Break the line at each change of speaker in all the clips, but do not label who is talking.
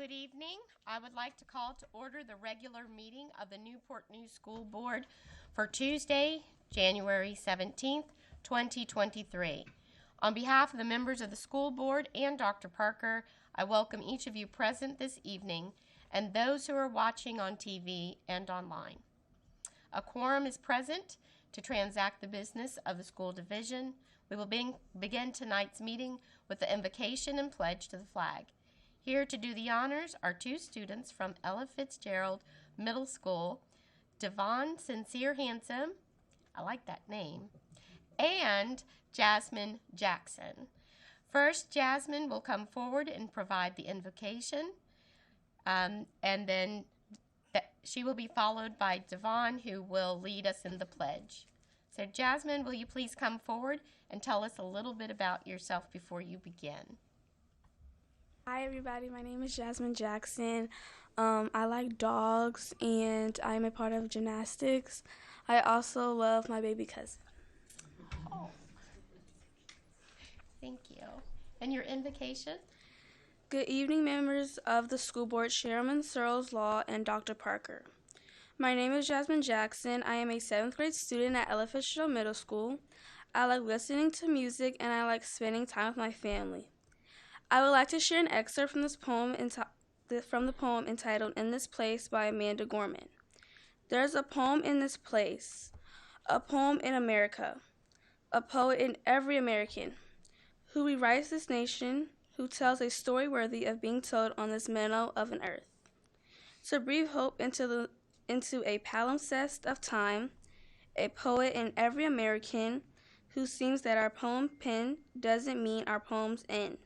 Good evening. I would like to call to order the regular meeting of the Newport News School Board for Tuesday, January 17th, 2023. On behalf of the members of the school board and Dr. Parker, I welcome each of you present this evening and those who are watching on TV and online. A quorum is present to transact the business of the school division. We will begin tonight's meeting with the invocation and pledge to the flag. Here to do the honors are two students from Ella Fitzgerald Middle School, Devon Sincere Handsome, I like that name, and Jasmine Jackson. First, Jasmine will come forward and provide the invocation, and then she will be followed by Devon, who will lead us in the pledge. So Jasmine, will you please come forward and tell us a little bit about yourself before you begin?
Hi everybody, my name is Jasmine Jackson. I like dogs and I'm a part of gymnastics. I also love my baby cousin.
Oh. Thank you. And your invocation?
Good evening, members of the school board, Chairman Searles Law and Dr. Parker. My name is Jasmine Jackson. I am a 7th grade student at Ella Fitzgerald Middle School. I like listening to music and I like spending time with my family. I would like to share an excerpt from the poem entitled "In This Place" by Amanda Gorman. There's a poem in this place, a poem in America, a poet in every American, who rewrites this nation, who tells a story worthy of being told on this meadow of an earth. To breathe hope into a palimpsest of time, a poet in every American, who sings that our poem pen doesn't mean our poems end.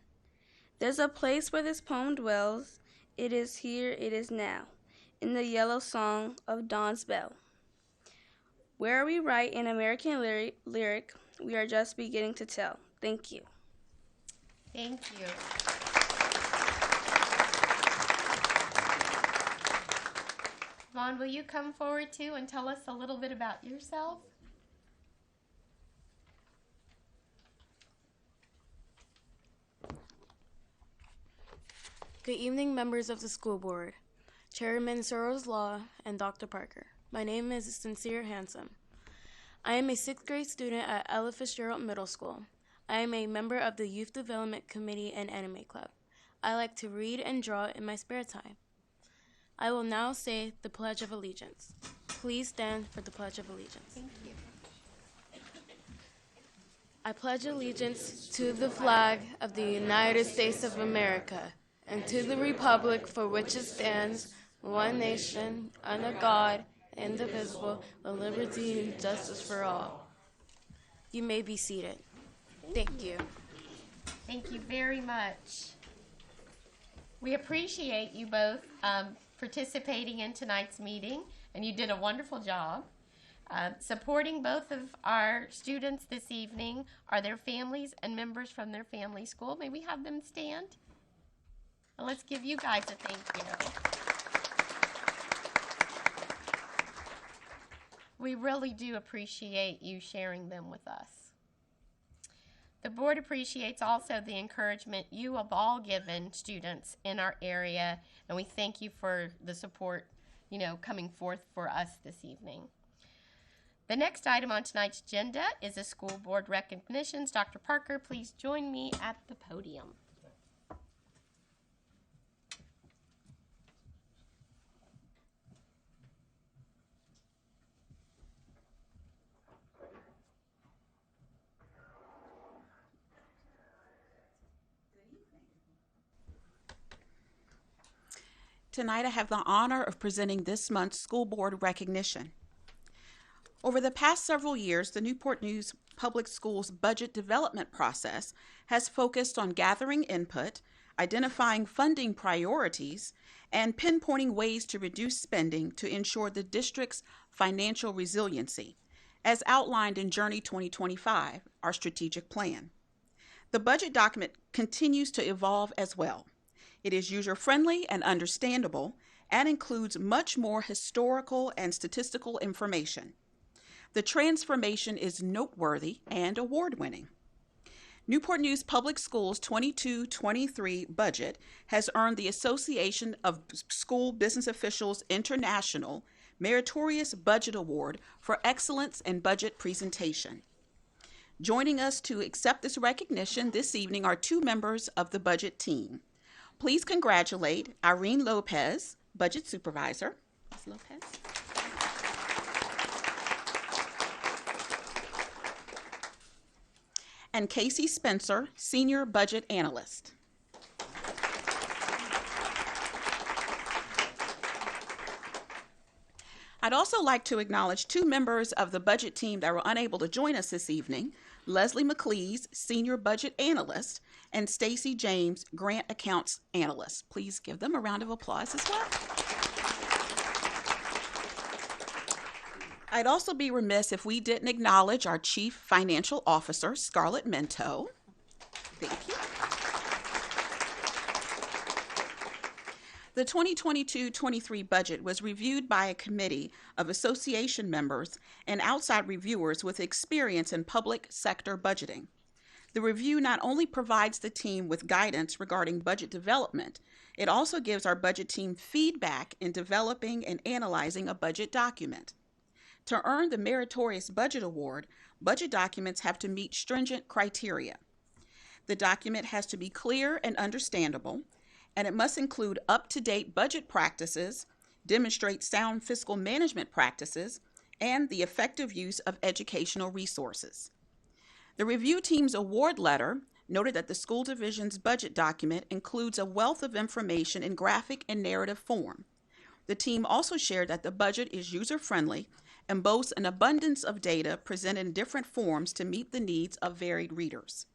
There's a place where this poem dwells. It is here, it is now, in the yellow song of dawn's bell. Where we write an American lyric, we are just beginning to tell. Thank you.
Thank you. Vaughn, will you come forward too and tell us a little bit about yourself?
Good evening, members of the school board, Chairman Searles Law, and Dr. Parker. My name is Sincere Handsome. I am a 6th grade student at Ella Fitzgerald Middle School. I am a member of the Youth Development Committee and Anime Club. I like to read and draw in my spare time. I will now say the Pledge of Allegiance. Please stand for the Pledge of Allegiance.
Thank you.
I pledge allegiance to the flag of the United States of America, and to the republic for which it stands, one nation, under God, indivisible, with liberty and justice for all. You may be seated. Thank you.
Thank you very much. We appreciate you both participating in tonight's meeting, and you did a wonderful job. Supporting both of our students this evening are their families and members from their family school. May we have them stand? And let's give you guys a thank you. We really do appreciate you sharing them with us. The board appreciates also the encouragement you have all given students in our area, and we thank you for the support, coming forth for us this evening. The next item on tonight's agenda is the school board recognitions. Dr. Parker, please join me at the podium.
Tonight I have the honor of presenting this month's school board recognition. Over the past several years, the Newport News Public Schools budget development process has focused on gathering input, identifying funding priorities, and pinpointing ways to reduce spending to ensure the district's financial resiliency, as outlined in Journey 2025, our strategic plan. The budget document continues to evolve as well. It is user-friendly and understandable and includes much more historical and statistical information. The transformation is noteworthy and award-winning. Newport News Public Schools 22-23 budget has earned the Association of School Business Officials International Meritorious Budget Award for Excellence in Budget Presentation. Joining us to accept this recognition this evening are two members of the budget team. Please congratulate Irene Lopez, Budget Supervisor. Ms. Lopez. And Casey Spencer, Senior Budget Analyst. I'd also like to acknowledge two members of the budget team that were unable to join us this evening, Leslie McLeese, Senior Budget Analyst, and Stacy James, Grant Accounts Analyst. Please give them a round of applause as well. I'd also be remiss if we didn't acknowledge our Chief Financial Officer, Scarlett Minto. Thank you. The 2022-23 budget was reviewed by a committee of association members and outside reviewers with experience in public sector budgeting. The review not only provides the team with guidance regarding budget development, it also gives our budget team feedback in developing and analyzing a budget document. To earn the Meritorious Budget Award, budget documents have to meet stringent criteria. The document has to be clear and understandable, and it must include up-to-date budget practices, demonstrate sound fiscal management practices, and the effective use of educational resources. The review team's award letter noted that the school division's budget document includes a wealth of information in graphic and narrative form. The team also shared that the budget is user-friendly and boasts an abundance of data presented in different forms to meet the needs of varied readers.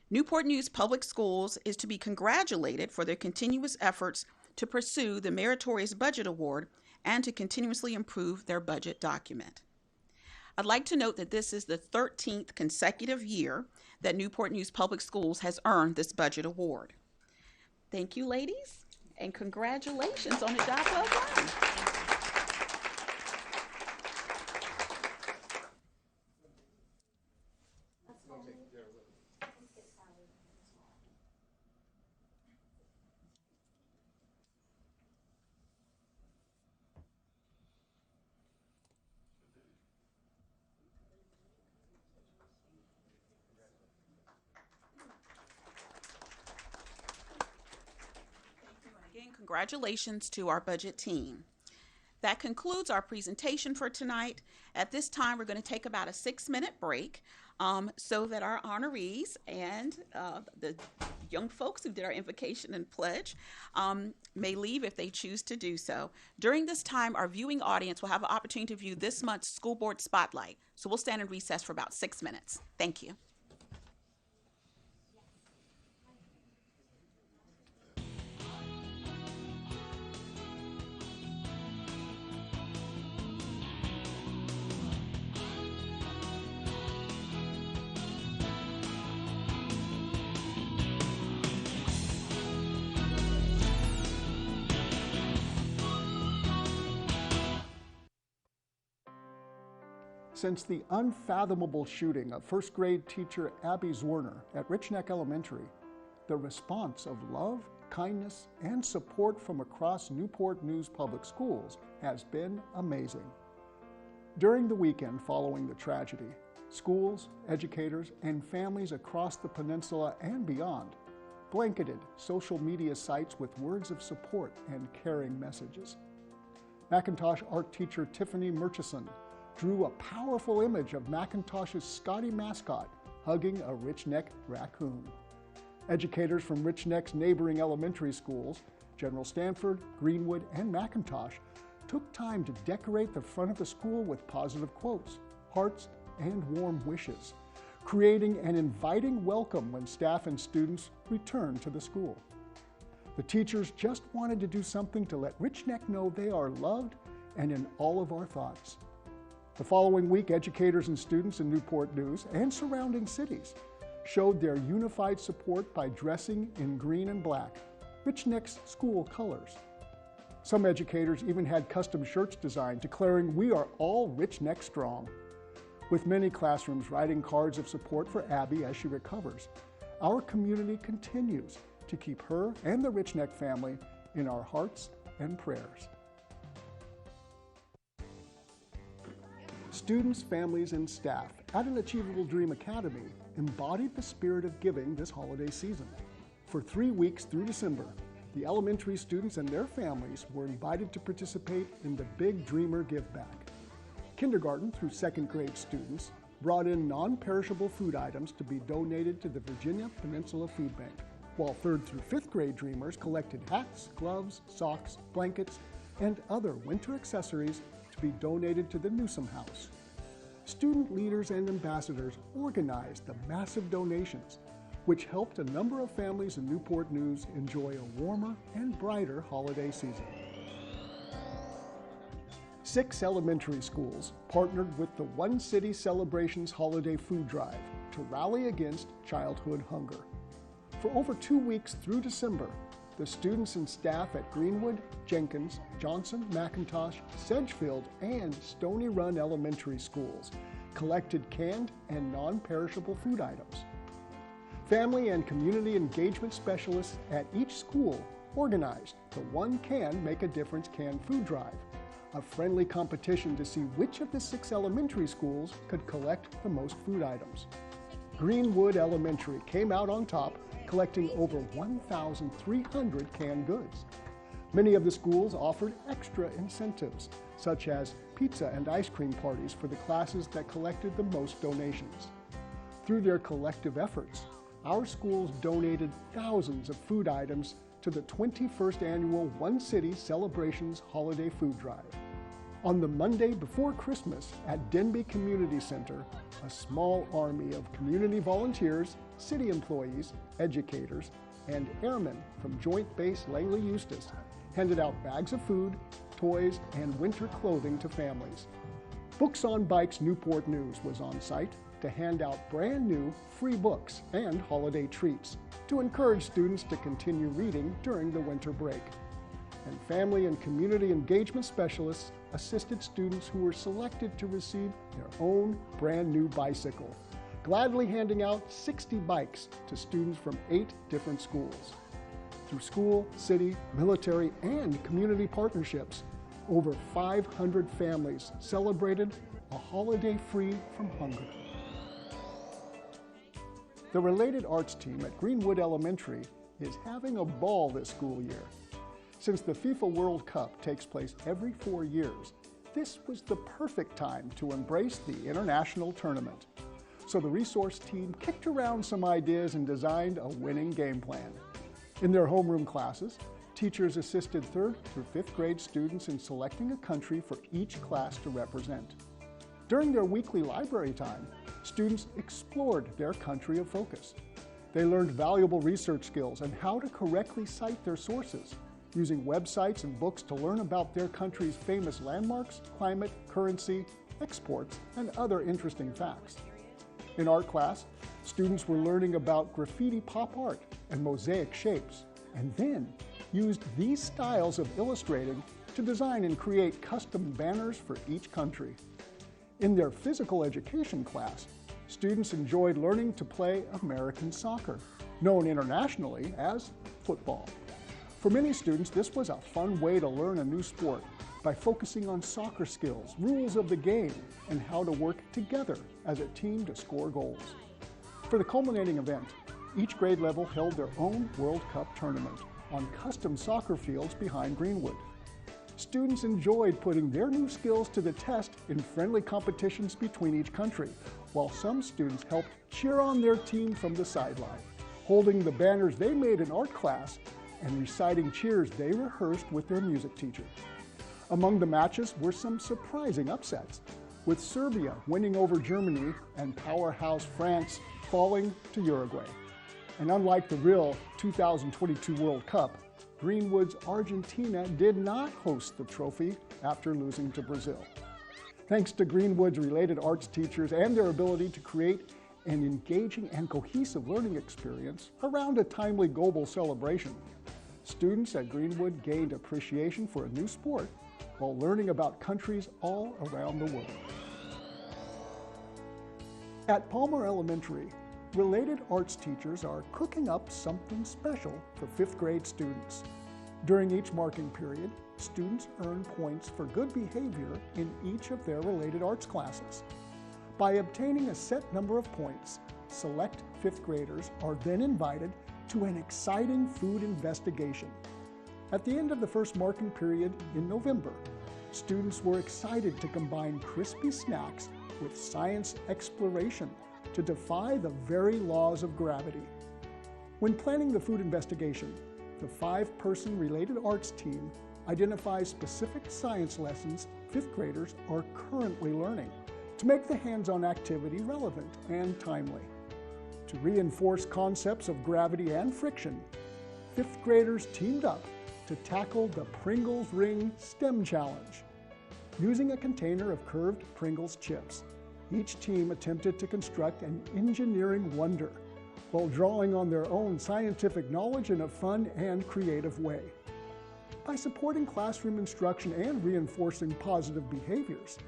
Newport News Public Schools is to be congratulated for their continuous efforts to pursue the Meritorious Budget Award and to continuously improve their budget document. I'd like to note that this is the 13th consecutive year that Newport News Public Schools has earned this budget award. Thank you, ladies, and congratulations on the job well done. Again, congratulations to our budget team. That concludes our presentation for tonight. At this time, we're going to take about a 6-minute break so that our honorees and the young folks who did our invocation and pledge may leave if they choose to do so. During this time, our viewing audience will have an opportunity to view this month's School Board Spotlight. So we'll stand in recess for about 6 minutes. Thank you.
Since the unfathomable shooting of first grade teacher Abby Zwerner at Rich Neck Elementary, the response of love, kindness, and support from across Newport News Public Schools has been amazing. During the weekend following the tragedy, schools, educators, and families across the peninsula and beyond blanketed social media sites with words of support and caring messages. Macintosh art teacher Tiffany Murchison drew a powerful image of Macintosh's Scotty mascot hugging a Rich Neck raccoon. Educators from Rich Neck's neighboring elementary schools, General Stanford, Greenwood, and Macintosh, took time to decorate the front of the school with positive quotes, hearts, and warm wishes, creating an inviting welcome when staff and students returned to the school. The teachers just wanted to do something to let Rich Neck know they are loved and in all of our thoughts. The following week, educators and students in Newport News and surrounding cities showed their unified support by dressing in green and black, Rich Neck's school colors. Some educators even had custom shirts designed declaring, "We are all Rich Neck strong." With many classrooms writing cards of support for Abby as she recovers, our community continues to keep her and the Richneck family in our hearts and prayers. Students, families, and staff at an Achievable Dream Academy embodied the spirit of giving this holiday season. For 3 weeks through December, the elementary students and their families were invited to participate in the Big Dreamer Give Back. Kindergarten through second grade students brought in non-perishable food items to be donated to the Virginia Peninsula Food Bank, while third through fifth grade dreamers collected hats, gloves, socks, blankets, and other winter accessories to be donated to the Newsom House. Student leaders and ambassadors organized the massive donations, which helped a number of families in Newport News enjoy a warmer and brighter holiday season. 6 elementary schools partnered with the One City Celebrations Holiday Food Drive to rally against childhood hunger. For over 2 weeks through December, the students and staff at Greenwood, Jenkins, Johnson, McIntosh, Sedgefield, and Stony Run elementary schools collected canned and non-perishable food items. Family and community engagement specialists at each school organized the One Can Make a Difference Canned Food Drive, a friendly competition to see which of the 6 elementary schools could collect the most food items. Greenwood Elementary came out on top, collecting over 1,300 canned goods. Many of the schools offered extra incentives, such as pizza and ice cream parties for the classes that collected the most donations. Through their collective efforts, our schools donated thousands of food items to the 21st Annual One City Celebrations Holiday Food Drive. On the Monday before Christmas at Denby Community Center, a small army of community volunteers, city employees, educators, and airmen from Joint Base Langley Eustis handed out bags of food, toys, and winter clothing to families. Books on Bikes Newport News was on site to hand out brand new free books and holiday treats to encourage students to continue reading during the winter break. And family and community engagement specialists assisted students who were selected to receive their own brand new bicycle, gladly handing out 60 bikes to students from 8 different schools. Through school, city, military, and community partnerships, over 500 families celebrated a holiday free from hunger. The Related Arts team at Greenwood Elementary is having a ball this school year. Since the FIFA World Cup takes place every 4 years, this was the perfect time to embrace the international tournament. So the resource team kicked around some ideas and designed a winning game plan. In their homeroom classes, teachers assisted 3rd through 5th grade students in selecting a country for each class to represent. During their weekly library time, students explored their country of focus. They learned valuable research skills and how to correctly cite their sources, using websites and books to learn about their country's famous landmarks, climate, currency, exports, and other interesting facts. In art class, students were learning about graffiti pop art and mosaic shapes, and then used these styles of illustrating to design and create custom banners for each country. In their physical education class, students enjoyed learning to play American soccer, known internationally as football. For many students, this was a fun way to learn a new sport by focusing on soccer skills, rules of the game, and how to work together as a team to score goals. For the culminating event, each grade level held their own World Cup tournament on custom soccer fields behind Greenwood. Students enjoyed putting their new skills to the test in friendly competitions between each country, while some students helped cheer on their team from the sideline, holding the banners they made in art class and reciting cheers they rehearsed with their music teacher. Among the matches were some surprising upsets, with Serbia winning over Germany and powerhouse France falling to Uruguay. And unlike the real 2022 World Cup, Greenwood's Argentina did not host the trophy after losing to Brazil. Thanks to Greenwood's Related Arts teachers and their ability to create an engaging and cohesive learning experience around a timely global celebration, students at Greenwood gained appreciation for a new sport while learning about countries all around the world. At Palmer Elementary, related arts teachers are cooking up something special for 5th grade students. During each marking period, students earn points for good behavior in each of their related arts classes. By obtaining a set number of points, select 5th graders are then invited to an exciting food investigation. At the end of the first marking period in November, students were excited to combine crispy snacks with science exploration to defy the very laws of gravity. When planning the food investigation, the 5-person related arts team identifies specific science lessons 5th graders are currently learning to make the hands-on activity relevant and timely. To reinforce concepts of gravity and friction, 5th graders teamed up to tackle the Pringles Ring STEM Challenge. Using a container of curved Pringles chips, each team attempted to construct an engineering wonder while drawing on their own scientific knowledge in a fun and creative way. By supporting classroom instruction and reinforcing positive behaviors,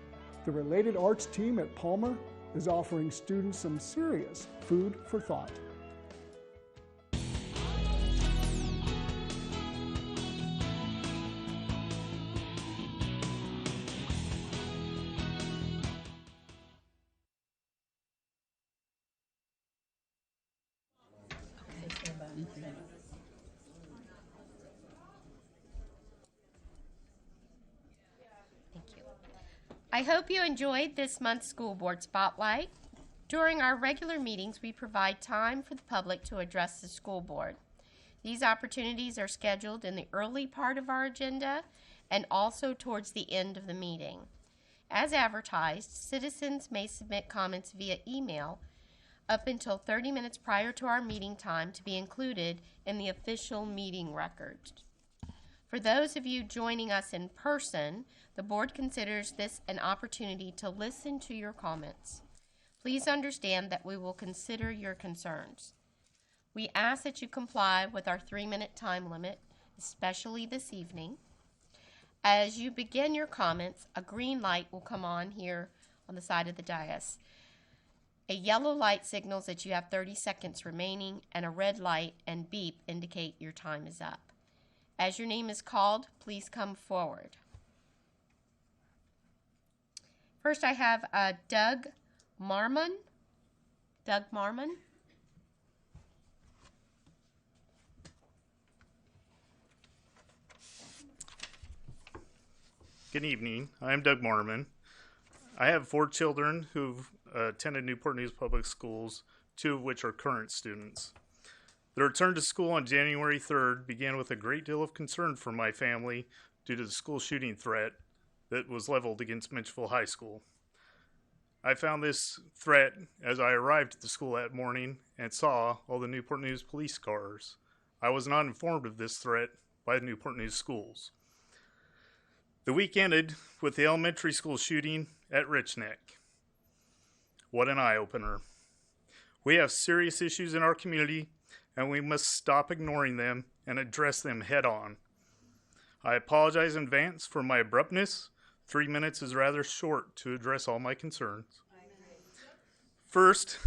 the related arts team at Palmer is offering students some serious food for thought.
Thank you. I hope you enjoyed this month's School Board Spotlight. During our regular meetings, we provide time for the public to address the school board. These opportunities are scheduled in the early part of our agenda and also towards the end of the meeting. As advertised, citizens may submit comments via email up until 30 minutes prior to our meeting time to be included in the official meeting record. For those of you joining us in person, the board considers this an opportunity to listen to your comments. Please understand that we will consider your concerns. We ask that you comply with our 3-minute time limit, especially this evening. As you begin your comments, a green light will come on here on the side of the dais. A yellow light signals that you have 30 seconds remaining, and a red light and beep indicate your time is up. As your name is called, please come forward. First, I have Doug Marmon. Doug Marmon.
Good evening. I'm Doug Marmon. I have 4 children who've attended Newport News Public Schools, 2 of which are current students. The return to school on January 3rd began with a great deal of concern for my family due to the school shooting threat that was leveled against Mitchellville High School. I found this threat as I arrived at the school that morning and saw all the Newport News police cars. I was not informed of this threat by the Newport News schools. The week ended with the elementary school shooting at Rich Neck. What an eye-opener. We have serious issues in our community, and we must stop ignoring them and address them head-on. I apologize in advance for my abruptness. 3 minutes is rather short to address all my concerns. First,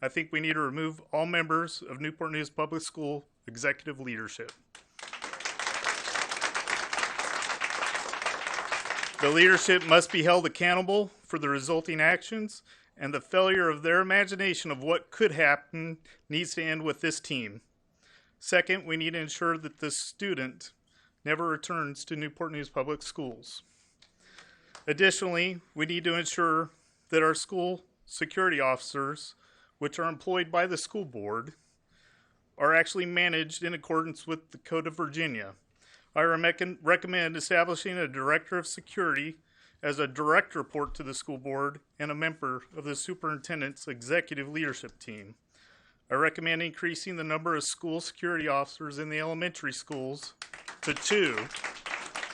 I think we need to remove all members of Newport News Public School executive leadership. The leadership must be held accountable for the resulting actions, and the failure of their imagination of what could happen needs to end with this team. Second, we need to ensure that the student never returns to Newport News Public Schools. Additionally, we need to ensure that our school security officers, which are employed by the school board, are actually managed in accordance with the Code of Virginia. I recommend establishing a director of security as a direct report to the school board and a member of the superintendent's executive leadership team. I recommend increasing the number of school security officers in the elementary schools to 2,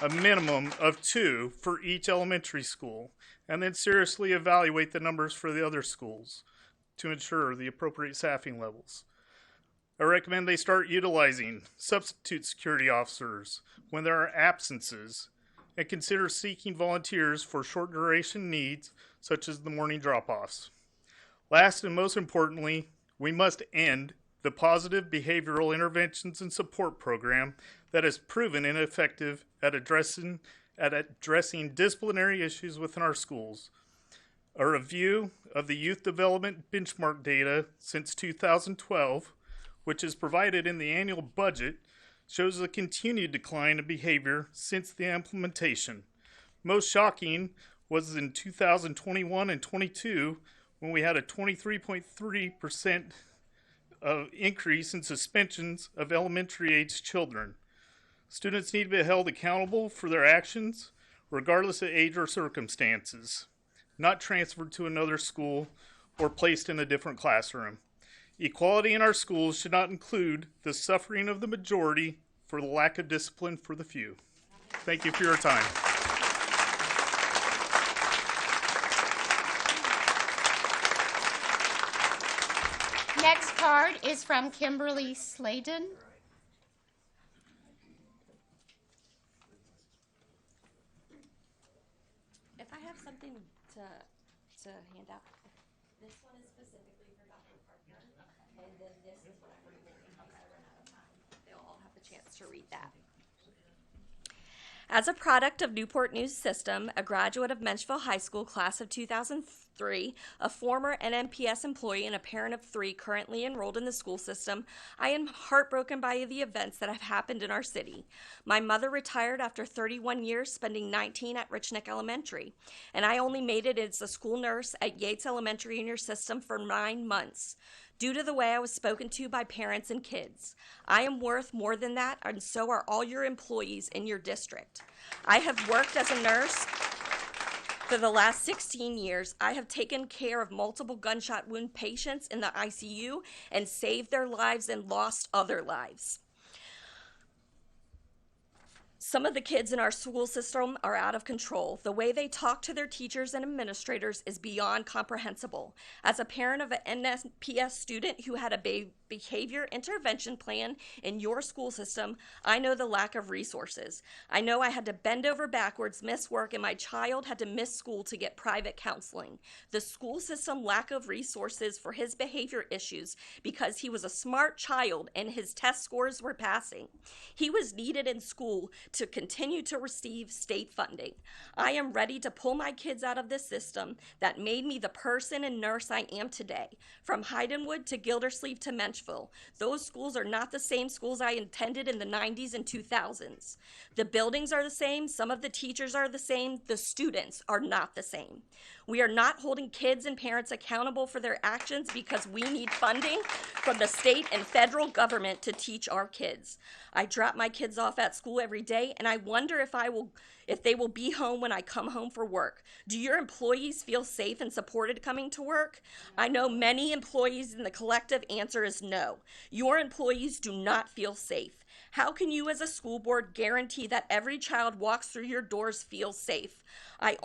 a minimum of 2 for each elementary school, and then seriously evaluate the numbers for the other schools to ensure the appropriate staffing levels. I recommend they start utilizing substitute security officers when there are absences and consider seeking volunteers for short duration needs such as the morning drop-offs. Last and most importantly, we must end the positive behavioral interventions and support program that has proven ineffective at addressing disciplinary issues within our schools. A review of the youth development benchmark data since 2012, which is provided in the annual budget, shows a continued decline in behavior since the implementation. Most shocking was in 2021 and 22, when we had a 23.3% increase in suspensions of elementary-aged children. Students need to be held accountable for their actions, regardless of age or circumstances, not transferred to another school or placed in a different classroom. Equality in our schools should not include the suffering of the majority for the lack of discipline for the few. Thank you for your time.
Next card is from Kimberly Sladen.
If I have something to hand out, this one is specifically for Dr. Parker, and then this is what I'm reading in case I run out of time. They'll all have the chance to read that. As a product of Newport News System, a graduate of Menchville High School class of 2003, a former NMPS employee and a parent of 3 currently enrolled in the school system, I am heartbroken by the events that have happened in our city. My mother retired after 31 years, spending 19 at Rich Neck Elementary, and I only made it as a school nurse at Yates Elementary in your system for 9 months. Due to the way I was spoken to by parents and kids. I am worth more than that, and so are all your employees in your district. I have worked as a nurse for the last 16 years. I have taken care of multiple gunshot wound patients in the ICU and saved their lives and lost other lives. Some of the kids in our school system are out of control. The way they talk to their teachers and administrators is beyond comprehensible. As a parent of an NPS student who had a behavior intervention plan in your school system, I know the lack of resources. I know I had to bend over backwards, miss work, and my child had to miss school to get private counseling. The school system lack of resources for his behavior issues because he was a smart child and his test scores were passing. He was needed in school to continue to receive state funding. I am ready to pull my kids out of this system that made me the person and nurse I am today. From Hydenwood to Gildersleeve to Menchville, those schools are not the same schools I attended in the 90s and 2000s. The buildings are the same, some of the teachers are the same, the students are not the same. We are not holding kids and parents accountable for their actions because we need funding from the state and federal government to teach our kids. I drop my kids off at school every day, and I wonder if they will be home when I come home for work. Do your employees feel safe and supported coming to work? I know many employees, and the collective answer is no. Your employees do not feel safe. How can you as a school board guarantee that every child walks through your doors feels safe? I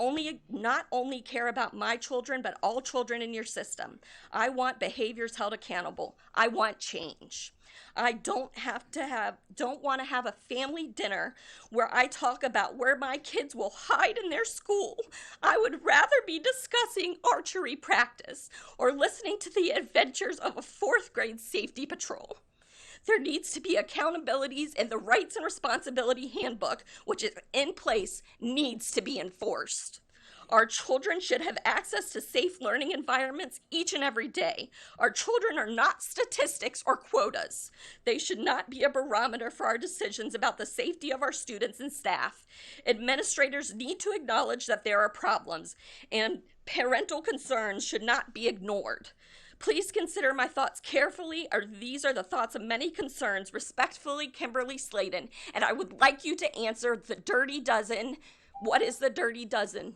not only care about my children, but all children in your system. I want behaviors held accountable. I want change. I don't want to have a family dinner where I talk about where my kids will hide in their school. I would rather be discussing archery practice or listening to the adventures of a 4th grade safety patrol. There needs to be accountabilities, and the rights and responsibility handbook, which is in place, needs to be enforced. Our children should have access to safe learning environments each and every day. Our children are not statistics or quotas. They should not be a barometer for our decisions about the safety of our students and staff. Administrators need to acknowledge that there are problems, and parental concerns should not be ignored. Please consider my thoughts carefully, or these are the thoughts of many concerns. Respectfully, Kimberly Sladen. And I would like you to answer the dirty dozen. What is the dirty dozen?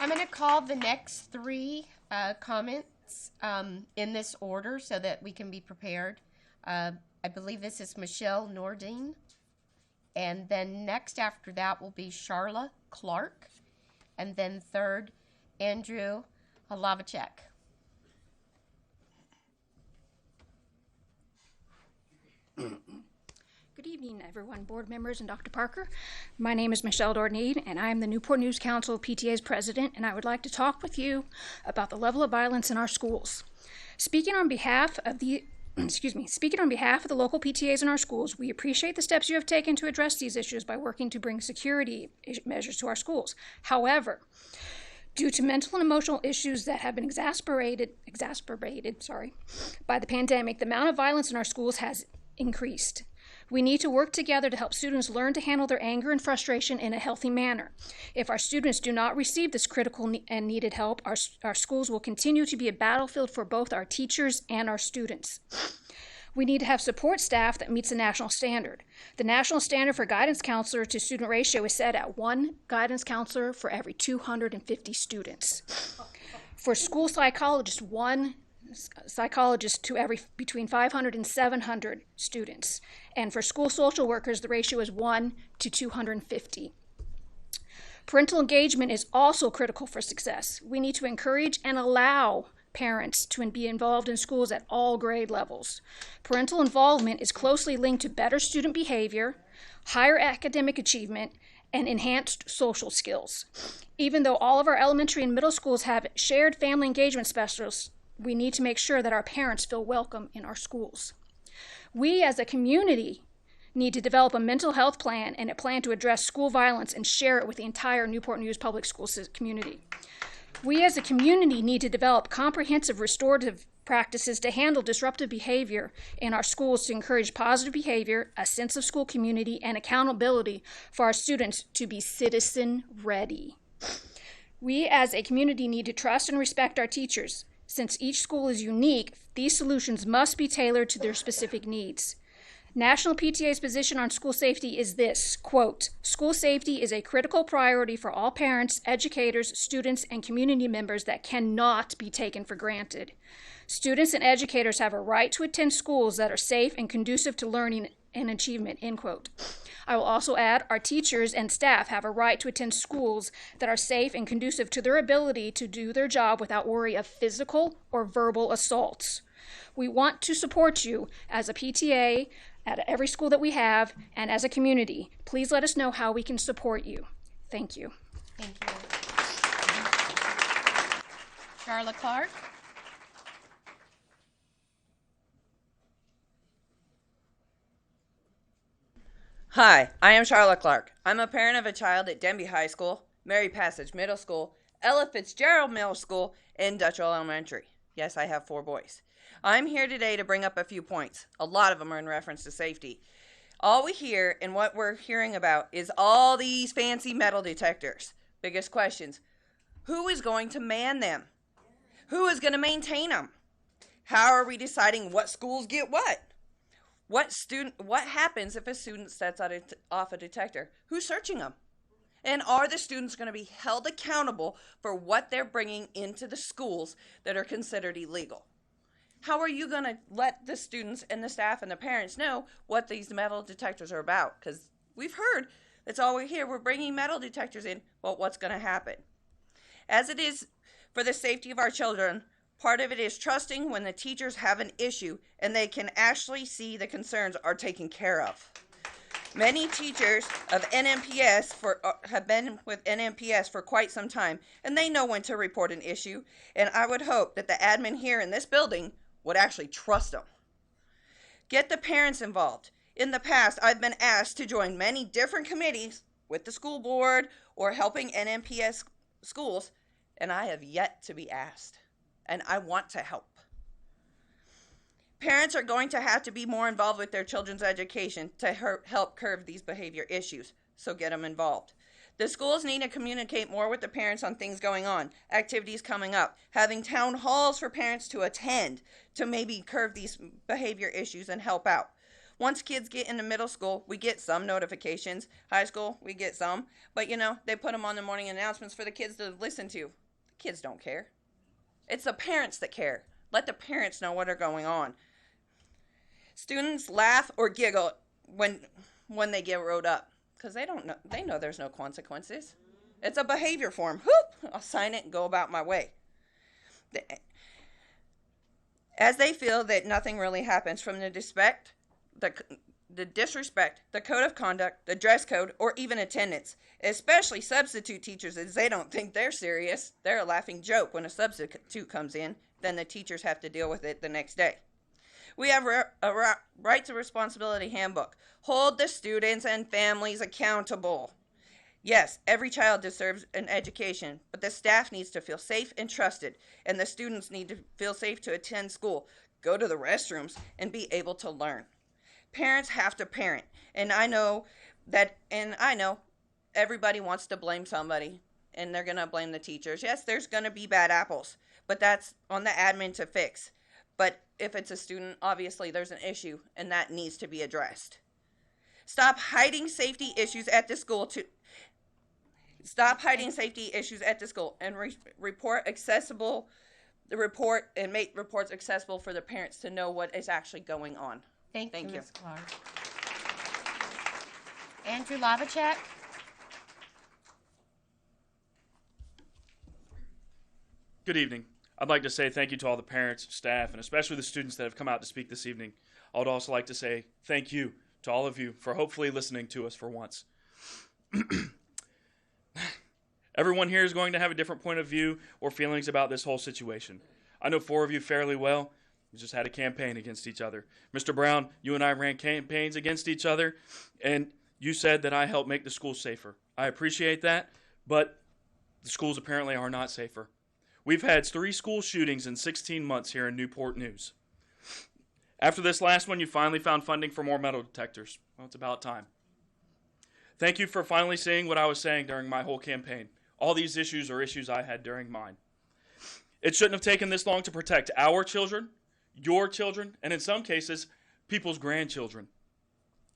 I'm going to call the next 3 comments in this order so that we can be prepared. I believe this is Michelle Nordine. And then next after that will be Charla Clark. And then third, Andrew Lavacek.
Good evening.
evening, everyone, board members and Dr. Parker. My name is Michelle Dorneed, and I am the Newport News Council PTA's president, and I would like to talk with you about the level of violence in our schools. Speaking on behalf of the local PTAs in our schools, we appreciate the steps you have taken to address these issues by working to bring security measures to our schools. However, due to mental and emotional issues that have been exacerbated by the pandemic, the amount of violence in our schools has increased. We need to work together to help students learn to handle their anger and frustration in a healthy manner. If our students do not receive this critical and needed help, our schools will continue to be a battlefield for both our teachers and our students. We need to have support staff that meets the national standard. The national standard for guidance counselor to student ratio is set at 1 guidance counselor for every 250 students. For school psychologists, 1 psychologist to every between 500 and 700 students. And for school social workers, the ratio is 1 to 250. Parental engagement is also critical for success. We need to encourage and allow parents to be involved in schools at all grade levels. Parental involvement is closely linked to better student behavior, higher academic achievement, and enhanced social skills. Even though all of our elementary and middle schools have shared family engagement specialists, we need to make sure that our parents feel welcome in our schools. We as a community need to develop a mental health plan and a plan to address school violence and share it with the entire Newport News Public Schools community. We as a community need to develop comprehensive restorative practices to handle disruptive behavior in our schools to encourage positive behavior, a sense of school community, and accountability for our students to be citizen ready. We as a community need to trust and respect our teachers. Since each school is unique, these solutions must be tailored to their specific needs. National PTA's position on school safety is this, quote, "School safety is a critical priority for all parents, educators, students, and community members that cannot be taken for granted. Students and educators have a right to attend schools that are safe and conducive to learning and achievement," end quote. I will also add, our teachers and staff have a right to attend schools that are safe and conducive to their ability to do their job without worry of physical or verbal assaults. We want to support you as a PTA at every school that we have and as a community. Please let us know how we can support you. Thank you.
Thank you. Charlotte Clark.
Hi, I am Charlotte Clark. I'm a parent of a child at Denby High School, Mary Passage Middle School, Ella Fitzgerald Middle School, and Dutchell Elementary. Yes, I have 4 boys. I'm here today to bring up a few points. A lot of them are in reference to safety. All we hear and what we're hearing about is all these fancy metal detectors. Biggest questions: who is going to man them? Who is going to maintain them? How are we deciding what schools get what? What happens if a student sets off a detector? Who's searching them? And are the students going to be held accountable for what they're bringing into the schools that are considered illegal? How are you going to let the students and the staff and the parents know what these metal detectors are about? Because we've heard, that's all we hear, we're bringing metal detectors in. Well, what's going to happen? As it is for the safety of our children, part of it is trusting when the teachers have an issue and they can actually see the concerns are taken care of. Many teachers of NMPS have been with NMPS for quite some time, and they know when to report an issue, and I would hope that the admin here in this building would actually trust them. Get the parents involved. In the past, I've been asked to join many different committees with the school board or helping NMPS schools, and I have yet to be asked, and I want to help. Parents are going to have to be more involved with their children's education to help curb these behavior issues, so get them involved. The schools need to communicate more with the parents on things going on, activities coming up, having town halls for parents to attend to maybe curb these behavior issues and help out. Once kids get into middle school, we get some notifications. High school, we get some. But, they put them on the morning announcements for the kids to listen to. The kids don't care. It's the parents that care. Let the parents know what are going on. Students laugh or giggle when they get wrote up because they know there's no consequences. It's a behavior form. Whoop! I'll sign it and go about my way. As they feel that nothing really happens from the the disrespect, the code of conduct, the dress code, or even attendance, especially substitute teachers, as they don't think they're serious. They're a laughing joke when a substitute comes in, then the teachers have to deal with it the next day. We have a Rights and Responsibility Handbook. Hold the students and families accountable. Yes, every child deserves an education, but the staff needs to feel safe and trusted, and the students need to feel safe to attend school, go to the restrooms, and be able to learn. Parents have to parent, and I know everybody wants to blame somebody, and they're going to blame the teachers. Yes, there's going to be bad apples, but that's on the admin to fix. But if it's a student, obviously there's an issue, and that needs to be addressed. Stop hiding safety issues at the school and report and make reports accessible for the parents to know what is actually going on.
Thank you,
you.
Ms. Clark. Andrew Lavacek.
Good evening. I'd like to say thank you to all the parents, staff, and especially the students that have come out to speak this evening. I would also like to say thank you to all of you for hopefully listening to us for once. Everyone here is going to have a different point of view or feelings about this whole situation. I know 4 of you fairly well. We just had a campaign against each other. Mr. Brown, you and I ran campaigns against each other, and you said that I helped make the schools safer. I appreciate that, but the schools apparently are not safer. We've had 3 school shootings in 16 months here in Newport News. After this last one, you finally found funding for more metal detectors. Well, it's about time. Thank you for finally seeing what I was saying during my whole campaign. All these issues are issues I had during mine. It shouldn't have taken this long to protect our children, your children, and in some cases, people's grandchildren.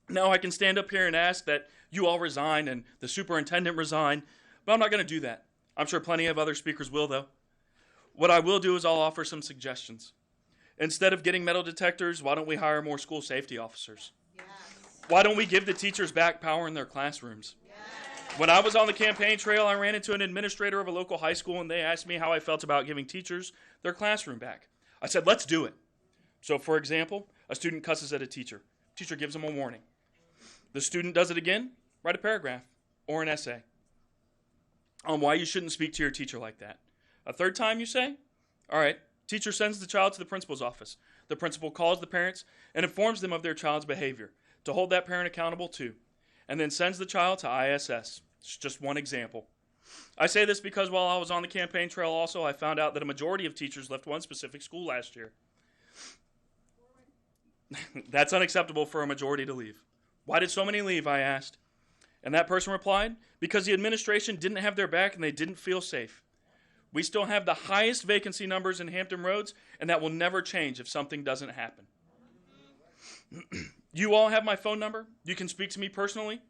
Now I can stand up here and ask that you all resign and the superintendent resign, but I'm not going to do that. I'm sure plenty of other speakers will, though. What I will do is I'll offer some suggestions. Instead of getting metal detectors, why don't we hire more school safety officers? Yes. Why don't we give the teachers back power in their classrooms? Yes. When I was on the campaign trail, I ran into an administrator of a local high school, and they asked me how I felt about giving teachers their classroom back. I said, let's do it. So, for example, a student cusses at a teacher. Teacher gives them a warning. The student does it again, write a paragraph or an essay on why you shouldn't speak to your teacher like that. A third time, you say? All right. Teacher sends the child to the principal's office. The principal calls the parents and informs them of their child's behavior to hold that parent accountable too, and then sends the child to ISS. It's just one example. I say this because while I was on the campaign trail also, I found out that a majority of teachers left one specific school last year. That's unacceptable for a majority to leave. Why did so many leave, I asked. And that person replied, because the administration didn't have their back and they didn't feel safe. We still have the highest vacancy numbers in Hampton Roads, and that will never change if something doesn't happen. You all have my phone number. You can speak to me personally.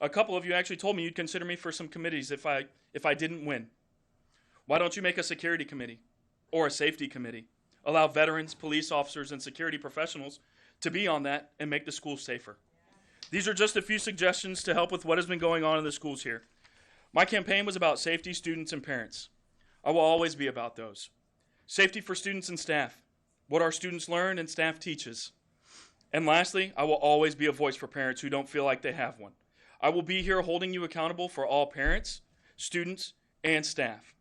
A couple of you actually told me you'd consider me for some committees if I didn't win. Why don't you make a security committee or a safety committee? Allow veterans, police officers, and security professionals to be on that and make the schools safer. These are just a few suggestions to help with what has been going on in the schools here. My campaign was about safety, students, and parents. I will always be about those. Safety for students and staff, what our students learn and staff teaches. And lastly, I will always be a voice for parents who don't feel like they have one. I will be here holding you accountable for all parents, students, and staff.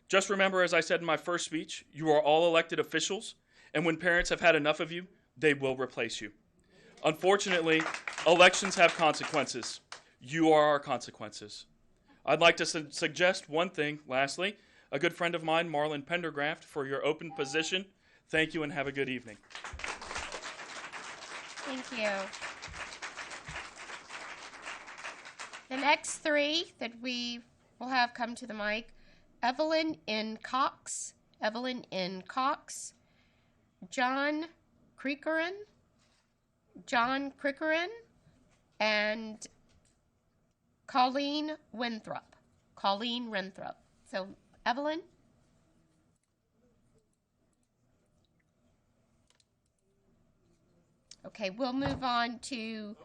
Just remember, as I said in my first speech, you are all elected officials, and when parents have had enough of you, they will replace you. Unfortunately, elections have consequences. You are our consequences. I'd like to suggest one thing, lastly. A good friend of mine, Marlon Pendergraft, for your open position. Thank you and have a good evening.
Thank you. The next 3 that we will have come to the mic, Evelyn N. Cox, John Crickerin, and Colleen Winthrop. So, Evelyn? Okay, we'll move on to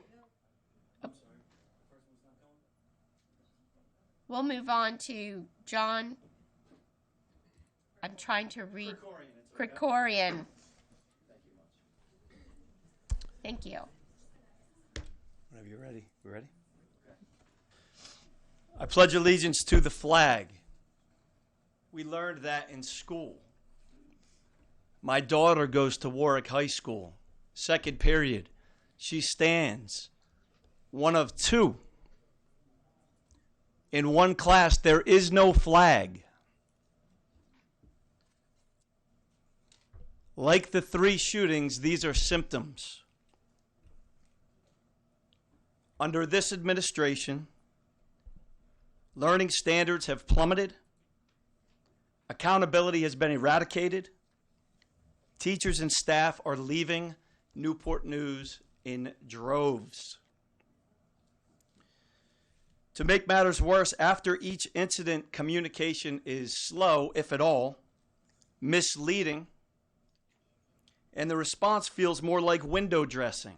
John. I'm trying to read. Krikorian. Thank you.
Whenever you're ready. We ready? I pledge allegiance to the flag. We learned that in school. My daughter goes to Warwick High School. Second period. She stands. One of two. In one class, there is no flag. Like the 3 shootings, these are symptoms. Under this administration, learning standards have plummeted. Accountability has been eradicated. Teachers and staff are leaving Newport News in droves. To make matters worse, after each incident, communication is slow, if at all, misleading, and the response feels more like window dressing.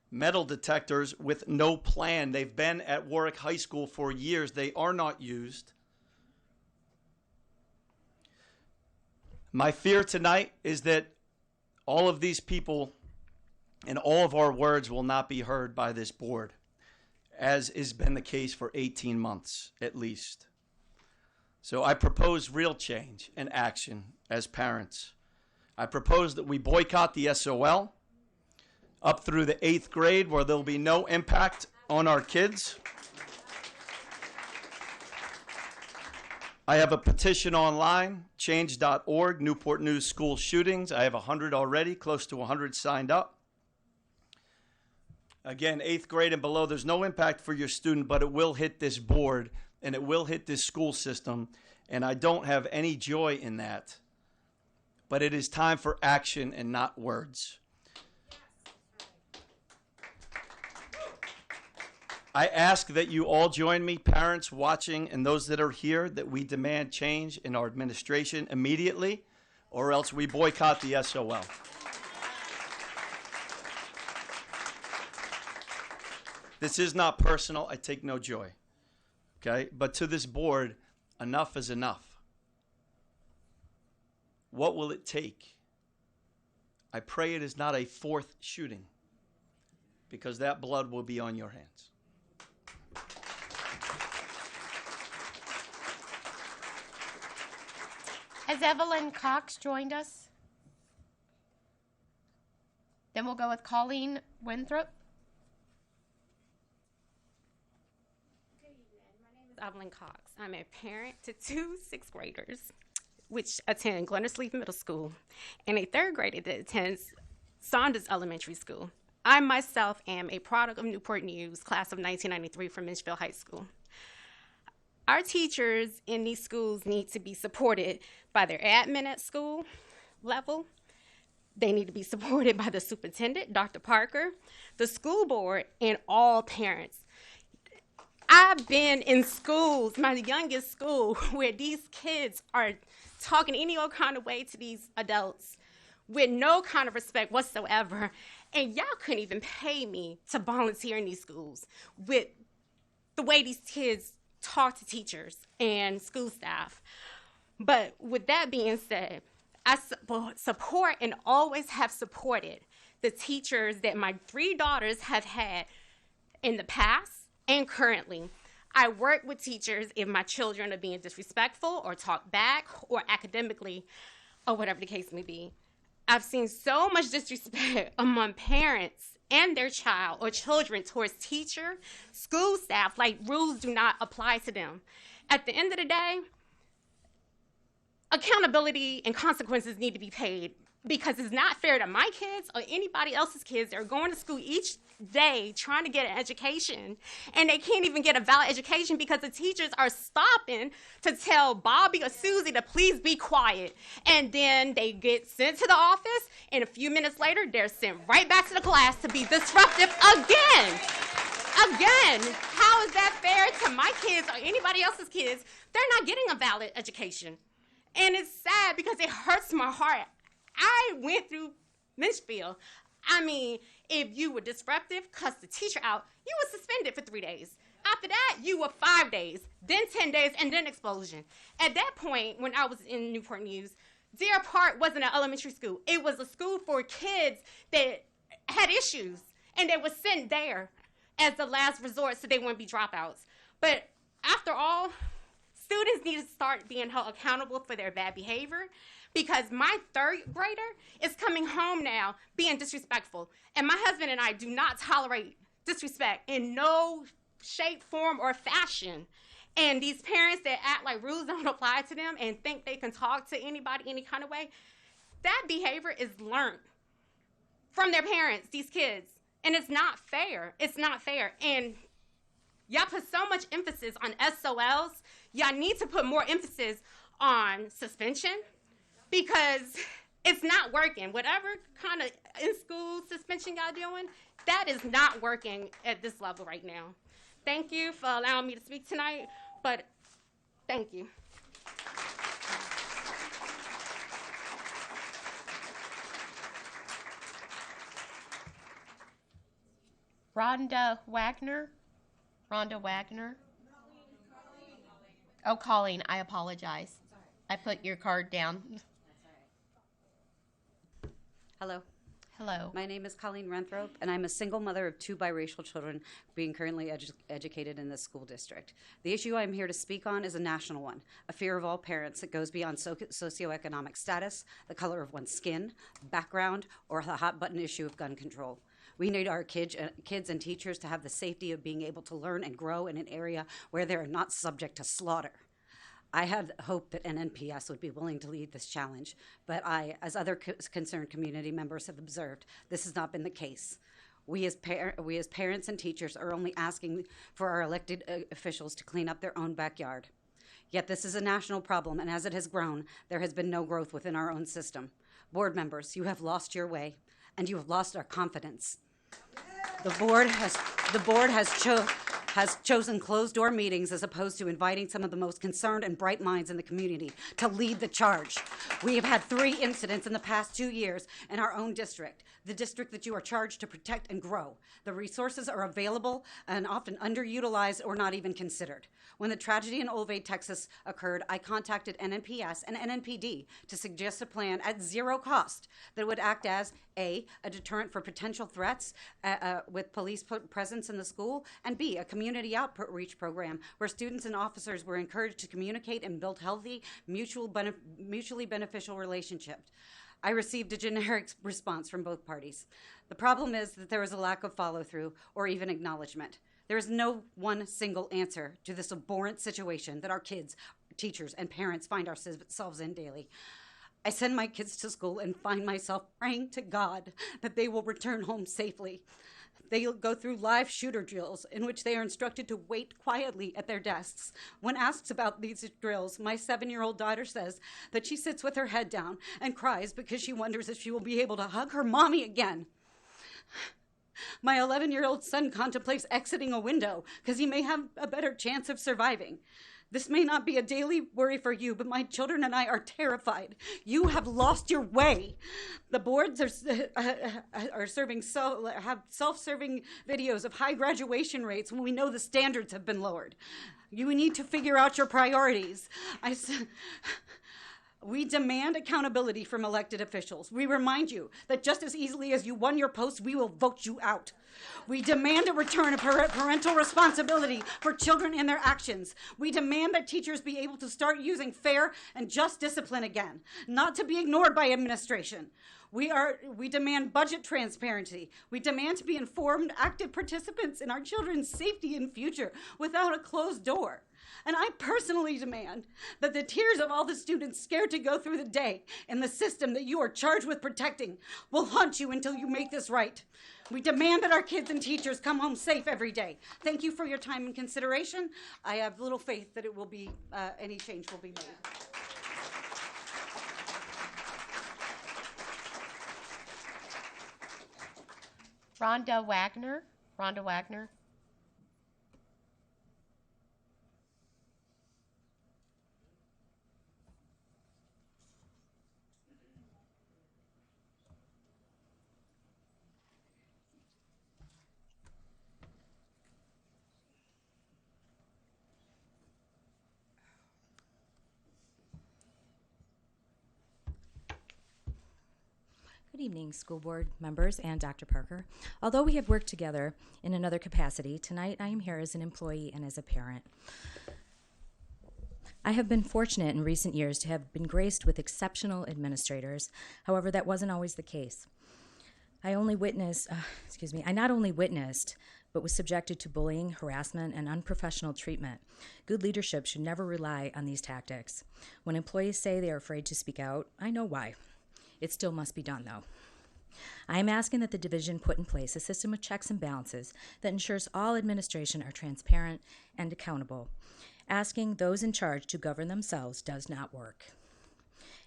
Metal detectors with no plan. They've been at Warwick High School for years. They are not used. My fear tonight is that all of these people and all of our words will not be heard by this board, as has been the case for 18 months at least. So I propose real change and action as parents. I propose that we boycott the SOL up through the 8th grade, where there'll be no impact on our kids. I have a petition online, change.org, Newport News school shootings. I have 100 already, close to 100 signed up. Again, 8th grade and below, there's no impact for your student, but it will hit this board and it will hit this school system, and I don't have any joy in that. But it is time for action and not words. I ask that you all join me, parents watching and those that are here, that we demand change in our administration immediately, or else we boycott the SOL. This is not personal. I take no joy. Okay? But to this board, enough is enough. What will it take? I pray it is not a 4th shooting, because that blood will be on your hands.
Has Evelyn Cox joined us? Then we'll go with Colleen Winthrop.
Good evening. My name is Evelyn Cox. I'm a parent to 2 6th graders, which attend Glendersleeve Middle School, and a 3rd grader that attends Saunders Elementary School. I myself am a product of Newport News, class of 1993 from Minchville High School. Our teachers in these schools need to be supported by their admin at school level. They need to be supported by the superintendent, Dr. Parker, the school board, and all parents. I've been in schools, my youngest school, where these kids are talking any old kind of way to these adults with no kind of respect whatsoever. And y'all couldn't even pay me to volunteer in these schools with the way these kids talk to teachers and school staff. But with that being said, I support and always have supported the teachers that my 3 daughters have had in the past and currently. I work with teachers if my children are being disrespectful or talk back or academically or whatever the case may be. I've seen so much disrespect among parents and their child or children towards teacher, school staff, like rules do not apply to them. At the end of the day, accountability and consequences need to be paid, because it's not fair to my kids or anybody else's kids that are going to school each day trying to get an education, and they can't even get a valid education because the teachers are stopping to tell Bobby or Susie to please be quiet. And then they get sent to the office, and a few minutes later, they're sent right back to the class to be disruptive again. Again, how is that fair to my kids or anybody else's kids? They're not getting a valid education. And it's sad because it hurts my heart. I went through Minchville. I mean, if you were disruptive, cussed the teacher out, you were suspended for 3 days. After that, you were 5 days, then 10 days, and then expulsion. At that point, when I was in Newport News, Deer Park wasn't an elementary school. It was a school for kids that had issues. and they were sent there as the last resort so they wouldn't be dropouts. But after all, students need to start being held accountable for their bad behavior, because my third grader is coming home now being disrespectful. And my husband and I do not tolerate disrespect in no shape, form, or fashion. And these parents that act like rules don't apply to them and think they can talk to anybody any kind of way, that behavior is learned from their parents, these kids. And it's not fair. It's not fair. And y'all put so much emphasis on SOLs. Y'all need to put more emphasis on suspension, because it's not working. Whatever kind of in-school suspension y'all doing, that is not working at this level right now. Thank you for allowing me to speak tonight, but thank you.
Rhonda Wagner? Rhonda Wagner? Oh, Colleen, I apologize. I put your card down.
Hello.
Hello.
My name is Colleen Renthrope, and I'm a single mother of 2 biracial children being currently educated in this school district. The issue I'm here to speak on is a national one, a fear of all parents that goes beyond socioeconomic status, the color of one's skin, background, or the hot-button issue of gun control. We need our kids and teachers to have the safety of being able to learn and grow in an area where they are not subject to slaughter. I had hoped that NNPS would be willing to lead this challenge, but as other concerned community members have observed, this has not been the case. We as parents and teachers are only asking for our elected officials to clean up their own backyard. Yet this is a national problem, and as it has grown, there has been no growth within our own system. Board members, you have lost your way, and you have lost our confidence. The board has chosen closed-door meetings as opposed to inviting some of the most concerned and bright minds in the community to lead the charge. We have had 3 incidents in the past 2 years in our own district, the district that you are charged to protect and grow. The resources are available and often underutilized or not even considered. When the tragedy in Olvade, Texas occurred, I contacted NNPS and NNPD to suggest a plan at 0 cost that would act as A, a deterrent for potential threats with police presence in the school, and B, a community outreach program where students and officers were encouraged to communicate and build healthy, mutually beneficial relationships. I received a generic response from both parties. The problem is that there is a lack of follow-through or even acknowledgement. There is no one single answer to this abhorrent situation that our kids, teachers, and parents find ourselves in daily. I send my kids to school and find myself praying to God that they will return home safely. They go through live shooter drills in which they are instructed to wait quietly at their desks. When asked about these drills, my 7-year-old daughter says that she sits with her head down and cries because she wonders if she will be able to hug her mommy again. My 11-year-old son contemplates exiting a window because he may have a better chance of surviving. This may not be a daily worry for you, but my children and I are terrified. You have lost your way. The boards have self-serving videos of high graduation rates when we know the standards have been lowered. You need to figure out your priorities. We demand accountability from elected officials. We remind you that just as easily as you won your post, we will vote you out. We demand a return of parental responsibility for children and their actions. We demand that teachers be able to start using fair and just discipline again, not to be ignored by administration. We demand budget transparency. We demand to be informed, active participants in our children's safety and future without a closed door. And I personally demand that the tears of all the students scared to go through the day in the system that you are charged with protecting will haunt you until you make this right. We demand that our kids and teachers come home safe every day. Thank you for your time and consideration. I have little faith that it will be, any change will be made.
Rhonda Wagner. Rhonda Wagner.
Good evening, school board members and Dr. Parker. Although we have worked together in another capacity, tonight I am here as an employee and as a parent. I have been fortunate in recent years to have been graced with exceptional administrators. However, that wasn't always the case. I not only witnessed, but was subjected to bullying, harassment, and unprofessional treatment. Good leadership should never rely on these tactics. When employees say they are afraid to speak out, I know why. It still must be done, though. I am asking that the division put in place a system of checks and balances that ensures all administration are transparent and accountable. Asking those in charge to govern themselves does not work.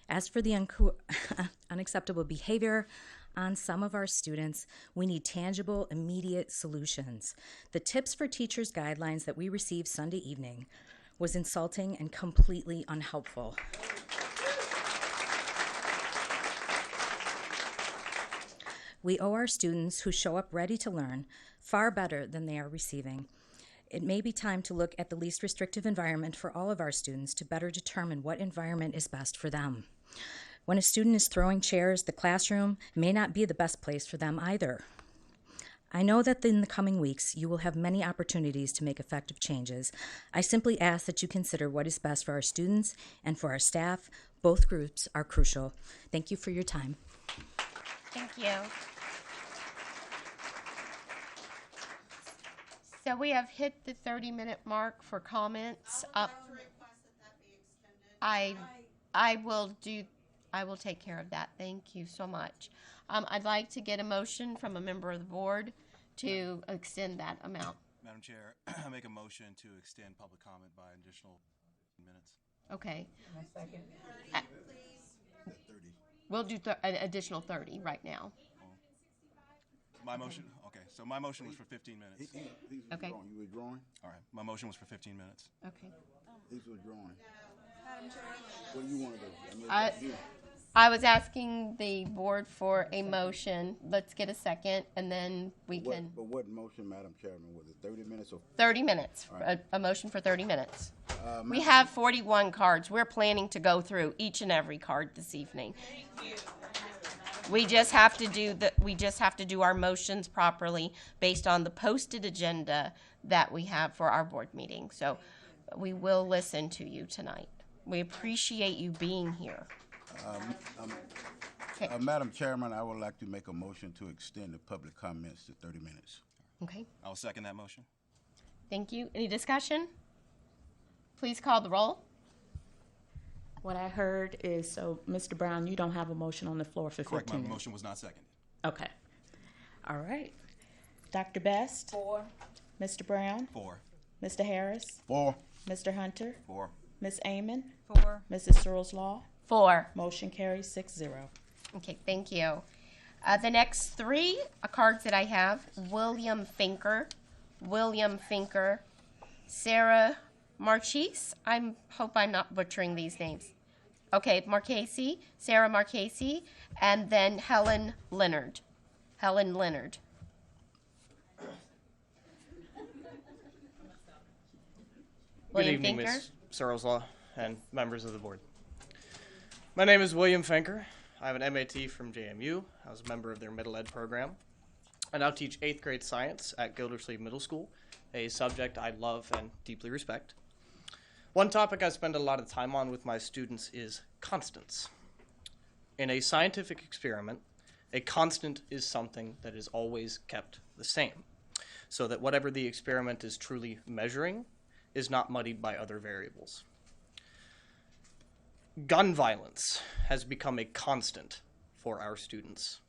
As for the unacceptable behavior on some of our students, we need tangible, immediate solutions. The tips for teachers guidelines that we received Sunday evening was insulting and completely unhelpful. We owe our students who show up ready to learn far better than they are receiving. It may be time to look at the least restrictive environment for all of our students to better determine what environment is best for them. When a student is throwing chairs, the classroom may not be the best place for them either. I know that in the coming weeks, you will have many opportunities to make effective changes. I simply ask that you consider what is best for our students and for our staff. Both groups are crucial. Thank you for your time.
Thank you. So we have hit the 30-minute mark for comments. I will take care of that. Thank you so much. I'd like to get a motion from a member of the board to extend that amount.
Madam Chair, I make a motion to extend public comment by an additional minutes.
Okay.
Second.
30. We'll do an additional 30 right now.
My motion, okay, so my motion was for 15 minutes.
He's
Okay.
withdrawing. You withdrawing?
All right, my motion was for 15 minutes.
Okay.
He's withdrawing. What do you want to do?
I was asking the board for a motion. Let's get a second, and then we can.
But what motion, Madam Chairman, was it 30 minutes or?
30 minutes.
All right.
A motion for 30 minutes. We
Madam-
have 41 cards. We're planning to go through each and every card this evening. We just have to do our motions properly based on the posted agenda that we have for our board meeting. So we will listen to you tonight. We appreciate you being here. Okay.
Madam Chairman, I would like to make a motion to extend the public comments to 30 minutes.
Okay.
I'll second that motion.
Thank you. Any discussion? Please call the roll.
What I heard is, so Mr. Brown, you don't have a motion on the floor for 15
Correct, my
minutes.
motion was not seconded.
Okay. All right. Dr. Best? 4. Mr. Brown?
4.
Mr. Harris?
4.
Mr. Hunter?
4.
Ms. Amon?
4.
Mrs. Searles Law?
4.
Motion carries 6-0.
Okay, thank you. The next 3 cards that I have, William Finker, Sarah Marchese. I hope I'm not butchering these names. Okay, Marchese, Sarah Marchese, and then Helen Leonard.
Good evening, Ms. Searles Law and members of the board. My name is William Finker. I have an MAT from JMU. I was a member of their middle ed program. I now teach 8th grade science at Gildersleeve Middle School, a subject I love and deeply respect. One topic I spend a lot of time on with my students is constants. In a scientific experiment, a constant is something that is always kept the same, so that whatever the experiment is truly measuring is not muddied by other variables. Gun violence has become a constant for our students.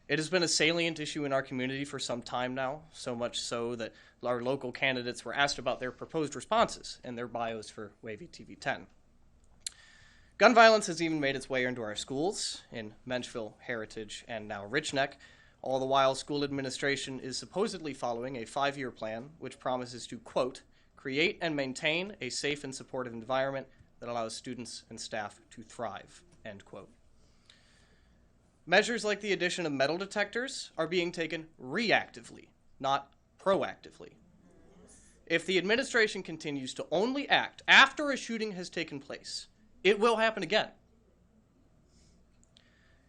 It has been a salient issue in our community for some time now, so much so that our local candidates were asked about their proposed responses in their bios for Wavy TV 10. Gun violence has even made its way into our schools in Menchville, Heritage, and now Rich Neck. All the while, school administration is supposedly following a 5-year plan which promises to, quote, create and maintain a safe and supportive environment that allows students and staff to thrive, end quote. Measures like the addition of metal detectors are being taken reactively, not proactively. If the administration continues to only act after a shooting has taken place, it will happen again.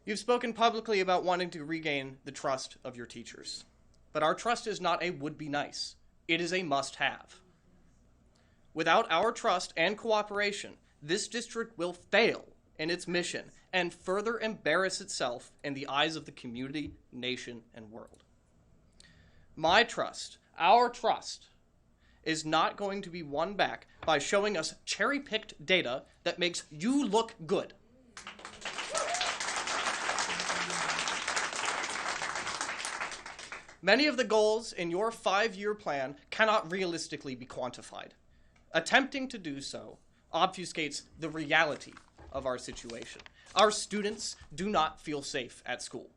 You've spoken publicly about wanting to regain the trust of your teachers. But our trust is not a would-be nice. It is a must-have. Without our trust and cooperation, this district will fail in its mission and further embarrass itself in the eyes of the community, nation, and world. My trust, our trust, is not going to be won back by showing us cherry-picked data that makes you look good. Many of the goals in your 5-year plan cannot realistically be quantified. Attempting to do so obfuscates the reality of our situation. Our students do not feel safe at school.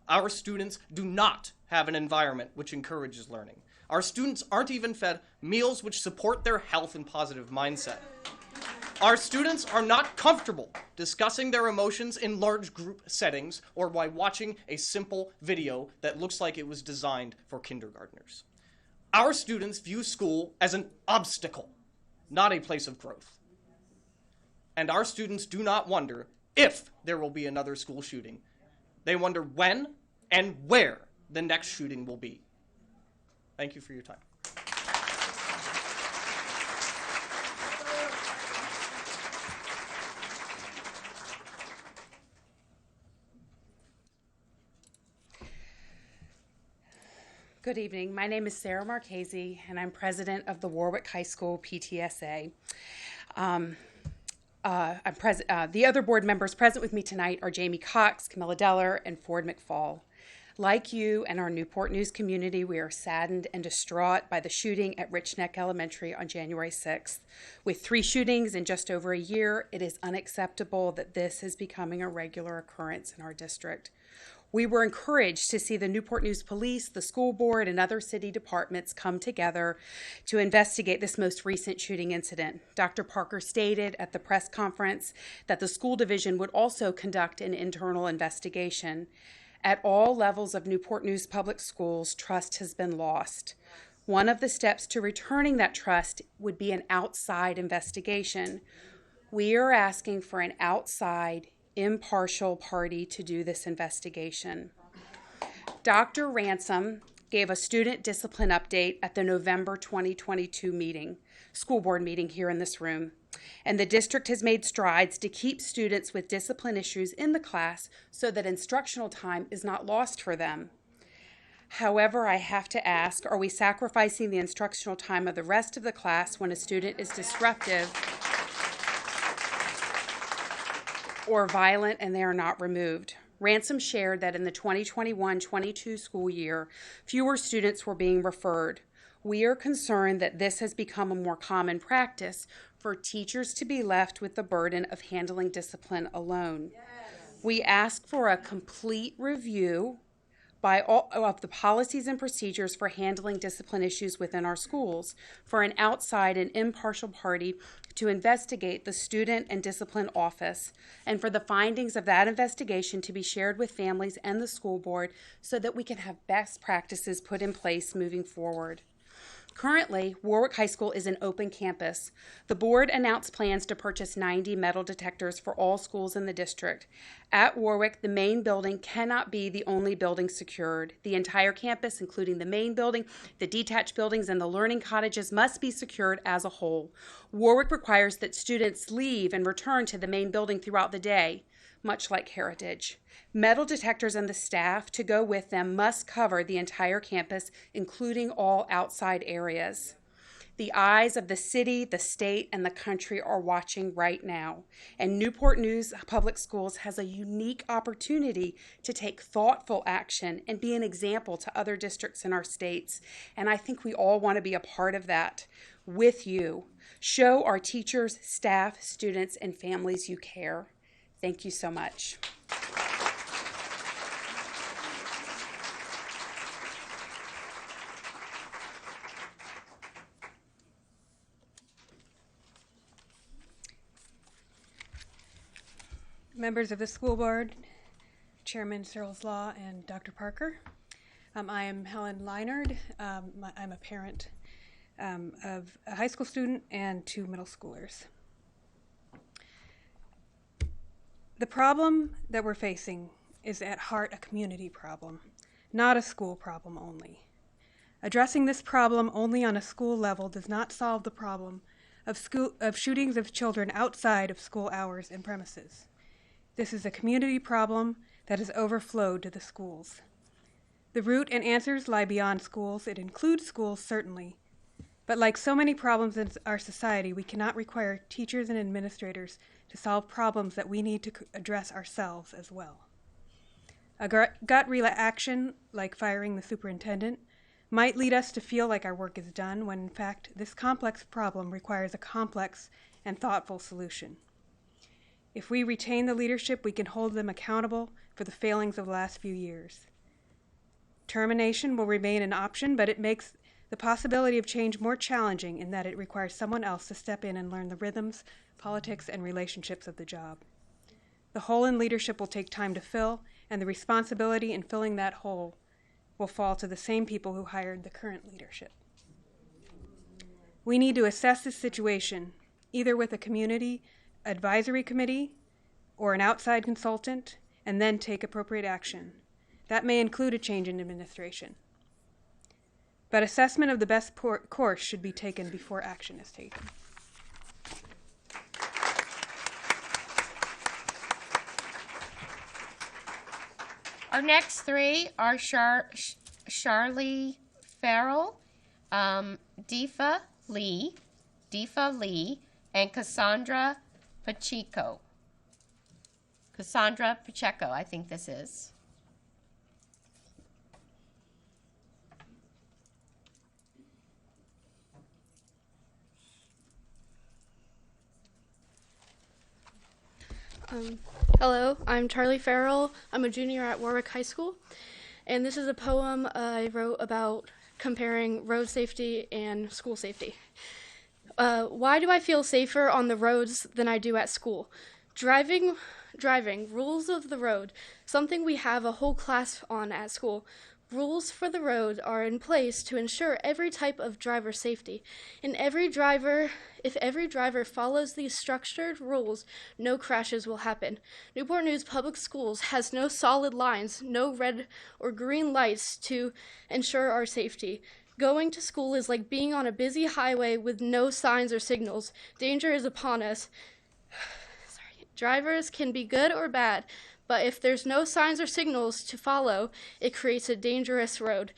Our students do not have an environment which encourages learning. Our students aren't even fed meals which support their health and positive mindset. Our students are not comfortable discussing their emotions in large group settings or by watching a simple video that looks like it was designed for kindergartners. Our students view school as an obstacle, not a place of growth. And our students do not wonder if there will be another school shooting. They wonder when and where the next shooting will be. Thank you for your time.
Good evening. My name is Sarah Marchese, and I'm president of the Warwick High School PTSA. The other board members present with me tonight are Jamie Cox, Camilla Deller, and Ford McFall. Like you and our Newport News community, we are saddened and distraught by the shooting at Rich Neck Elementary on January 6th. With 3 shootings in just over a year, it is unacceptable that this is becoming a regular occurrence in our district. We were encouraged to see the Newport News Police, the school board, and other city departments come together to investigate this most recent shooting incident. Dr. Parker stated at the press conference that the school division would also conduct an internal investigation. At all levels of Newport News Public Schools, trust has been lost. One of the steps to returning that trust would be an outside investigation. We are asking for an outside, impartial party to do this investigation. Dr. Ransom gave a student discipline update at the November 2022 school board meeting here in this room. And the district has made strides to keep students with discipline issues in the class so that instructional time is not lost for them. However, I have to ask, are we sacrificing the instructional time of the rest of the class when a student is disruptive or violent and they are not removed? Ransom shared that in the 2021-22 school year, fewer students were being referred. We are concerned that this has become a more common practice for teachers to be left with the burden of handling discipline alone. Yes. We ask for a complete review by all of the policies and procedures for handling discipline issues within our schools, for an outside and impartial party to investigate the student and discipline office, and for the findings of that investigation to be shared with families and the school board so that we can have best practices put in place moving forward. Currently, Warwick High School is an open campus. The board announced plans to purchase 90 metal detectors for all schools in the district. At Warwick, the main building cannot be the only building secured. The entire campus, including the main building, the detached buildings, and the learning cottages, must be secured as a whole. Warwick requires that students leave and return to the main building throughout the day, much like Heritage. Metal detectors and the staff to go with them must cover the entire campus, including all outside areas. The eyes of the city, the state, and the country are watching right now, and Newport News Public Schools has a unique opportunity to take thoughtful action and be an example to other districts in our states, and I think we all want to be a part of that with you. Show our teachers, staff, students, and families you care. Thank you so much.
Members of the school board, Chairman Searles Law, and Dr. Parker. I am Helen Leinard. I'm a parent of a high school student and 2 middle schoolers. The problem that we're facing is at heart a community problem, not a school problem only. Addressing this problem only on a school level does not solve the problem of shootings of children outside of school hours and premises. This is a community problem that has overflowed to the schools. The root and answers lie beyond schools. It includes schools, certainly. But like so many problems in our society, we cannot require teachers and administrators to solve problems that we need to address ourselves as well. A gut reaction, like firing the superintendent, might lead us to feel like our work is done, when in fact this complex problem requires a complex and thoughtful solution. If we retain the leadership, we can hold them accountable for the failings of the last few years. Termination will remain an option, but it makes the possibility of change more challenging in that it requires someone else to step in and learn the rhythms, politics, and relationships of the job. The hole in leadership will take time to fill, and the responsibility in filling that hole will fall to the same people who hired the current leadership. We need to assess this situation, either with a community advisory committee or an outside consultant, and then take appropriate action. That may include a change in administration. But assessment of the best course should be taken before action is taken.
Our next three are Charlie Farrell, Deefa Lee, and Cassandra Pacheco. Cassandra Pacheco, I think this is.
Hello, I'm Charlie Farrell. I'm a junior at Warwick High School, and this is a poem I wrote about comparing road safety and school safety. Why do I feel safer on the roads than I do at school? Driving, rules of the road, something we have a whole class on at school. Rules for the road are in place to ensure every type of driver safety. If every driver follows these structured rules, no crashes will happen. Newport News Public Schools has no solid lines, no red or green lights to ensure our safety. Going to school is like being on a busy highway with no signs or signals. Danger is upon us. Drivers can be good or bad, but if there's no signs or signals to follow, it creates a dangerous road.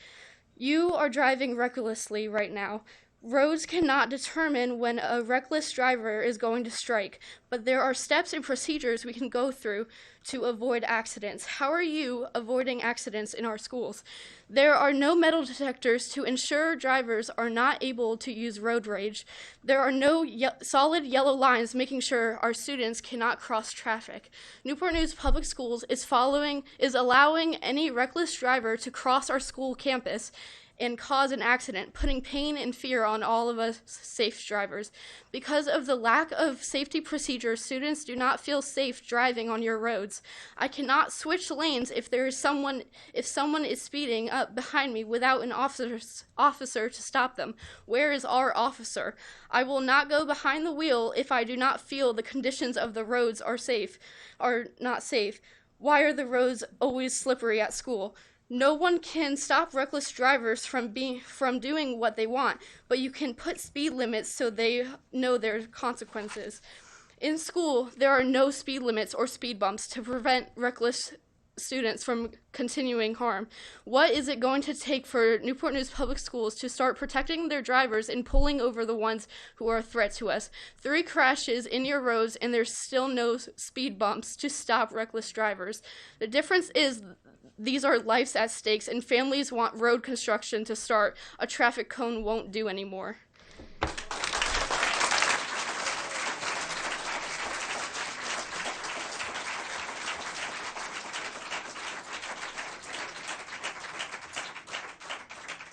You are driving recklessly right now. Roads cannot determine when a reckless driver is going to strike, but there are steps and procedures we can go through to avoid accidents. How are you avoiding accidents in our schools? There are no metal detectors to ensure drivers are not able to use road rage. There are no solid yellow lines making sure our students cannot cross traffic. Newport News Public Schools is allowing any reckless driver to cross our school campus and cause an accident, putting pain and fear on all of us safe drivers. Because of the lack of safety procedures, students do not feel safe driving on your roads. I cannot switch lanes if someone is speeding up behind me without an officer to stop them. Where is our officer? I will not go behind the wheel if I do not feel the conditions of the roads are not safe. Why are the roads always slippery at school? No one can stop reckless drivers from doing what they want, but you can put speed limits so they know their consequences. In school, there are no speed limits or speed bumps to prevent reckless students from continuing harm. What is it going to take for Newport News Public Schools to start protecting their drivers and pulling over the ones who are a threat to us? 3 crashes in your roads and there's still no speed bumps to stop reckless drivers. The difference is these are lives at stakes, and families want road construction to start. A traffic cone won't do anymore.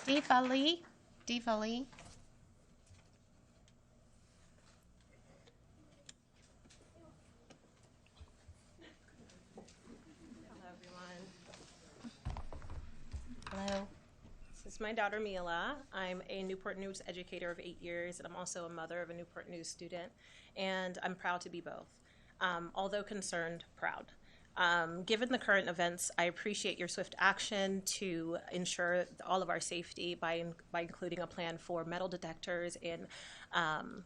Deefa Lee. Hello.
This is my daughter Mila. I'm a Newport News educator of 8 years, and I'm also a mother of a Newport News student, and I'm proud to be both. Although concerned, proud. Given the current events, I appreciate your swift action to ensure all of our safety by including a plan for metal detectors and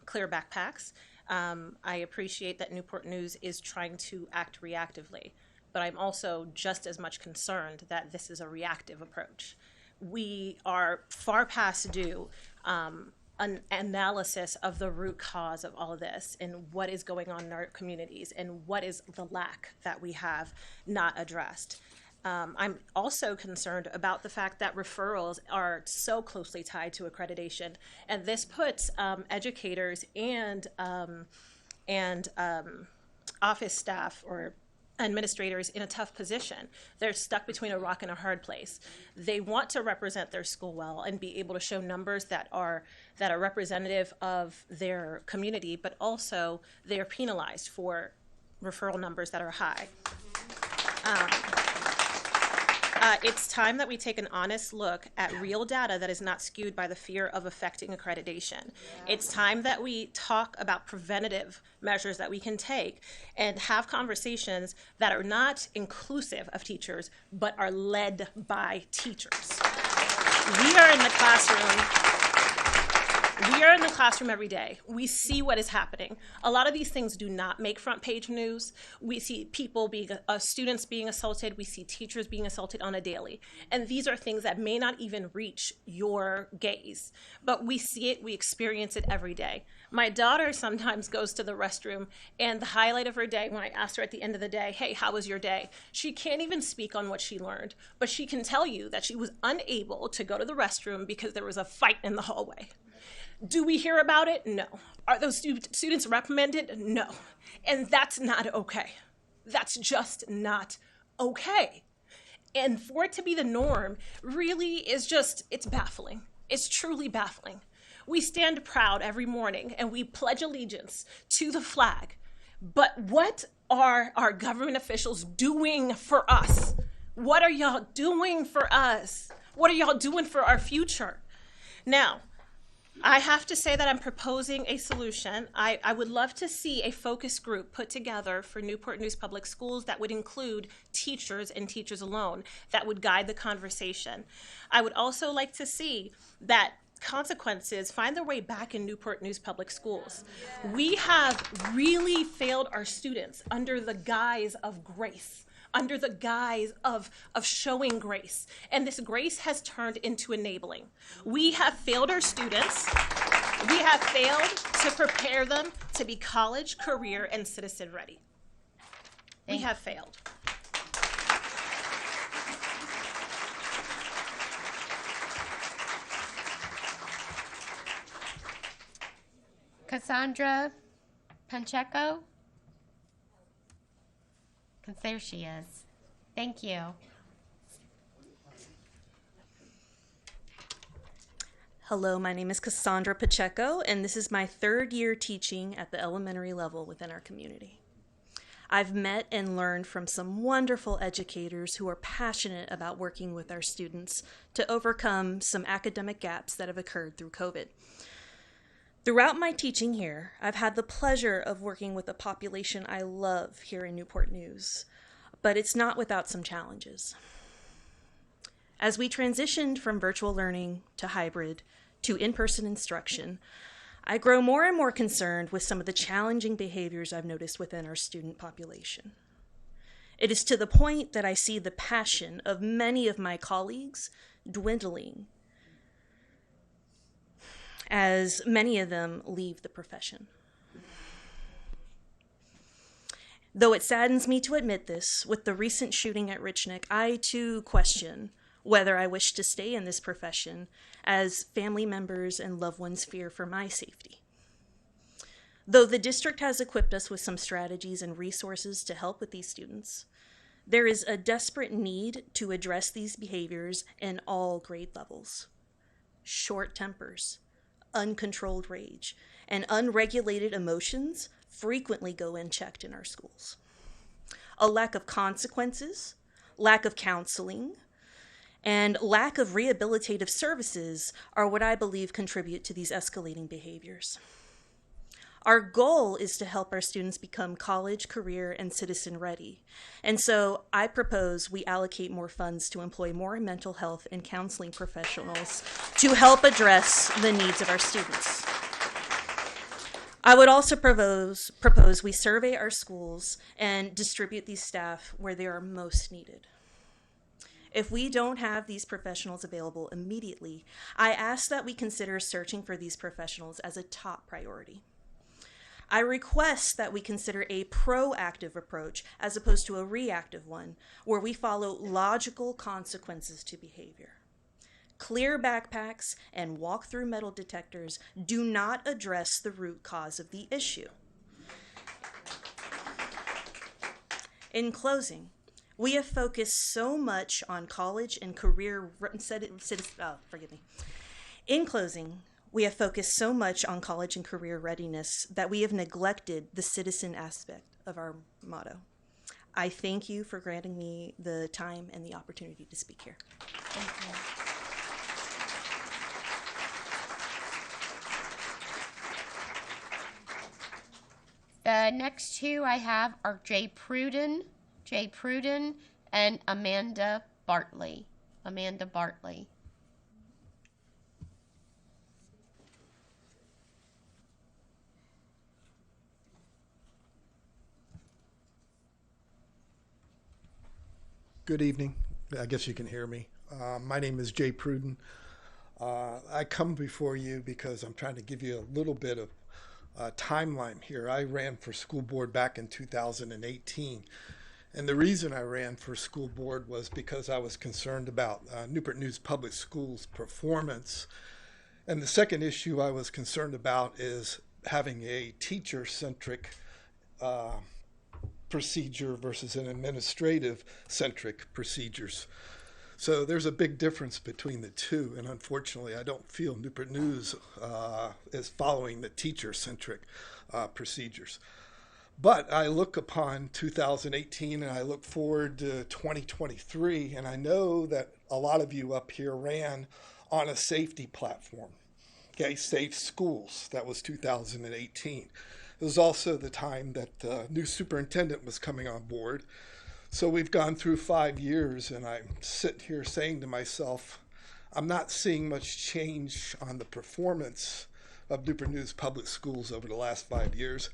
clear backpacks. I appreciate that Newport News is trying to act reactively, but I'm also just as much concerned that this is a reactive approach. We are far past due an analysis of the root cause of all of this and what is going on in our communities and what is the lack that we have not addressed. I'm also concerned about the fact that referrals are so closely tied to accreditation, and this puts educators and office staff or administrators in a tough position. They're stuck between a rock and a hard place. They want to represent their school well and be able to show numbers that are representative of their community, but also they are penalized for referral numbers that are high. It's time that we take an honest look at real data that is not skewed by the fear of affecting accreditation. It's time that we talk about preventative measures that we can take and have conversations that are not inclusive of teachers, but are led by teachers. We are in the classroom. We are in the classroom every day. We see what is happening. A lot of these things do not make front page news. We see students being assaulted. We see teachers being assaulted on a daily. And these are things that may not even reach your gaze, but we see it, we experience it every day. My daughter sometimes goes to the restroom, and the highlight of her day, when I ask her at the end of the day, hey, how was your day? She can't even speak on what she learned, but she can tell you that she was unable to go to the restroom because there was a fight in the hallway. Do we hear about it? No. Are those students reprimanded? No. And that's not okay. That's just not okay. And for it to be the norm really is just, it's baffling. It's truly baffling. We stand proud every morning and we pledge allegiance to the flag. But what are our government officials doing for us? What are y'all doing for us? What are y'all doing for our future? Now, I have to say that I'm proposing a solution. I would love to see a focus group put together for Newport News Public Schools that would include teachers and teachers alone, that would guide the conversation. I would also like to see that consequences find their way back in Newport News Public Schools. We have really failed our students under the guise of grace, under the guise of showing grace. And this grace has turned into enabling. We have failed our students. We have failed to prepare them to be college, career, and citizen ready. We have failed.
Cassandra Pacheco? There she is. Thank you.
Hello, my name is Cassandra Pacheco, and this is my third year teaching at the elementary level within our community. I've met and learned from some wonderful educators who are passionate about working with our students to overcome some academic gaps that have occurred through COVID. Throughout my teaching here, I've had the pleasure of working with a population I love here in Newport News, but it's not without some challenges. As we transitioned from virtual learning to hybrid to in-person instruction, I grow more and more concerned with some of the challenging behaviors I've noticed within our student population. It is to the point that I see the passion of many of my colleagues dwindling as many of them leave the profession. Though it saddens me to admit this, with the recent shooting at Rich Neck, I too question whether I wish to stay in this profession as family members and loved ones fear for my safety. Though the district has equipped us with some strategies and resources to help with these students, there is a desperate need to address these behaviors in all grade levels. Short tempers, uncontrolled rage, and unregulated emotions frequently go unchecked in our schools. A lack of consequences, lack of counseling, and lack of rehabilitative services are what I believe contribute to these escalating behaviors. Our goal is to help our students become college, career, and citizen ready. And so I propose we allocate more funds to employ more mental health and counseling professionals to help address the needs of our students. I would also propose we survey our schools and distribute these staff where they are most needed. If we don't have these professionals available immediately, I ask that we consider searching for these professionals as a top priority. I request that we consider a proactive approach as opposed to a reactive one, where we follow logical consequences to behavior. Clear backpacks and walk-through metal detectors do not address the root cause of the issue. In closing, we have focused so much on college and career readiness that we have neglected the citizen aspect of our motto. I thank you for granting me the time and the opportunity to speak here.
Thank you. The next two I have are Jay Pruden, and Amanda Bartley.
Good evening. I guess you can hear me. My name is Jay Pruden. I come before you because I'm trying to give you a little bit of timeline here. I ran for school board back in 2018. And the reason I ran for school board was because I was concerned about Newport News Public Schools' performance. And the second issue I was concerned about is having a teacher-centric procedure versus an administrative-centric procedures. So there's a big difference between the two, and unfortunately I don't feel Newport News is following the teacher-centric procedures. But I look upon 2018 and I look forward to 2023, and I know that a lot of you up here ran on a safety platform, okay, Safe Schools. That was 2018. It was also the time that the new superintendent was coming on board. So we've gone through 5 years, and I'm sitting here saying to myself, I'm not seeing much change on the performance of Newport News Public Schools over the last 5 years.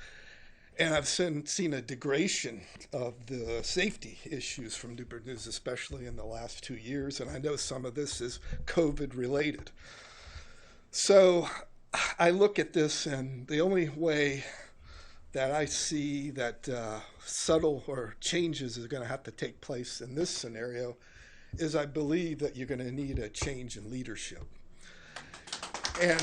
And I've seen a degradation of the safety issues from Newport News, especially in the last 2 years. And I know some of this is COVID related. So I look at this, and the only way that I see that subtle or changes is going to have to take place in this scenario is I believe that you're going to need a change in leadership. And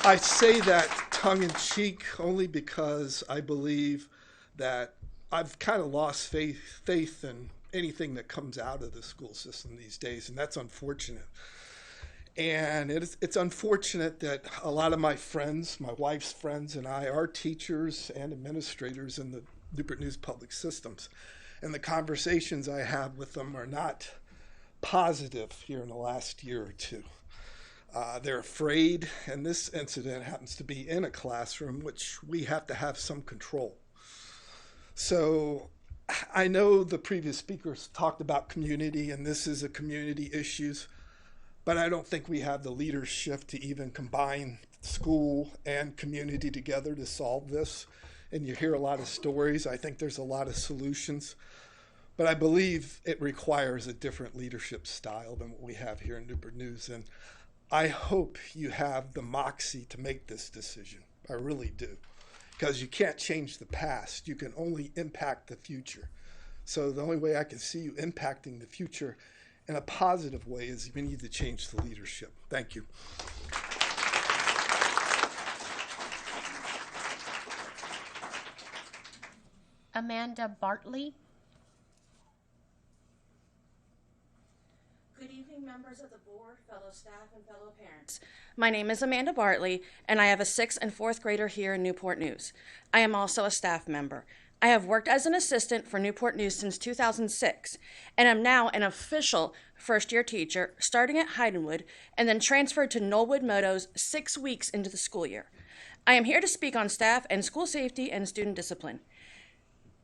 I say that tongue-in-cheek only because I believe that I've kind of lost faith in anything that comes out of the school system these days, and that's unfortunate. And it's unfortunate that a lot of my friends, my wife's friends, and I are teachers and administrators in the Newport News public systems. And the conversations I have with them are not positive here in the last year or two. They're afraid, and this incident happens to be in a classroom, which we have to have some control. So I know the previous speakers talked about community, and this is a community issues. But I don't think we have the leadership to even combine school and community together to solve this. And you hear a lot of stories. I think there's a lot of solutions. But I believe it requires a different leadership style than what we have here in Newport News. And I hope you have the moxie to make this decision. I really do. Because you can't change the past. You can only impact the future. So the only way I can see you impacting the future in a positive way is we need to change the leadership. Thank you.
Amanda Bartley.
Good evening, members of the board, fellow staff, and fellow parents. My name is Amanda Bartley, and I have a 6th and 4th grader here in Newport News. I am also a staff member. I have worked as an assistant for Newport News since 2006, and am now an official first-year teacher, starting at Heidenwood, and then transferred to Knollwood Meadows 6 weeks into the school year. I am here to speak on staff and school safety and student discipline.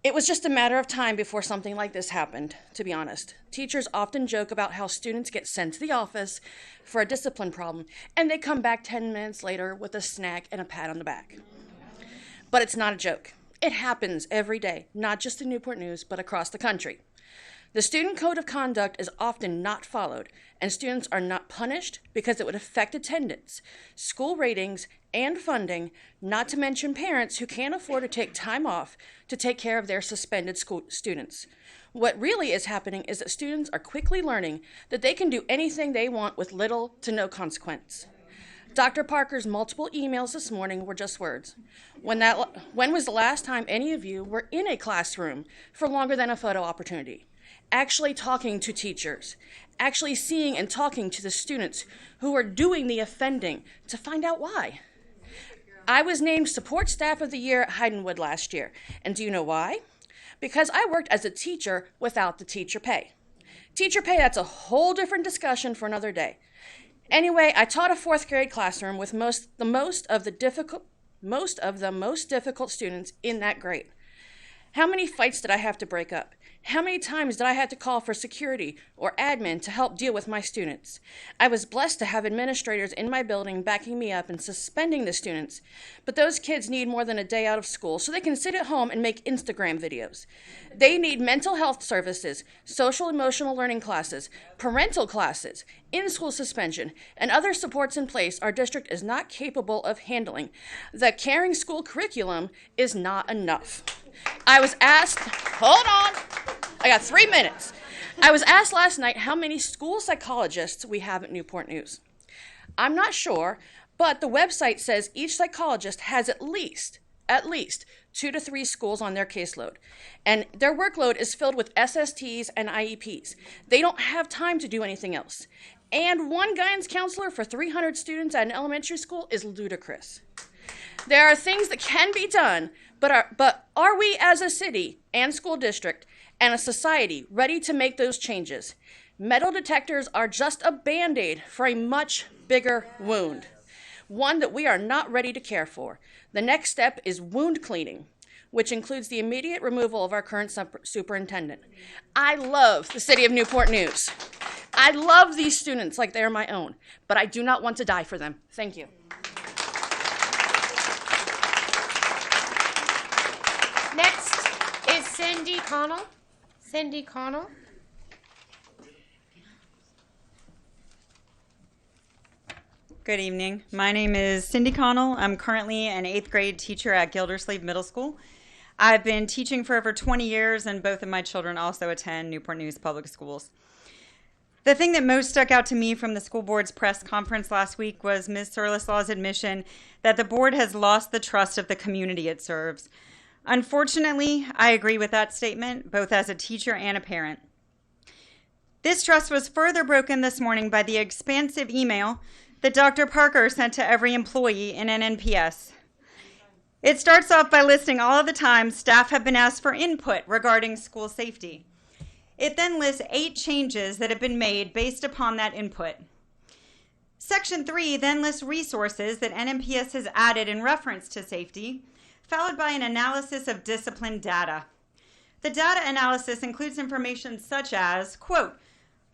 It was just a matter of time before something like this happened, to be honest. Teachers often joke about how students get sent to the office for a discipline problem, and they come back 10 minutes later with a snack and a pat on the back. But it's not a joke. It happens every day, not just in Newport News, but across the country. The student code of conduct is often not followed, and students are not punished because it would affect attendance, school ratings, and funding, not to mention parents who can't afford to take time off to take care of their suspended school students. What really is happening is that students are quickly learning that they can do anything they want with little to no consequence. Dr. Parker's multiple emails this morning were just words. When was the last time any of you were in a classroom for longer than a photo opportunity? Actually talking to teachers, actually seeing and talking to the students who are doing the offending to find out why. I was named Support Staff of the Year at Heidenwood last year, and do you know why? Because I worked as a teacher without the teacher pay. Teacher pay, that's a whole different discussion for another day. Anyway, I taught a 4th grade classroom with most of the most difficult students in that grade. How many fights did I have to break up? How many times did I have to call for security or admin to help deal with my students? I was blessed to have administrators in my building backing me up and suspending the students, but those kids need more than a day out of school so they can sit at home and make Instagram videos. They need mental health services, social emotional learning classes, parental classes, in-school suspension, and other supports in place our district is not capable of handling. The caring school curriculum is not enough. I was asked, hold on, I got 3 minutes. I was asked last night how many school psychologists we have at Newport News. I'm not sure, but the website says each psychologist has at least 2 to 3 schools on their caseload. And their workload is filled with SSTs and IEPs. They don't have time to do anything else. And one guidance counselor for 300 students at an elementary school is ludicrous. There are things that can be done, but are we as a city and school district and a society ready to make those changes? Metal detectors are just a Band-Aid for a much bigger wound, one that we are not ready to care for. The next step is wound cleaning, which includes the immediate removal of our current superintendent. I love the city of Newport News. I love these students like they're my own, but I do not want to die for them. Thank you.
Next is Cindy Connell. Cindy Connell.
Good evening. My name is Cindy Connell. I'm currently an 8th grade teacher at Gildersleeve Middle School. I've been teaching for over 20 years, and both of my children also attend Newport News Public Schools. The thing that most stuck out to me from the school board's press conference last week was Ms. Searleslaw's admission that the board has lost the trust of the community it serves. Unfortunately, I agree with that statement, both as a teacher and a parent. This trust was further broken this morning by the expansive email that Dr. Parker sent to every employee in NNPS. It starts off by listing all of the times staff have been asked for input regarding school safety. It then lists 8 changes that have been made based upon that input. Section 3 then lists resources that NNPS has added in reference to safety, followed by an analysis of discipline data. The data analysis includes information such as, quote,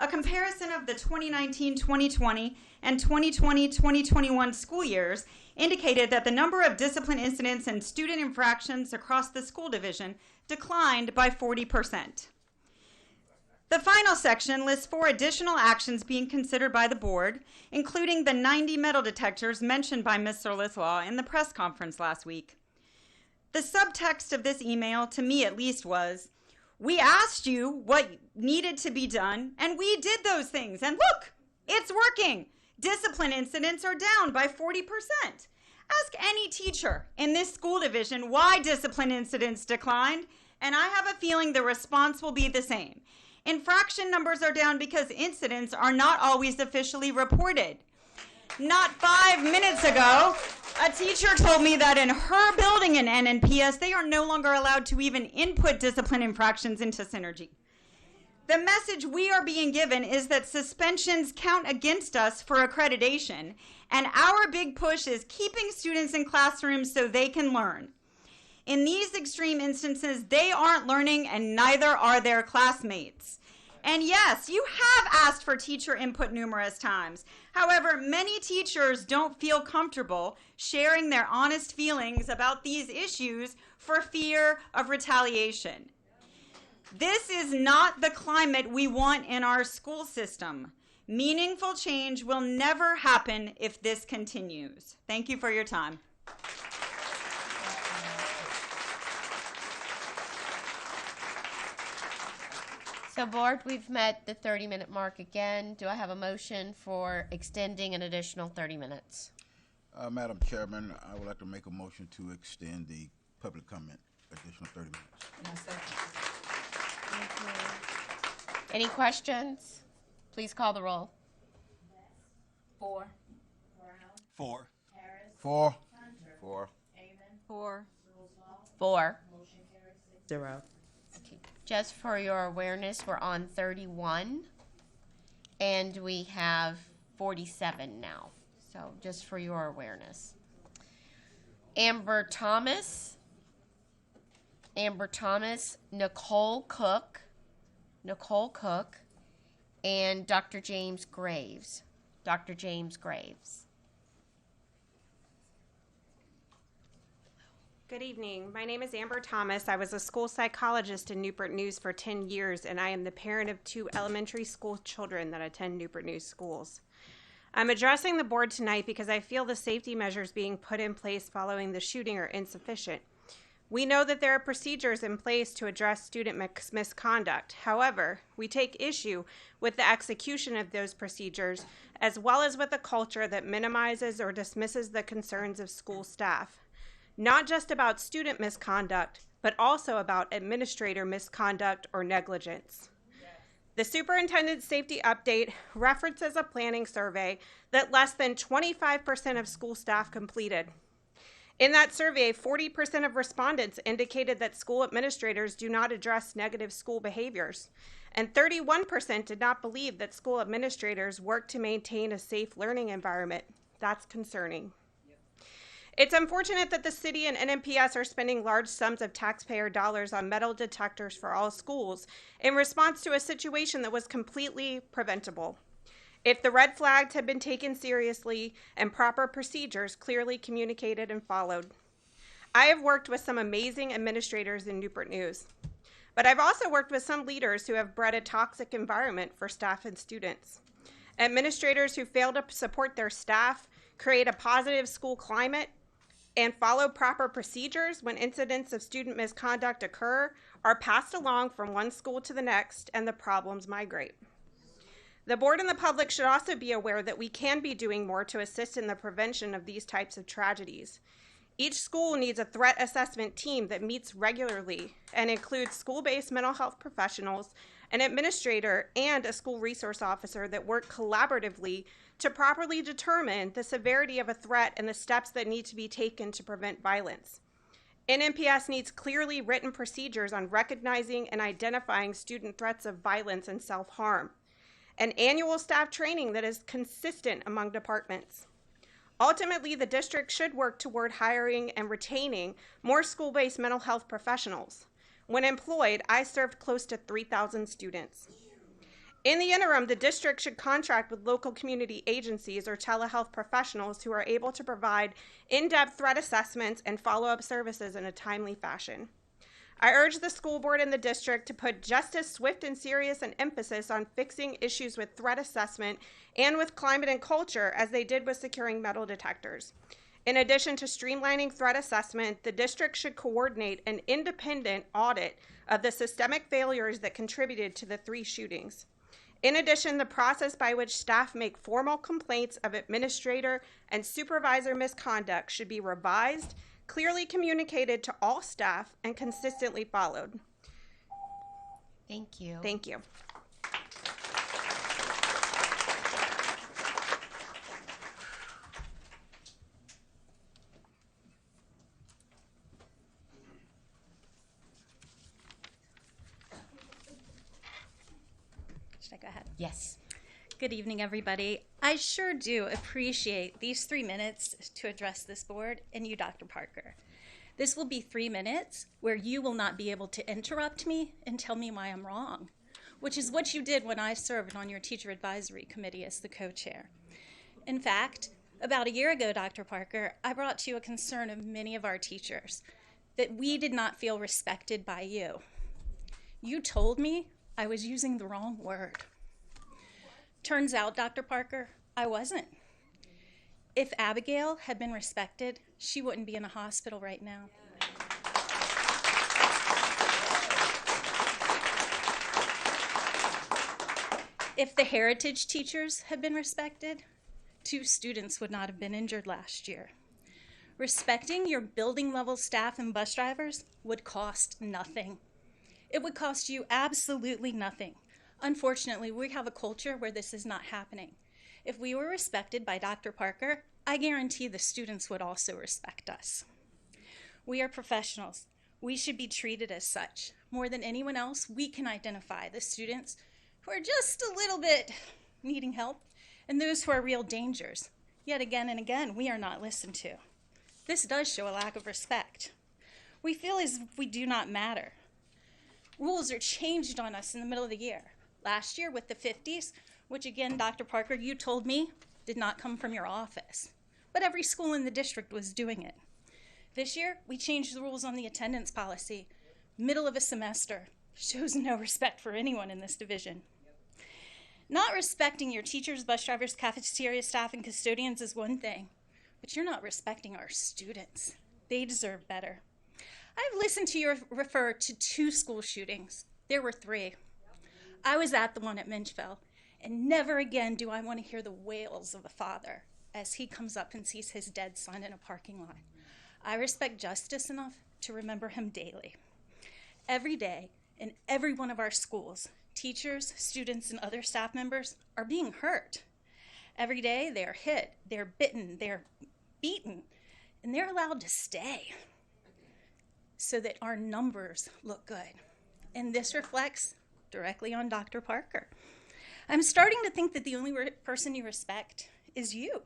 a comparison of the 2019-2020 and 2020-2021 school years indicated that the number of discipline incidents and student infractions across the school division declined by 40%. The final section lists 4 additional actions being considered by the board, including the 90 metal detectors mentioned by Ms. Searleslaw in the press conference last week. The subtext of this email, to me at least, was, we asked you what needed to be done, and we did those things. And look, it's working. Discipline incidents are down by 40%. Ask any teacher in this school division why discipline incidents declined, and I have a feeling the response will be the same. Infraction numbers are down because incidents are not always officially reported. Not 5 minutes ago, a teacher told me that in her building in NNPS, they are no longer allowed to even input discipline infractions into Synergy. The message we are being given is that suspensions count against us for accreditation, and our big push is keeping students in classrooms so they can learn. In these extreme instances, they aren't learning and neither are their classmates. And yes, you have asked for teacher input numerous times. However, many teachers don't feel comfortable sharing their honest feelings about these issues for fear of retaliation. This is not the climate we want in our school system. Meaningful change will never happen if this continues. Thank you for your time.
So, Board, we've met the 30-minute mark again. Do I have a motion for extending an additional 30 minutes?
Madam Chairman, I would like to make a motion to extend the public comment additional 30 minutes.
Any questions? Please call the roll.
4.
Four.
4. 4.
4.
4.
0.
Okay. Just for your awareness, we're on 31, and we have 47 now. So just for your awareness. Amber Thomas, Nicole Cook, and Dr. James Graves.
Good evening. My name is Amber Thomas. I was a school psychologist in Newport News for 10 years, and I am the parent of 2 elementary school children that attend Newport News schools. I'm addressing the board tonight because I feel the safety measures being put in place following the shooting are insufficient. We know that there are procedures in place to address student misconduct. However, we take issue with the execution of those procedures, as well as with a culture that minimizes or dismisses the concerns of school staff. Not just about student misconduct, but also about administrator misconduct or negligence. The superintendent's safety update references a planning survey that less than 25% of school staff completed. In that survey, 40% of respondents indicated that school administrators do not address negative school behaviors, and 31% did not believe that school administrators work to maintain a safe learning environment. That's concerning. It's unfortunate that the city and NMPS are spending large sums of taxpayer dollars on metal detectors for all schools in response to a situation that was completely preventable. If the red flags had been taken seriously and proper procedures clearly communicated and followed. I have worked with some amazing administrators in Newport News, but I've also worked with some leaders who have bred a toxic environment for staff and students. Administrators who fail to support their staff, create a positive school climate, and follow proper procedures when incidents of student misconduct occur are passed along from one school to the next, and the problems migrate. The board and the public should also be aware that we can be doing more to assist in the prevention of these types of tragedies. Each school needs a threat assessment team that meets regularly and includes school-based mental health professionals, an administrator, and a school resource officer that work collaboratively to properly determine the severity of a threat and the steps that need to be taken to prevent violence. NMPS needs clearly written procedures on recognizing and identifying student threats of violence and self-harm, and annual staff training that is consistent among departments. Ultimately, the district should work toward hiring and retaining more school-based mental health professionals. When employed, I served close to 3,000 students. In the interim, the district should contract with local community agencies or telehealth professionals who are able to provide in-depth threat assessments and follow-up services in a timely fashion. I urge the school board and the district to put just as swift and serious an emphasis on fixing issues with threat assessment and with climate and culture as they did with securing metal detectors. In addition to streamlining threat assessment, the district should coordinate an independent audit of the systemic failures that contributed to the 3 shootings. In addition, the process by which staff make formal complaints of administrator and supervisor misconduct should be revised, clearly communicated to all staff, and consistently followed.
Thank you.
Thank you.
go ahead.
Yes.
Good evening, everybody. I sure do appreciate these 3 minutes to address this board and you, Dr. Parker. This will be 3 minutes where you will not be able to interrupt me and tell me why I'm wrong, which is what you did when I served on your teacher advisory committee as the co-chair. In fact, about a year ago, Dr. Parker, I brought to you a concern of many of our teachers that we did not feel respected by you. You told me I was using the wrong word. Turns out, Dr. Parker, I wasn't. If Abigail had been respected, she wouldn't be in a hospital right now. If the heritage teachers had been respected, 2 students would not have been injured last year. Respecting your building level staff and bus drivers would cost nothing. It would cost you absolutely nothing. Unfortunately, we have a culture where this is not happening. If we were respected by Dr. Parker, I guarantee the students would also respect us. We are professionals. We should be treated as such. More than anyone else, we can identify the students who are just a little bit needing help and those who are real dangers. Yet again and again, we are not listened to. This does show a lack of respect. We feel as if we do not matter. Rules are changed on us in the middle of the year. Last year with the 50s, which again, Dr. Parker, you told me did not come from your office, but every school in the district was doing it. This year, we changed the rules on the attendance policy. Middle of a semester shows no respect for anyone in this division. Not respecting your teachers, bus drivers, cafeteria staff, and custodians is one thing, but you're not respecting our students. They deserve better. I've listened to you refer to 2 school shootings. There were 3. I was at the one at Minchville, and never again do I want to hear the wails of a father as he comes up and sees his dead son in a parking lot. I respect justice enough to remember him daily. Every day, in every one of our schools, teachers, students, and other staff members are being hurt. Every day, they're hit, they're bitten, they're beaten, and they're allowed to stay so that our numbers look good. And this reflects directly on Dr. Parker. I'm starting to think that the only person you respect is you.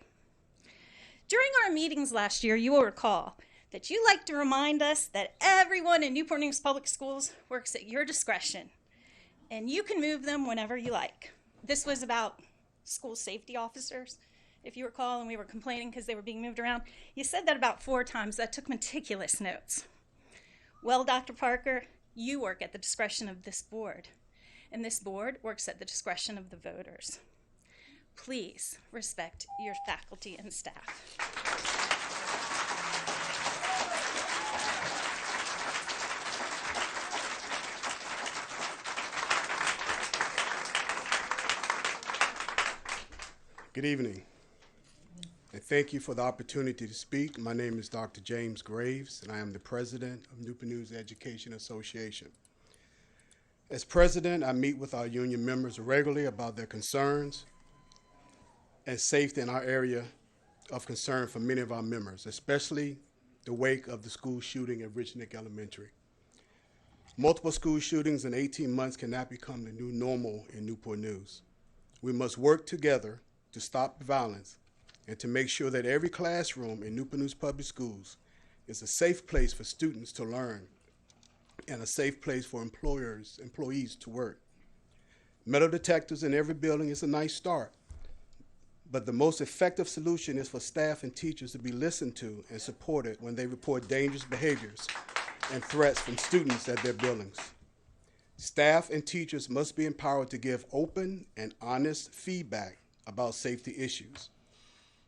During our meetings last year, you will recall that you like to remind us that everyone in Newport News Public Schools works at your discretion, and you can move them whenever you like. This was about school safety officers, if you recall, and we were complaining because they were being moved around. You said that about 4 times. I took meticulous notes. Well, Dr. Parker, you work at the discretion of this board, and this board works at the discretion of the voters. Please respect your faculty and staff.
Good evening, and thank you for the opportunity to speak. My name is Dr. James Graves, and I am the president of Newport News Education Association. As president, I meet with our union members regularly about their concerns and safety in our area of concern for many of our members, especially the wake of the school shooting at Rich Nick Elementary. Multiple school shootings in 18 months cannot become the new normal in Newport News. We must work together to stop the violence and to make sure that every classroom in Newport News Public Schools is a safe place for students to learn and a safe place for employees to work. Metal detectors in every building is a nice start, but the most effective solution is for staff and teachers to be listened to and supported when they report dangerous behaviors and threats from students at their buildings. Staff and teachers must be empowered to give open and honest feedback about safety issues.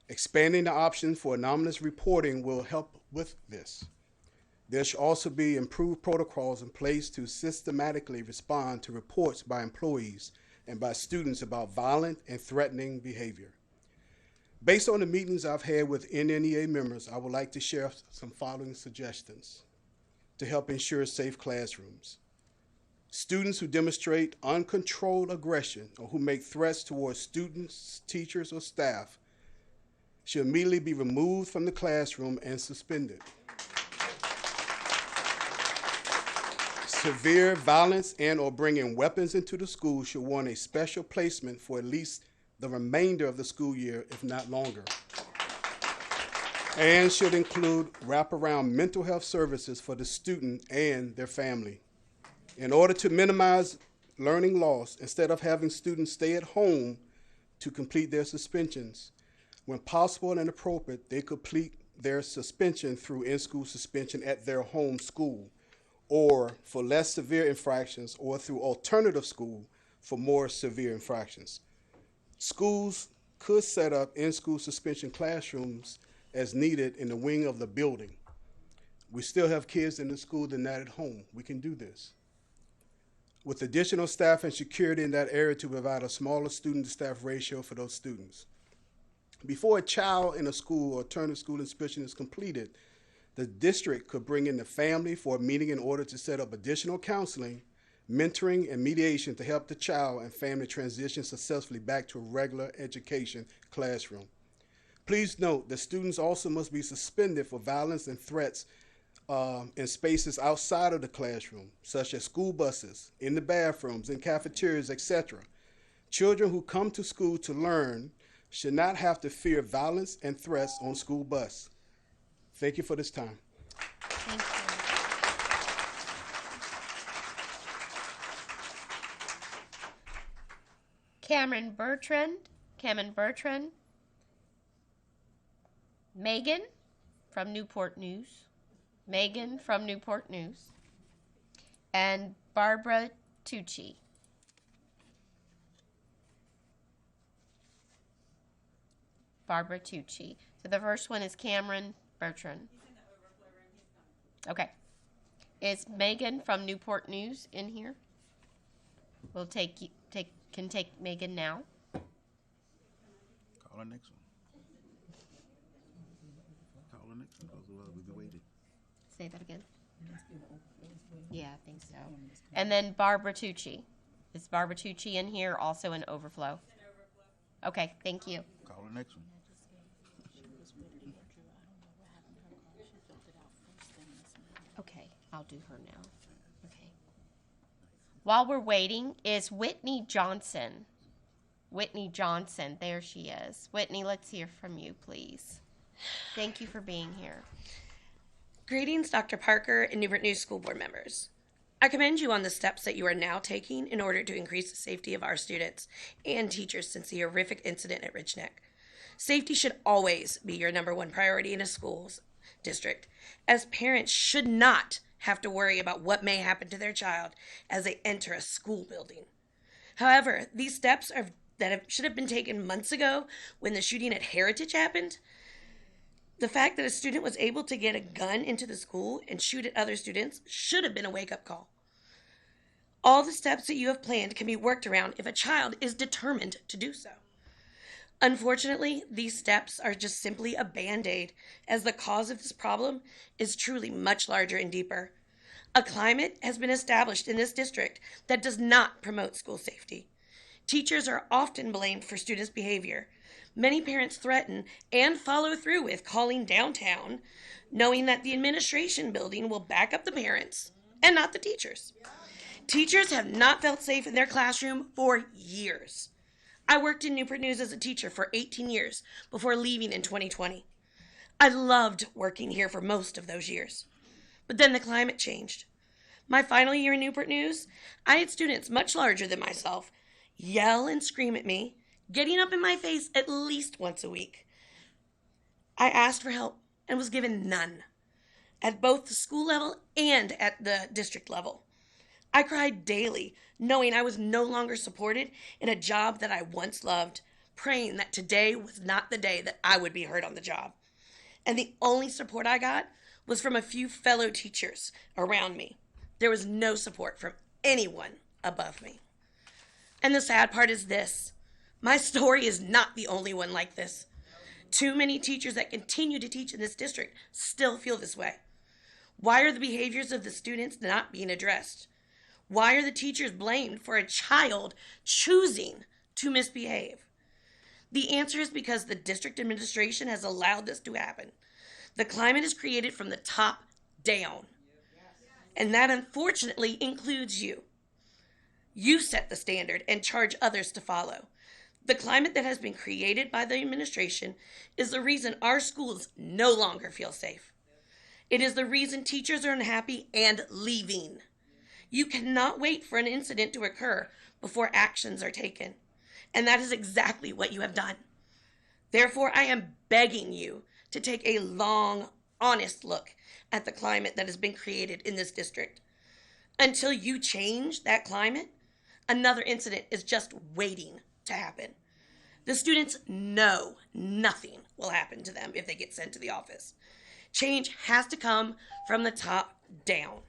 Expanding the options for anonymous reporting will help with this. There should also be improved protocols in place to systematically respond to reports by employees and by students about violent and threatening behavior. Based on the meetings I've had with NNEA members, I would like to share some following suggestions to help ensure safe classrooms. Students who demonstrate uncontrolled aggression or who make threats towards students, teachers, or staff should immediately be removed from the classroom and suspended. severe violence and or bringing weapons into the school should warrant a special placement for at least the remainder of the school year, if not longer, and should include wraparound mental health services for the student and their family. In order to minimize learning loss, instead of having students stay at home to complete their suspensions, when possible and appropriate, they complete their suspension through in-school suspension at their home school, or for less severe infractions, or through alternative school for more severe infractions. Schools could set up in-school suspension classrooms as needed in the wing of the building. We still have kids in the school that are not at home. We can do this. With additional staff and security in that area to provide a smaller student-to-staff ratio for those students. Before a child in a school or alternative school inspection is completed, the district could bring in the family for a meeting in order to set up additional counseling, mentoring, and mediation to help the child and family transition successfully back to a regular education classroom. Please note that students also must be suspended for violence and threats in spaces outside of the classroom, such as school buses, in the bathrooms, in cafeterias, etc. Children who come to school to learn should not have to fear violence and threats on school bus. Thank you for this time.
Thank you. Cameron Bertrand. Megan from Newport News. And Barbara Tucci. So the first one is Cameron Bertrand. Okay. Is Megan from Newport News in here? We'll take Megan now.
Call the next one. Call the next one because we'll be waiting.
Say that again. Yeah, I think so. And then Barbara Tucci. Is Barbara Tucci in here, also in overflow? Okay, thank you.
Call the next one.
Okay, I'll do her now. Okay. While we're waiting, is Whitney Johnson. There she is. Whitney, let's hear from you, please. Thank you for being here.
Greetings, Dr. Parker and Newport News School Board members. I commend you on the steps that you are now taking in order to increase the safety of our students and teachers since the horrific incident at Ridge Neck. Safety should always be your number one priority in a school's district, as parents should not have to worry about what may happen to their child as they enter a school building. However, these steps should have been taken months ago when the shooting at Heritage happened. The fact that a student was able to get a gun into the school and shoot at other students should have been a wake-up call. All the steps that you have planned can be worked around if a child is determined to do so. Unfortunately, these steps are just simply a band-aid, as the cause of this problem is truly much larger and deeper. A climate has been established in this district that does not promote school safety. Teachers are often blamed for students' behavior. Many parents threaten and follow through with calling downtown, knowing that the administration building will back up the parents and not the teachers. Teachers have not felt safe in their classroom for years. I worked in Newport News as a teacher for 18 years before leaving in 2020. I loved working here for most of those years. But then the climate changed. My final year in Newport News, I had students much larger than myself yell and scream at me, getting up in my face at least once a week. I asked for help and was given none, at both the school level and at the district level. I cried daily, knowing I was no longer supported in a job that I once loved, praying that today was not the day that I would be hurt on the job. And the only support I got was from a few fellow teachers around me. There was no support from anyone above me. And the sad part is this: my story is not the only one like this. Too many teachers that continue to teach in this district still feel this way. Why are the behaviors of the students not being addressed? Why are the teachers blamed for a child choosing to misbehave? The answer is because the district administration has allowed this to happen. The climate is created from the top down. And that unfortunately includes you. You set the standard and charge others to follow. The climate that has been created by the administration is the reason our schools no longer feel safe. It is the reason teachers are unhappy and leaving. You cannot wait for an incident to occur before actions are taken. And that is exactly what you have done. Therefore, I am begging you to take a long, honest look at the climate that has been created in this district. Until you change that climate, another incident is just waiting to happen. The students know nothing will happen to them if they get sent to the office. Change has to come from the top down.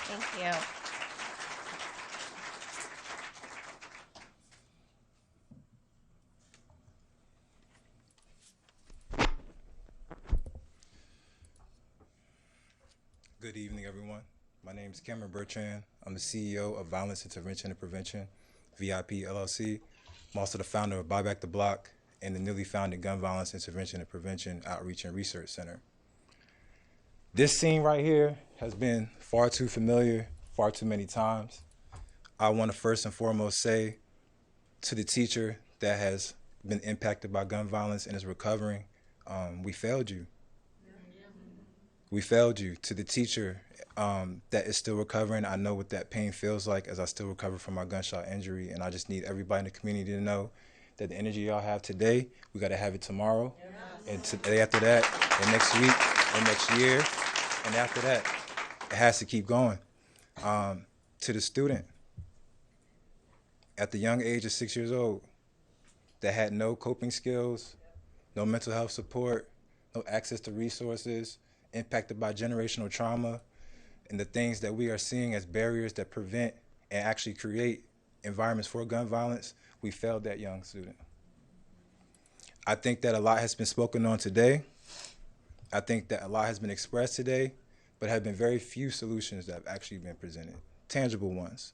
Thank you.
Good evening, everyone. My name is Cameron Bertrand. I'm the CEO of Violence Intervention and Prevention, VIP LLC. I'm also the founder of Buy Back the Block and the newly founded Gun Violence Intervention and Prevention Outreach and Research Center. This scene right here has been far too familiar, far too many times. I want to first and foremost say to the teacher that has been impacted by gun violence and is recovering, we failed you. We failed you. To the teacher that is still recovering, I know what that pain feels like as I still recover from my gunshot injury, and I just need everybody in the community to know that the energy y'all have today, we got to have it tomorrow, and today after that, and next week, and next year, and after that, it has to keep going. To the student, at the young age of 6 years old, that had no coping skills, no mental health support, no access to resources, impacted by generational trauma, and the things that we are seeing as barriers that prevent and actually create environments for gun violence, we failed that young student. I think that a lot has been spoken on today. I think that a lot has been expressed today, but have been very few solutions that have actually been presented, tangible ones.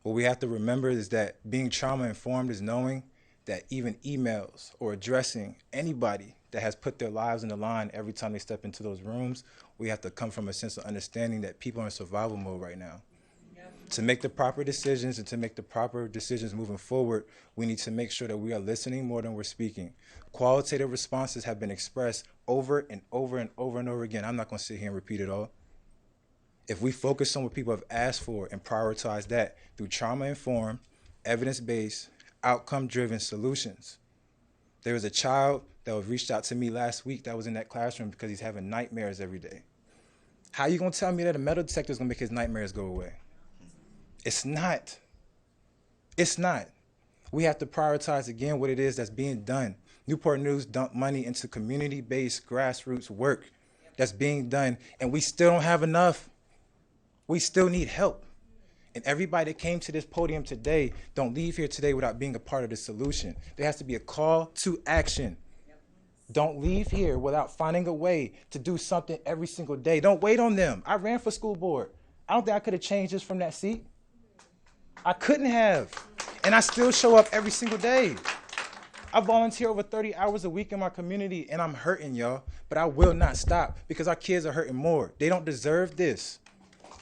What we have to remember is that being trauma-informed is knowing that even emails or addressing anybody that has put their lives in the line every time they step into those rooms, we have to come from a sense of understanding that people are in survival mode right now. To make the proper decisions and to make the proper decisions moving forward, we need to make sure that we are listening more than we're speaking. Qualitative responses have been expressed over and over and over and over again. I'm not going to sit here and repeat it all. If we focus on what people have asked for and prioritize that through trauma-informed, evidence-based, outcome-driven solutions. There was a child that was reached out to me last week that was in that classroom because he's having nightmares every day. How are you going to tell me that a metal detector is going to make his nightmares go away? It's not. It's not. We have to prioritize again what it is that's being done. Newport News dumped money into community-based grassroots work that's being done, and we still don't have enough. We still need help. And everybody that came to this podium today, don't leave here today without being a part of the solution. There has to be a call to action. Don't leave here without finding a way to do something every single day. Don't wait on them. I ran for school board. I don't think I could have changed this from that seat. I couldn't have. And I still show up every single day. I volunteer over 30 hours a week in my community, and I'm hurting, y'all. But I will not stop because our kids are hurting more. They don't deserve this.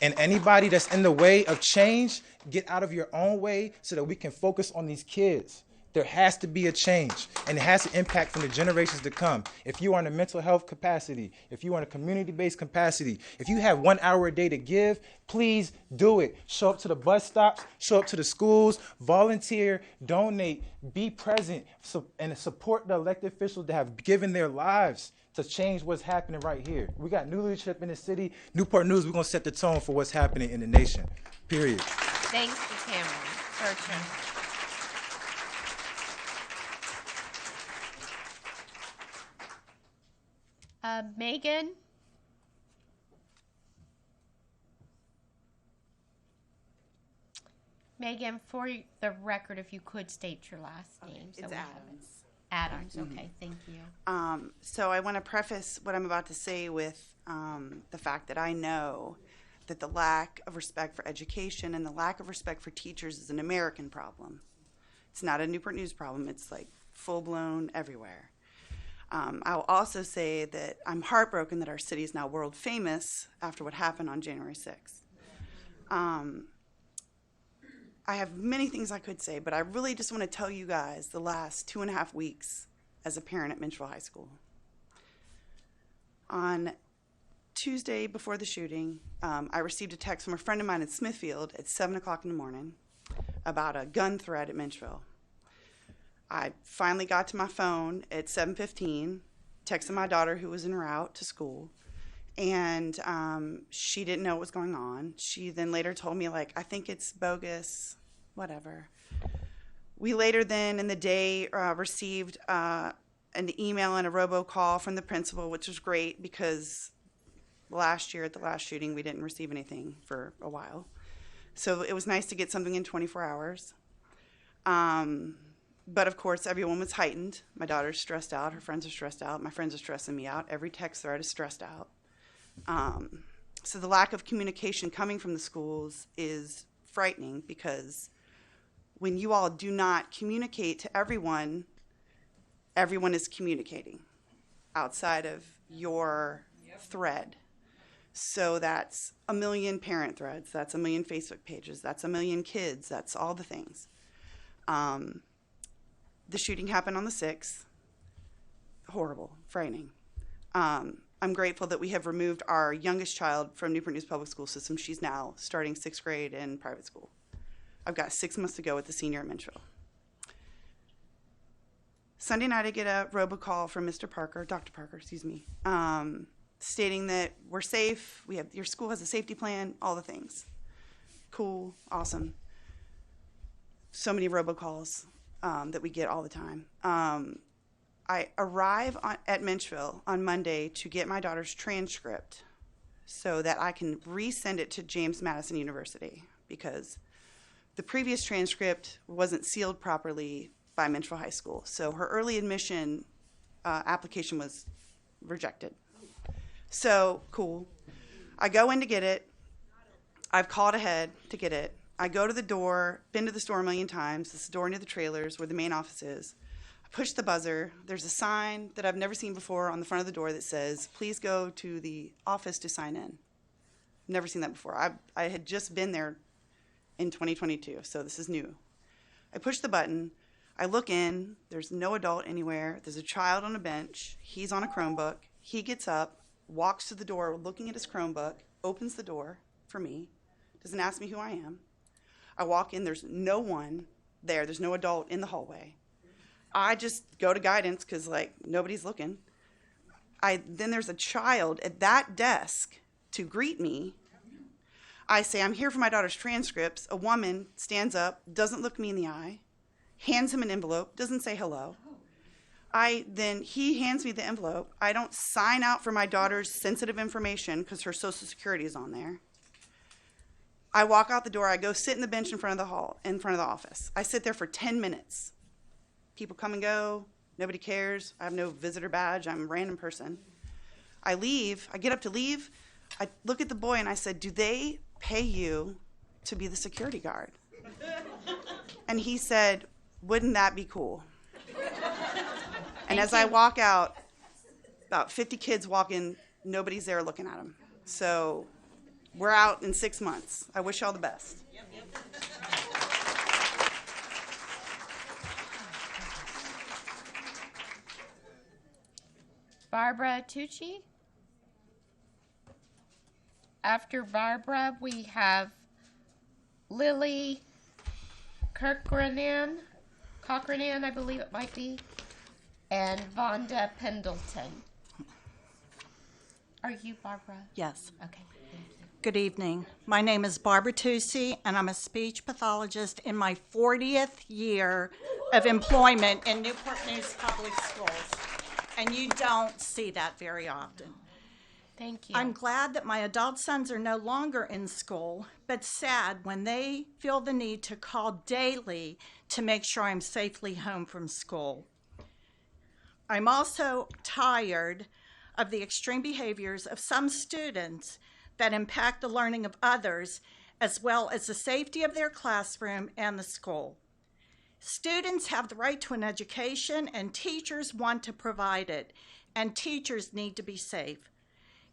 And anybody that's in the way of change, get out of your own way so that we can focus on these kids. There has to be a change, and it has to impact from the generations to come. If you are in a mental health capacity, if you are in a community-based capacity, if you have 1 hour a day to give, please do it. Show up to the bus stops, show up to the schools, volunteer, donate, be present, and support the elected officials that have given their lives to change what's happening right here. We got new leadership in the city. Newport News, we're going to set the tone for what's happening in the nation, period.
Thanks to Cameron Bertrand. Megan? Megan, for the record, if you could state your last name.
It's Adams.
Adams, okay, thank you.
So I want to preface what I'm about to say with the fact that I know that the lack of respect for education and the lack of respect for teachers is an American problem. It's not a Newport News problem. It's like full-blown everywhere. I'll also say that I'm heartbroken that our city is now world famous after what happened on January 6th. I have many things I could say, but I really just want to tell you guys the last 2.5 weeks as a parent at Minchville High School. On Tuesday before the shooting, I received a text from a friend of mine in Smithfield at 7 o'clock in the morning about a gun threat at Minchville. I finally got to my phone at 7:15, texted my daughter who was en route to school, and she didn't know what was going on. She then later told me, like, I think it's bogus, whatever. We later then in the day received an email and a robocall from the principal, which was great because last year at the last shooting, we didn't receive anything for a while. So it was nice to get something in 24 hours. But of course, everyone was heightened. My daughter's stressed out. Her friends are stressed out. My friends are stressing me out. Every text thread is stressed out. So the lack of communication coming from the schools is frightening because when you all do not communicate to everyone, everyone is communicating outside of your thread. So that's 1 million parent threads, that's 1 million Facebook pages, that's 1 million kids, that's all the things. The shooting happened on the 6th. Horrible, frightening. I'm grateful that we have removed our youngest child from Newport News Public School System. She's now starting 6th grade in private school. I've got 6 months to go with the senior at Minchville. Sunday night, I get a robocall from Mr. Parker, Dr. Parker, excuse me, stating that we're safe, your school has a safety plan, all the things. Cool, awesome. So many robocalls that we get all the time. I arrive at Minchville on Monday to get my daughter's transcript so that I can resend it to James Madison University because the previous transcript wasn't sealed properly by Minchville High School. So her early admission application was rejected. So, cool. I go in to get it. I've called ahead to get it. I go to the door, been to the store 1 million times. This is the door into the trailers where the main office is. I push the buzzer. There's a sign that I've never seen before on the front of the door that says, please go to the office to sign in. Never seen that before. I had just been there in 2022, so this is new. I push the button. I look in. There's no adult anywhere. There's a child on a bench. He's on a Chromebook. He gets up, walks to the door looking at his Chromebook, opens the door for me, doesn't ask me who I am. I walk in, there's no one there. There's no adult in the hallway. I just go to guidance because, like, nobody's looking. Then there's a child at that desk to greet me. I say, I'm here for my daughter's transcripts. A woman stands up, doesn't look me in the eye, hands him an envelope, doesn't say hello. Then he hands me the envelope. I don't sign out for my daughter's sensitive information because her social security is on there. I walk out the door. I go sit in the bench in front of the office. I sit there for 10 minutes. People come and go. Nobody cares. I have no visitor badge. I'm a random person. I leave. I get up to leave. I look at the boy and I said, do they pay you to be the security guard? And he said, wouldn't that be cool? And as I walk out, about 50 kids walk in, nobody's there looking at them. So we're out in 6 months. I wish y'all the best.
Barbara Tucci. After Barbara, we have Lily Cochranan, I believe it might be, and Vonda Pendleton. Are you Barbara?
Yes.
Okay.
Good evening. My name is Barbara Tucci, and I'm a speech pathologist in my 40th year of employment in Newport News Public Schools. And you don't see that very often.
Thank you.
I'm glad that my adult sons are no longer in school, but sad when they feel the need to call daily to make sure I'm safely home from school. I'm also tired of the extreme behaviors of some students that impact the learning of others, as well as the safety of their classroom and the school. Students have the right to an education, and teachers want to provide it, and teachers need to be safe.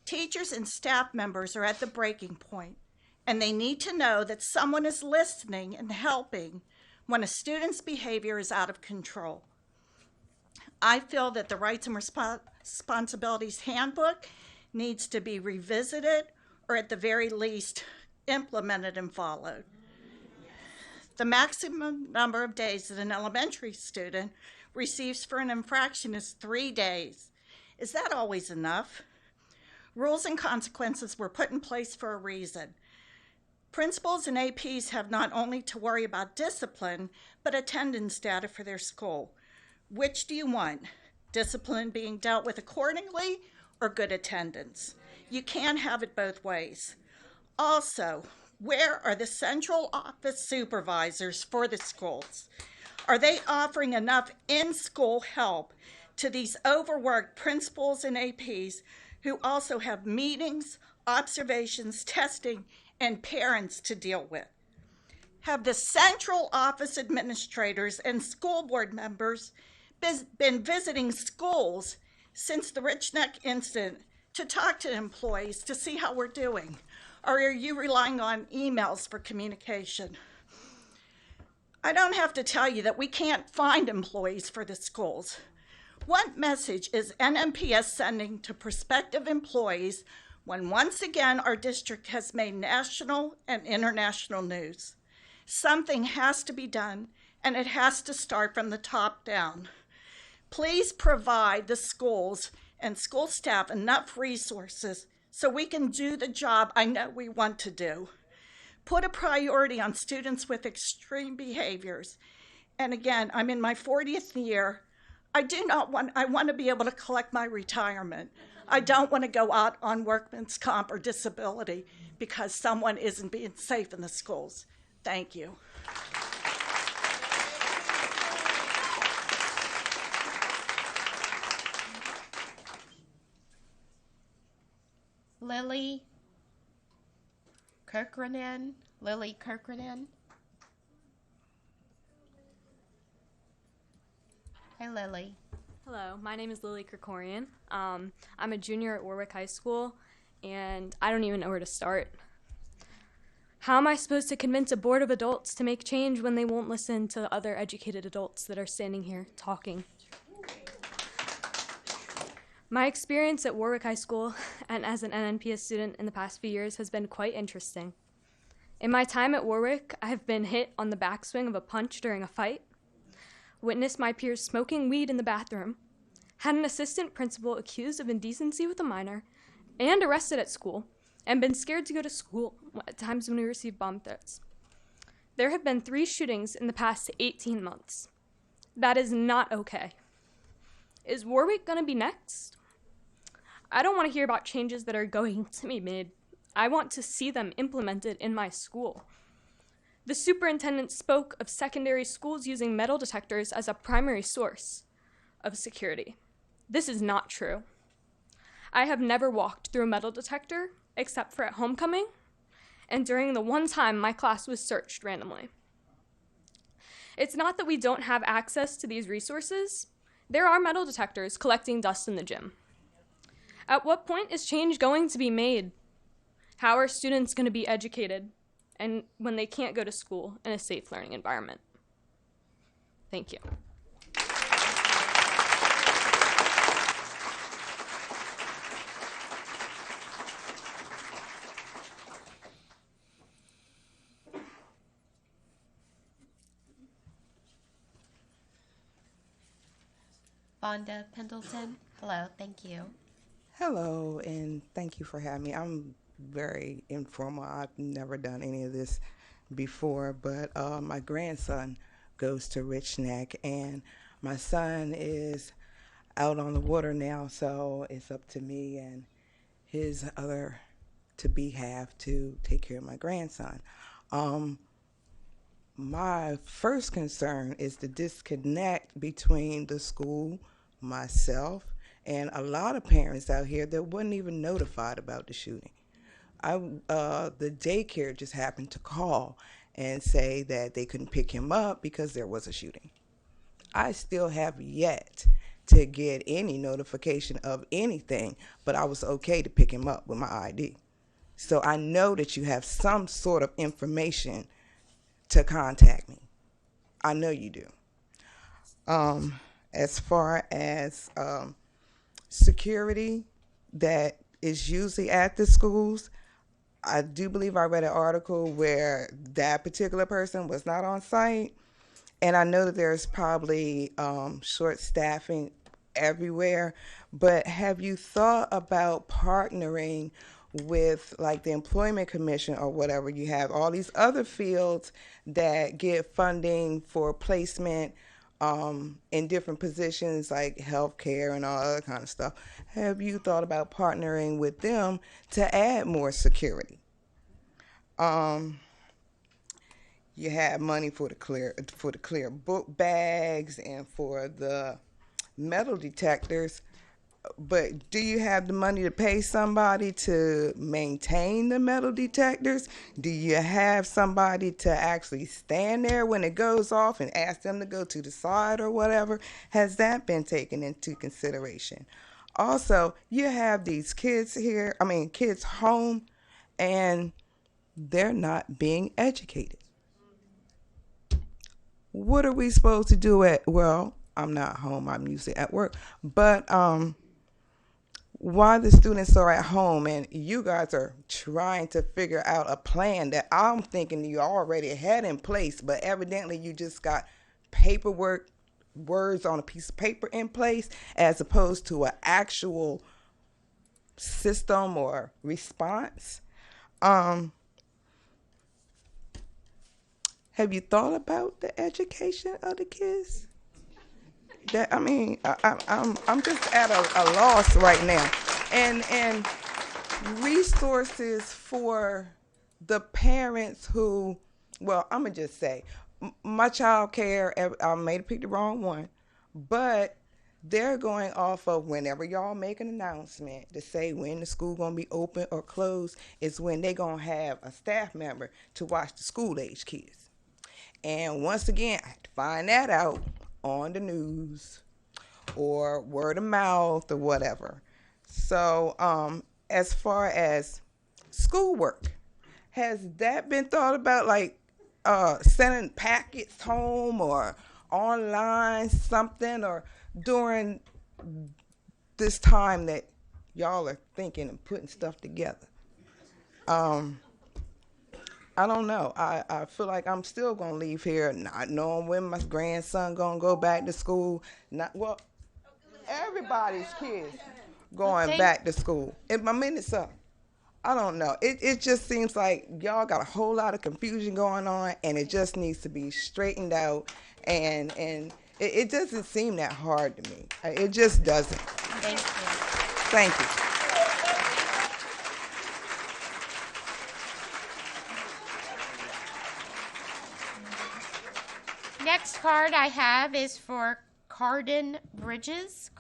Teachers and staff members are at the breaking point, and they need to know that someone is listening and helping when a student's behavior is out of control. I feel that the Rights and Responsibilities Handbook needs to be revisited, or at the very least, implemented and followed. The maximum number of days that an elementary student receives for an infraction is 3 days. Is that always enough? Rules and consequences were put in place for a reason. Principals and APs have not only to worry about discipline, but attendance data for their school. Which do you want? Discipline being dealt with accordingly, or good attendance? You can't have it both ways. Also, where are the central office supervisors for the schools? Are they offering enough in-school help to these overworked principals and APs who also have meetings, observations, testing, and parents to deal with? Have the central office administrators and school board members been visiting schools since the Rich Neck incident to talk to employees to see how we're doing? Or are you relying on emails for communication? I don't have to tell you that we can't find employees for the schools. What message is NMPS sending to prospective employees when once again our district has made national and international news? Something has to be done, and it has to start from the top down. Please provide the schools and school staff enough resources so we can do the job I know we want to do. Put a priority on students with extreme behaviors. And again, I'm in my 40th year. I want to be able to collect my retirement. I don't want to go out on workman's comp or disability because someone isn't being safe in the schools. Thank you.
Lily Kirkrenan. Lily Kirkrenan. Hi, Lily.
Hello, my name is Lily Kirkorian. I'm a junior at Warwick High School, and I don't even know where to start. How am I supposed to convince a board of adults to make change when they won't listen to other educated adults that are standing here talking? My experience at Warwick High School and as an NNPS student in the past few years has been quite interesting. In my time at Warwick, I have been hit on the backswing of a punch during a fight, witnessed my peers smoking weed in the bathroom, had an assistant principal accused of indecency with a minor, and arrested at school, and been scared to go to school at times when we received bomb threats. There have been 3 shootings in the past 18 months. That is not okay. Is Warwick going to be next? I don't want to hear about changes that are going to be made. I want to see them implemented in my school. The superintendent spoke of secondary schools using metal detectors as a primary source of security. This is not true. I have never walked through a metal detector except for at homecoming and during the one time my class was searched randomly. It's not that we don't have access to these resources. There are metal detectors collecting dust in the gym. At what point is change going to be made? How are students going to be educated and when they can't go to school in a safe learning environment? Thank you.
Vonda Pendleton. Hello, thank you.
Hello, and thank you for having me. I'm very informal. I've never done any of this before, but my grandson goes to Rich Neck, and my son is out on the water now, so it's up to me and his other to-be half to take care of my grandson. My first concern is the disconnect between the school, myself, and a lot of parents out here that wasn't even notified about the shooting. The daycare just happened to call, and say that they couldn't pick him up because there was a shooting. I still have yet to get any notification of anything, but I was okay to pick him up with my ID. So I know that you have some sort of information to contact me. I know you do. As far as security that is usually at the schools, I do believe I read an article where that particular person was not on site. And I know that there's probably short staffing everywhere, but have you thought about partnering with like the Employment Commission or whatever? You have all these other fields that get funding for placement in different positions like healthcare and all other kind of stuff. Have you thought about partnering with them to add more security? You have money for the clear book bags and for the metal detectors, but do you have the money to pay somebody to maintain the metal detectors? Do you have somebody to actually stand there when it goes off and ask them to go to the side or whatever? Has that been taken into consideration? Also, you have these kids home, and they're not being educated. What are we supposed to do I'm not home, I'm usually at work, but why the students are at home and you guys are trying to figure out a plan that I'm thinking you already had in place, but evidently you just got paperwork, words on a piece of paper in place as opposed to an actual system or response. Have you thought about the education of the kids? I'm just at a loss right now, and resources for the parents who, I'm gonna just say, my child care, I may have picked the wrong one, but they're going off of whenever y'all make an announcement to say when the school gonna be open or closed is when they gonna have a staff member to watch the school age kids. And once again, I have to find that out on the news or word of mouth or whatever. So as far as schoolwork, has that been thought about, like sending packets home or online something, or during this time that y'all are thinking and putting stuff together? I don't know. I feel like I'm still gonna leave here not knowing when my grandson gonna go back to school. Everybody's kids going back to school. If my minute's up, I don't know. It just seems like y'all got a whole lot of confusion going on, and it just needs to be straightened out. And it doesn't seem that hard to me. It just doesn't.
Thank you.
Thank you.
Next card I have is for Carden Bridges.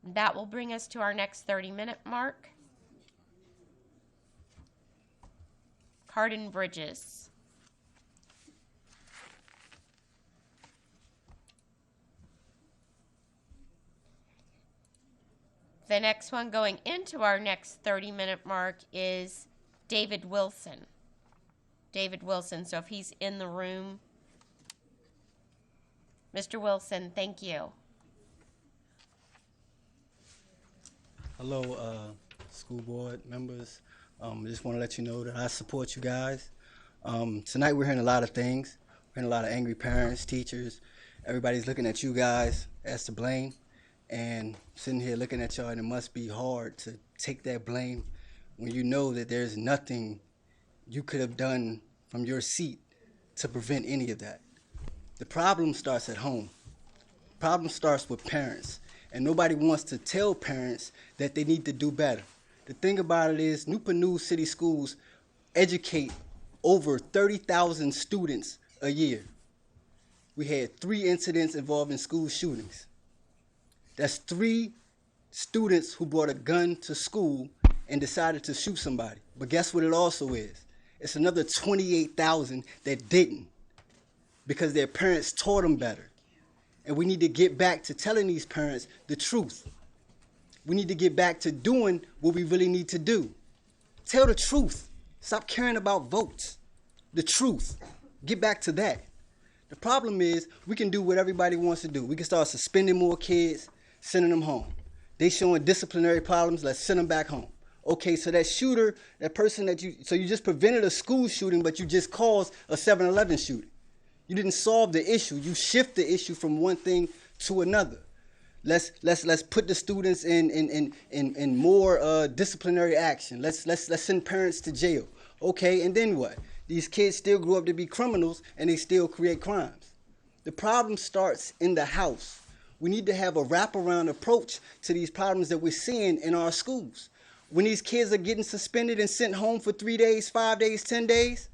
That will bring us to our next 30-minute mark. Carden Bridges. The next one going into our next 30-minute mark is David Wilson. So if he's in the room. Mr. Wilson, thank you.
Hello, school board members. Just want to let you know that I support you guys. Tonight we're hearing a lot of things. We're hearing a lot of angry parents, teachers. Everybody's looking at you guys as to blame. And sitting here looking at y'all, and it must be hard to take that blame when you know that there's nothing you could have done from your seat to prevent any of that. The problem starts at home. Problem starts with parents. And nobody wants to tell parents that they need to do better. The thing about it is, Newport News City Schools educate over 30,000 students a year. We had 3 incidents involving school shootings. That's 3 students who brought a gun to school and decided to shoot somebody. But guess what it also is? It's another 28,000 that didn't because their parents taught them better. And we need to get back to telling these parents the truth. We need to get back to doing what we really need to do. Tell the truth. Stop caring about votes. The truth. Get back to that. The problem is we can do what everybody wants to do. We can start suspending more kids, sending them home. They showing disciplinary problems, let's send them back home. Okay, so that shooter, that person so you just prevented a school shooting, but you just caused a 7-Eleven shooting. You didn't solve the issue. You shift the issue from one thing to another. Let's put the students in more disciplinary action. Let's send parents to jail. Okay, and then what? These kids still grow up to be criminals and they still create crimes. The problem starts in the house. We need to have a wraparound approach to these problems that we're seeing in our schools. When these kids are getting suspended and sent home for 3 days, 5 days, 10 days,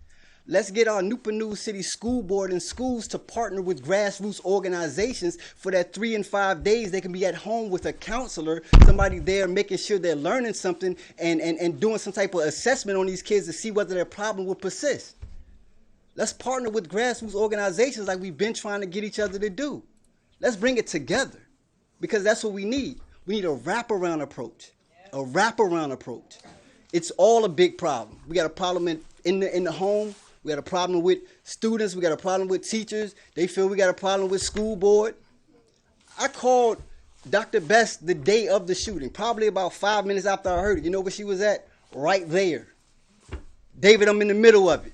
let's get our Newport News City School Board and schools to partner with grassroots organizations for that 3 and 5 days. They can be at home with a counselor, somebody there making sure they're learning something and doing some type of assessment on these kids to see whether their problem will persist. Let's partner with grassroots organizations like we've been trying to get each other to do. Let's bring it together because that's what we need. We need a wraparound approach. A wraparound approach. It's all a big problem. We got a problem in the home. We got a problem with students. We got a problem with teachers. They feel we got a problem with school board. I called Dr. Best the day of the shooting, probably about 5 minutes after I heard it. You know where she was at? Right there. David, I'm in the middle of it.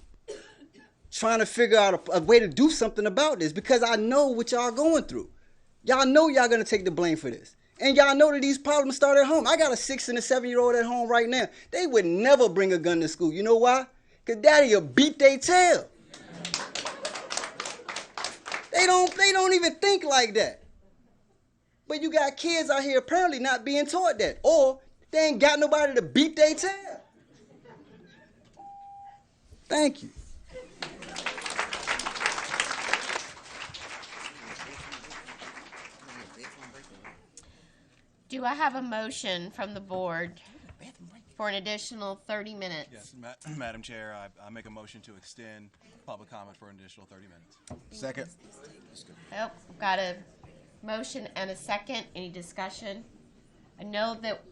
Trying to figure out a way to do something about this because I know what y'all going through. Y'all know y'all going to take the blame for this. And y'all know that these problems start at home. I got a 6 and a 7-year-old at home right now. They would never bring a gun to school. You know why? Because daddy will beat their tail. They don't even think like that. But you got kids out here apparently not being taught that. Or they ain't got nobody to beat their tail. Thank you.
Do I have a motion from the board for an additional 30 minutes?
Yes, Madam Chair, I make a motion to extend public comment for an additional 30 minutes.
Second.
Well, I've got a motion and a second. Any discussion? I know that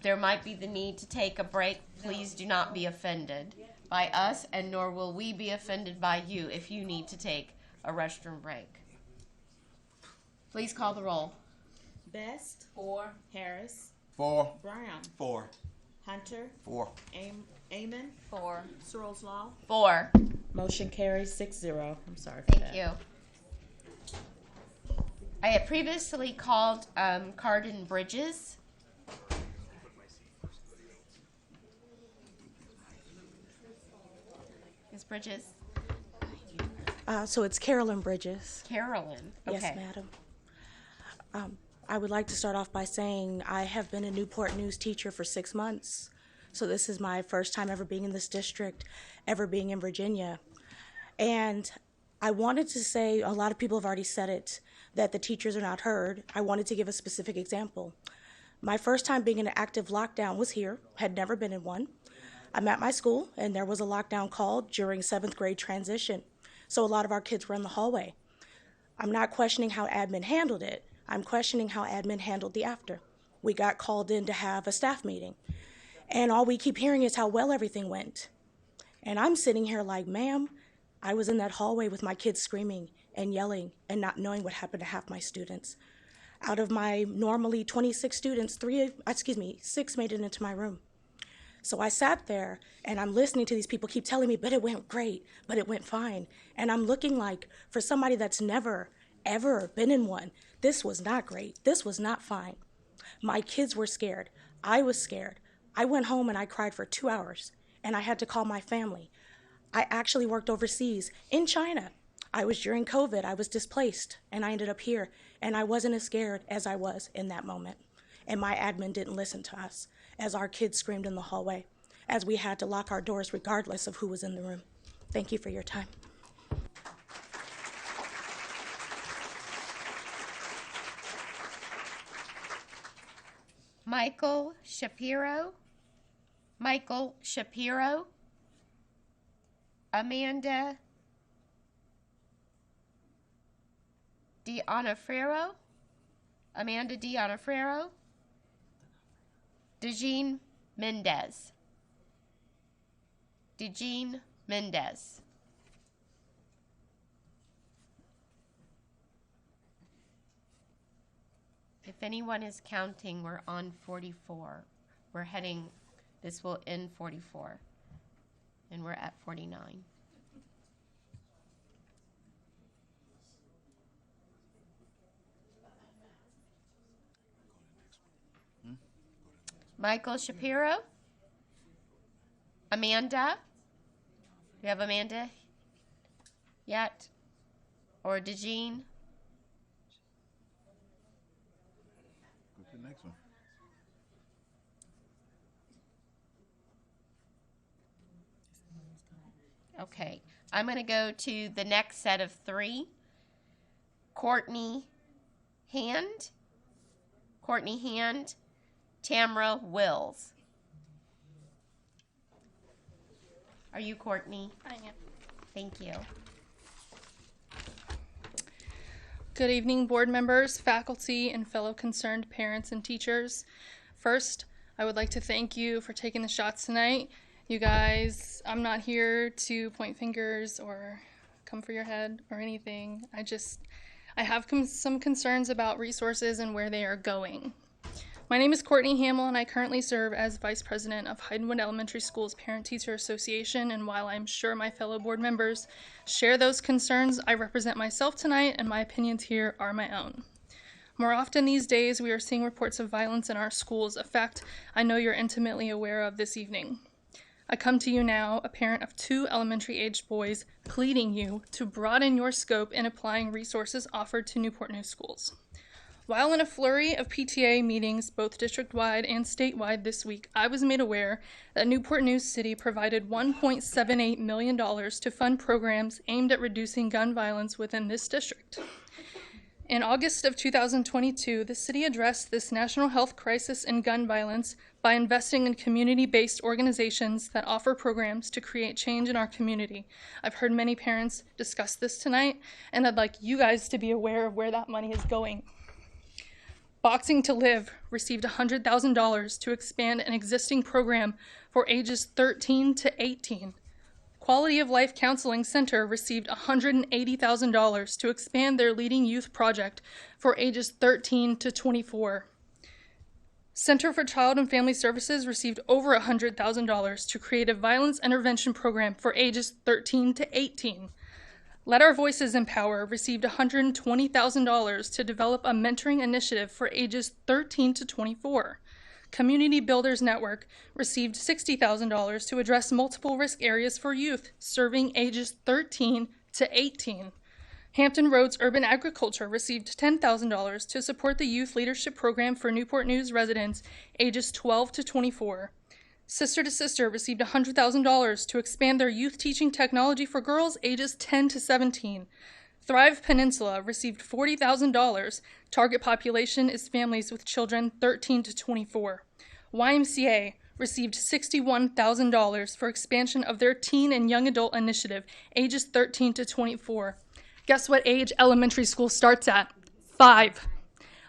there might be the need to take a break. Please do not be offended by us, and nor will we be offended by you if you need to take a restroom break. Please call the roll.
Best. 4. Harris.
4.
Brown.
4.
Hunter.
4.
Amon. 4. Searles Law.
4.
Motion carries 6-0. I'm sorry for that.
Thank you. I had previously called Cardin Bridges. Ms. Bridges?
So it's Carolyn Bridges.
Carolyn. Okay.
Yes, madam. I would like to start off by saying I have been a Newport News teacher for 6 months. So this is my first time ever being in this district, ever being in Virginia. And I wanted to say, a lot of people have already said it, that the teachers are not heard. I wanted to give a specific example. My first time being in an active lockdown was here, had never been in one. I'm at my school, and there was a lockdown called during 7th grade transition. So a lot of our kids were in the hallway. I'm not questioning how admin handled it. I'm questioning how admin handled the after. We got called in to have a staff meeting, and all we keep hearing is how well everything went. And I'm sitting here like, ma'am, I was in that hallway with my kids screaming and yelling and not knowing what happened to half my students. Out of my normally 26 students, 6 made it into my room. So I sat there and I'm listening to these people keep telling me, but it went great, but it went fine. And I'm looking like, for somebody that's never, ever been in one, this was not great. This was not fine. My kids were scared. I was scared. I went home and I cried for 2 hours and I had to call my family. I actually worked overseas in China. I was during COVID. I was displaced and I ended up here and I wasn't as scared as I was in that moment. And my admin didn't listen to us as our kids screamed in the hallway, as we had to lock our doors regardless of who was in the room. Thank you for your time.
Michael Shapiro. Michael Shapiro, Amanda D'Onofrio, Dejene Mendez. If anyone is counting, we're on 44. This will end 44, and we're at 49. Michael Shapiro, Amanda. Do you have Amanda yet? Or Dejene?
Go to the next one.
Okay, I'm going to go to the next set of 3. Courtney Hand, Tamra Wills. Are you Courtney?
I am.
Thank you.
Good evening, board members, faculty, and fellow concerned parents and teachers. First, I would like to thank you for taking the shots tonight. You guys, I'm not here to point fingers or come for your head or anything. I have some concerns about resources and where they are going. My name is Courtney Hamill, and I currently serve as Vice President of Heidenwood Elementary School's Parent-Teacher Association, and while I'm sure my fellow board members share those concerns, I represent myself tonight, and my opinions here are my own. More often these days, we are seeing reports of violence in our schools, a fact I know you're intimately aware of this evening. I come to you now, a parent of 2 elementary-aged boys, pleading you to broaden your scope in applying resources offered to Newport News schools. While in a flurry of PTA meetings, both district-wide and statewide this week, I was made aware that Newport News City provided $1.78 million to fund programs aimed at reducing gun violence within this district. In August of 2022, the city addressed this national health crisis in gun violence by investing in community-based organizations that offer programs to create change in our community. I've heard many parents discuss this tonight, and I'd like you guys to be aware of where that money is going. Boxing to Live received $100,000 to expand an existing program for ages 13 to 18. Quality of Life Counseling Center received $180,000 to expand their Leading Youth project for ages 13 to 24. Center for Child and Family Services received over $100,000 to create a violence intervention program for ages 13 to 18. Let Our Voices Empower received $120,000 to develop a mentoring initiative for ages 13 to 24. Community Builders Network received $60,000 to address multiple risk areas for youth, serving ages 13 to 18. Hampton Roads Urban Agriculture received $10,000 to support the Youth Leadership Program for Newport News residents ages 12 to 24. Sister to Sister received $100,000 to expand their youth teaching technology for girls ages 10 to 17. Thrive Peninsula received $40,000. Target population is families with children 13 to 24. YMCA received $61,000 for expansion of their teen and young adult initiative, ages 13 to 24. Guess what age elementary school starts at? 5.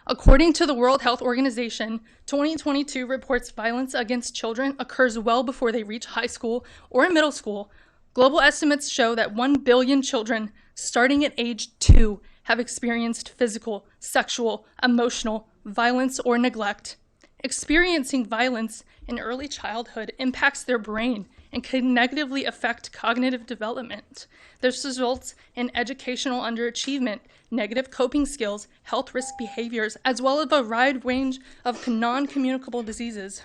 According to the World Health Organization, 2022 reports violence against children occurs well before they reach high school or middle school. Global estimates show that 1 billion children starting at age 2 have experienced physical, sexual, emotional violence or neglect. Experiencing violence in early childhood impacts their brain and can negatively affect cognitive development. This results in educational underachievement, negative coping skills, health risk behaviors, as well as a wide range of non-communicable diseases.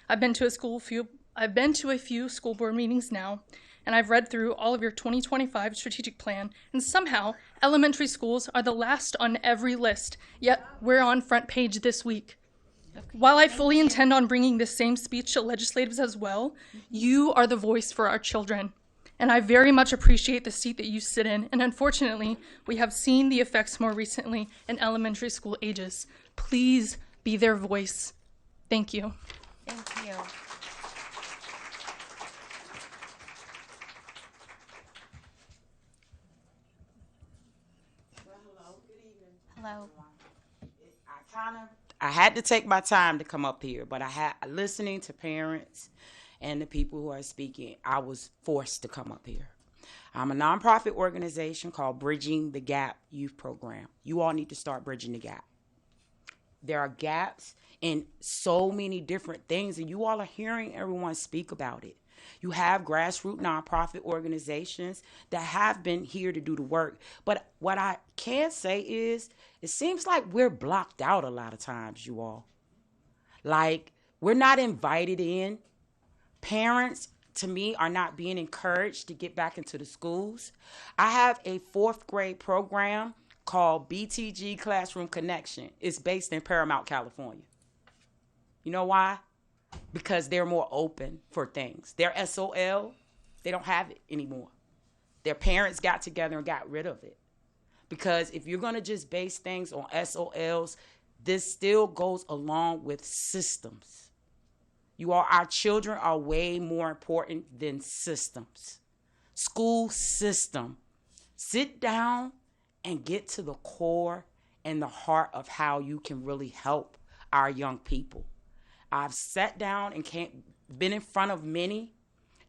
I've been to a few school board meetings now, and I've read through all of your 2025 strategic plan, and somehow elementary schools are the last on every list, yet we're on front page this week. While I fully intend on bringing this same speech to legislators as well, you are the voice for our children. And I very much appreciate the seat that you sit in, and unfortunately, we have seen the effects more recently in elementary school ages. Please be their voice. Thank you.
Thank you. Hello.
I had to take my time to come up here, but listening to parents and the people who are speaking, I was forced to come up here. I'm a nonprofit organization called Bridging the Gap Youth Program. You all need to start bridging the gap. There are gaps in so many different things, and you all are hearing everyone speak about it. You have grassroots nonprofit organizations that have been here to do the work. But what I can say is, it seems like we're blocked out a lot of times, you all. Like, we're not invited in. Parents, to me, are not being encouraged to get back into the schools. I have a 4th grade program called BTG Classroom Connection. It's based in Paramount, California. You know why? Because they're more open for things. Their SOL, they don't have it anymore. Their parents got together and got rid of it. Because if you're going to just base things on SOLs, this still goes along with systems. Our children are way more important than systems. School system. Sit down and get to the core and the heart of how you can really help our young people. I've sat down and been in front of many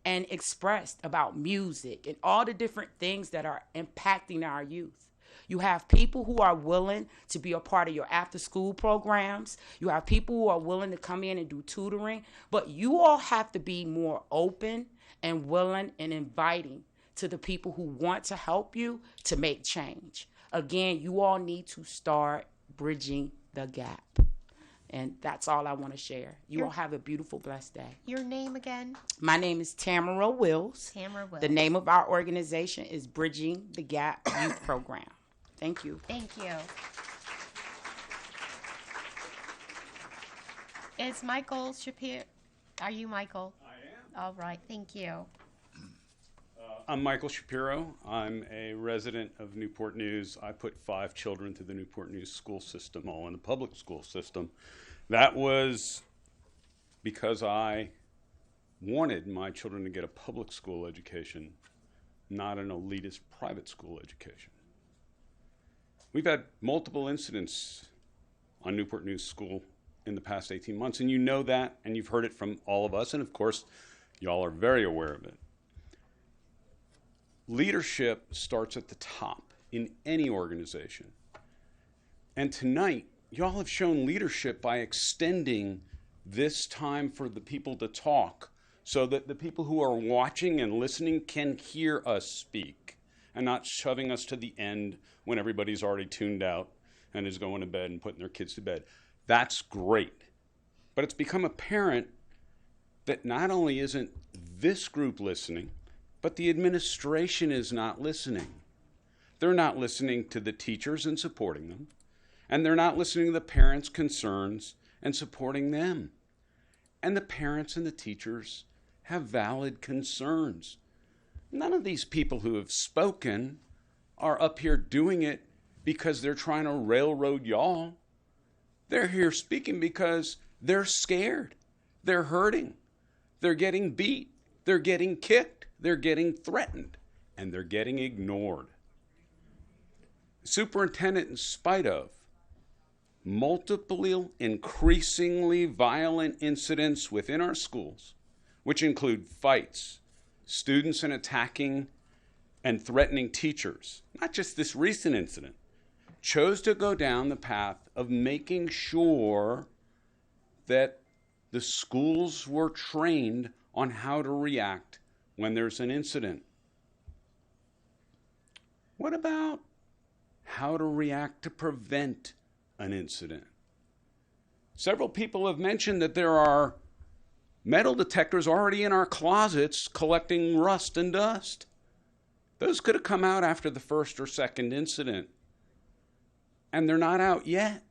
and expressed about music and all the different things that are impacting our youth. You have people who are willing to be a part of your after-school programs. You have people who are willing to come in and do tutoring. But you all have to be more open and willing and inviting to the people who want to help you to make change. Again, you all need to start bridging the gap. And that's all I want to share. You all have a beautiful, blessed day.
Your name again?
My name is Tamara Wills.
Tamara Wills.
The name of our organization is Bridging the Gap Youth Program. Thank you.
Thank you. Is Michael Shapiro? Are you Michael? I am. All right. Thank you.
I'm Michael Shapiro. I'm a resident of Newport News. I put 5 children through the Newport News school system, all in the public school system. That was because I wanted my children to get a public school education, not an elitist private school education. We've had multiple incidents on Newport News School in the past 18 months, and you know that, and you've heard it from all of us, and of course, y'all are very aware of it. Leadership starts at the top in any organization. And tonight, y'all have shown leadership by extending this time for the people to talk so that the people who are watching and listening can hear us speak and not shoving us to the end when everybody's already tuned out and is going to bed and putting their kids to bed. That's great. But it's become apparent that not only isn't this group listening, but the administration is not listening. They're not listening to the teachers and supporting them, and they're not listening to the parents' concerns and supporting them. And the parents and the teachers have valid concerns. None of these people who have spoken are up here doing it because they're trying to railroad y'all. They're here speaking because they're scared. They're hurting. They're getting beat. They're getting kicked. They're getting threatened. And they're getting ignored. Superintendent, in spite of multiple increasingly violent incidents within our schools, which include fights, students and attacking and threatening teachers, not just this recent incident, chose to go down the path of making sure that the schools were trained on how to react when there's an incident. What about how to react to prevent an incident? Several people have mentioned that there are metal detectors already in our closets collecting rust and dust. Those could have come out after the first or second incident, and they're not out yet.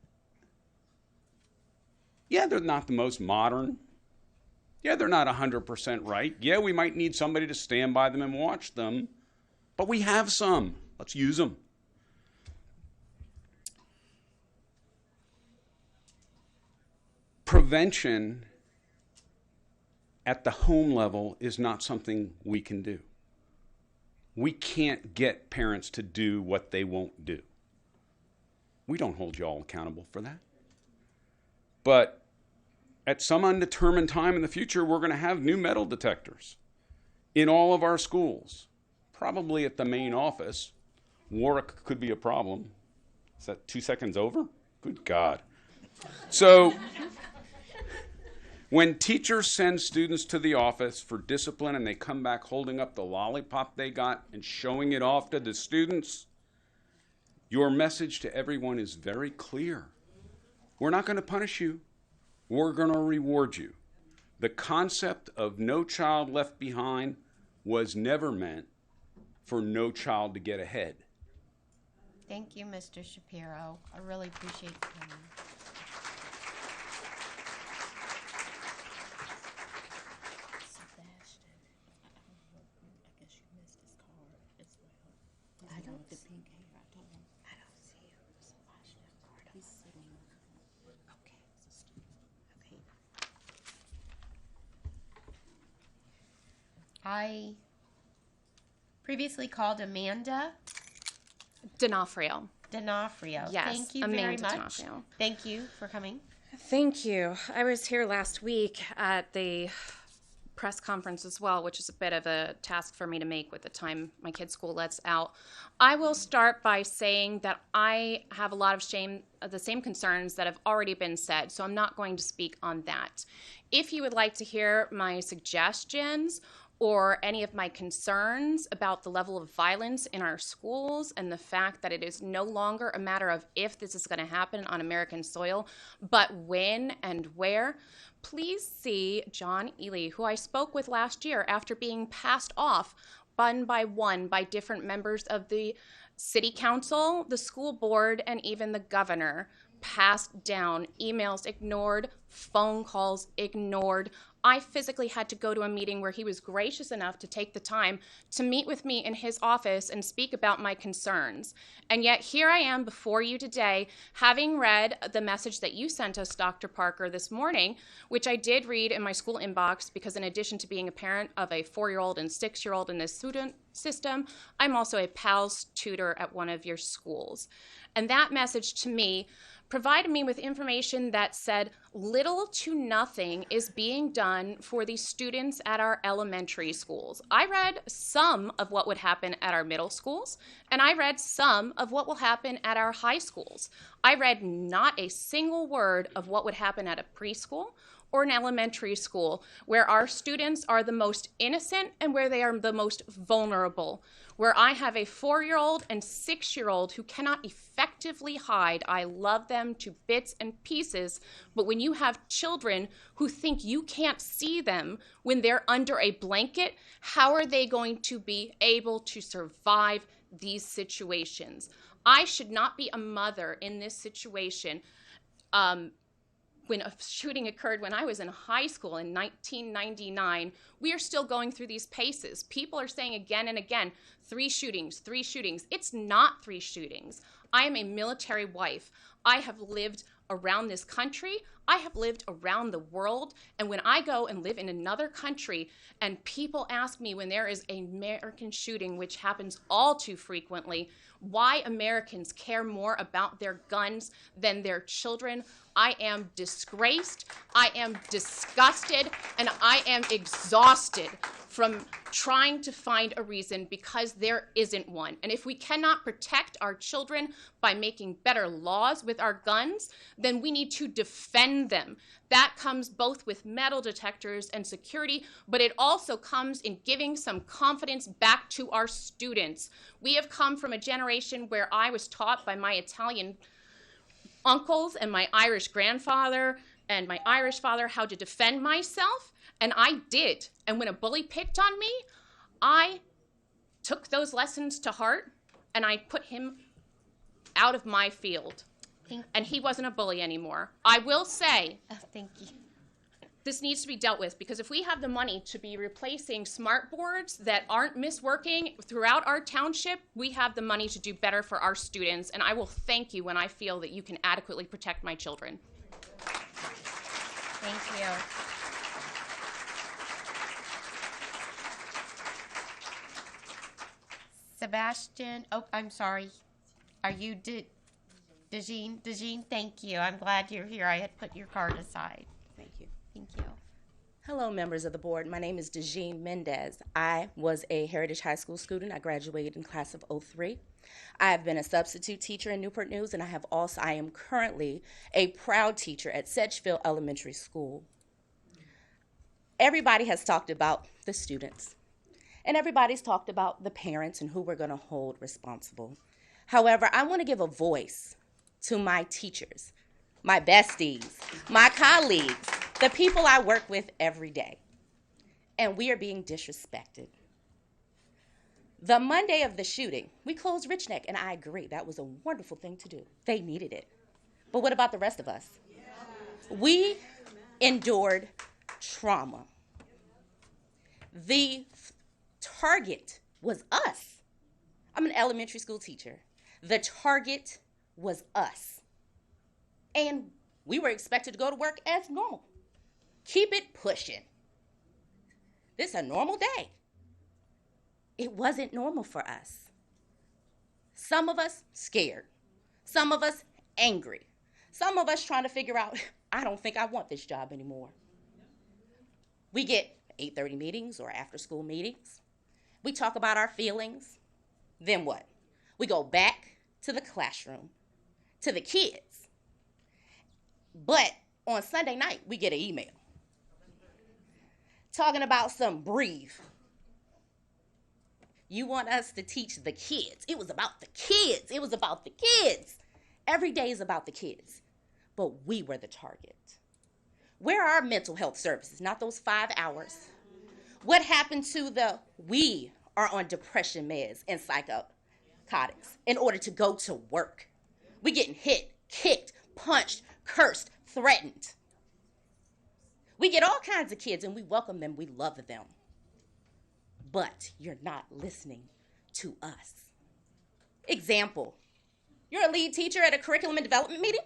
Yeah, they're not the most modern. Yeah, they're not 100% right. Yeah, we might need somebody to stand by them and watch them, but we have some. Let's use them. Prevention at the home level is not something we can do. We can't get parents to do what they won't do. We don't hold y'all accountable for that. But at some undetermined time in the future, we're going to have new metal detectors in all of our schools, probably at the main office. Warwick could be a problem. Is that 2 seconds over? Good God. So when teachers send students to the office for discipline and they come back holding up the lollipop they got and showing it off to the students, your message to everyone is very clear. We're not going to punish you. We're going to reward you. The concept of no child left behind was never meant for no child to get ahead.
Thank you, Mr. Shapiro. I really appreciate you coming. I previously called Amanda
D'Onofrio.
D'Onofrio.
Yes,
Thank you
Amanda
very much.
D'Onofrio.
Thank you for coming.
Thank you. I was here last week at the press conference as well, which is a bit of a task for me to make with the time my kids' school lets out. I will start by saying that I have a lot of the same concerns that have already been said, so I'm not going to speak on that. If you would like to hear my suggestions or any of my concerns about the level of violence in our schools and the fact that it is no longer a matter of if this is going to happen on American soil, but when and where, please see John Ely, who I spoke with last year after being passed off one by different members of the city council, the school board, and even the governor. Passed down, emails ignored, phone calls ignored. I physically had to go to a meeting where he was gracious enough to take the time to meet with me in his office and speak about my concerns. And yet here I am before you today, having read the message that you sent us, Dr. Parker, this morning, which I did read in my school inbox because in addition to being a parent of a 4-year-old and 6-year-old in this student system, I'm also a PALS tutor at one of your schools. And that message to me provided me with information that said little to nothing is being done for the students at our elementary schools. I read some of what would happen at our middle schools, and I read some of what will happen at our high schools. I read not a single word of what would happen at a preschool or an elementary school, where our students are the most innocent and where they are the most vulnerable, where I have a 4-year-old and 6-year-old who cannot effectively hide. I love them to bits and pieces, but when you have children who think you can't see them when they're under a blanket, how are they going to be able to survive these situations? I should not be a mother in this situation. When a shooting occurred when I was in high school in 1999, we are still going through these paces. People are saying again and again, 3 shootings, 3 shootings. It's not 3 shootings. I am a military wife. I have lived around this country. I have lived around the world. And when I go and live in another country and people ask me when there is an American shooting, which happens all too frequently, why Americans care more about their guns than their children, I am disgraced, I am disgusted, and I am exhausted from trying to find a reason because there isn't one. And if we cannot protect our children by making better laws with our guns, then we need to defend them. That comes both with metal detectors and security, but it also comes in giving some confidence back to our students. We have come from a generation where I was taught by my Italian uncles and my Irish grandfather and my Irish father how to defend myself, and I did. And when a bully picked on me, I took those lessons to heart and I put him out of my field. And he wasn't a bully anymore. I will say,
thank you.
This needs to be dealt with because if we have the money to be replacing smart boards that aren't misworking throughout our township, we have the money to do better for our students. And I will thank you when I feel that you can adequately protect my children.
Thank you. Sebastian, oh, I'm sorry. Are you Dejeen, thank you. I'm glad you're here. I had put your card aside.
Thank you.
Thank you.
Hello, members of the board. My name is Dejeen Mendez. I was a Heritage High School student. I graduated in class of 03. I have been a substitute teacher in Newport News, and I am currently a proud teacher at Sedgefield Elementary School. Everybody has talked about the students, and everybody's talked about the parents and who we're going to hold responsible. However, I want to give a voice to my teachers, my besties, my colleagues, the people I work with every day. And we are being disrespected. The Monday of the shooting, we closed Rich Neck, and I agree, that was a wonderful thing to do. They needed it. But what about the rest of us? We endured trauma. The target was us. I'm an elementary school teacher. The target was us. And we were expected to go to work as normal. Keep it pushing. This is a normal day. It wasn't normal for us. Some of us scared. Some of us angry. Some of us trying to figure out, I don't think I want this job anymore. We get 8:30 meetings or after school meetings. We talk about our feelings. Then what? We go back to the classroom, to the kids. But on Sunday night, we get an email talking about some breathe. You want us to teach the kids. It was about the kids. It was about the kids. Every day is about the kids. But we were the target. Where are our mental health services? Not those 5 hours. What happened to we are on depression meds and psychotics in order to go to work? We getting hit, kicked, punched, cursed, threatened. We get all kinds of kids and we welcome them, we love them. But you're not listening to us. Example, you're a lead teacher at a curriculum and development meeting?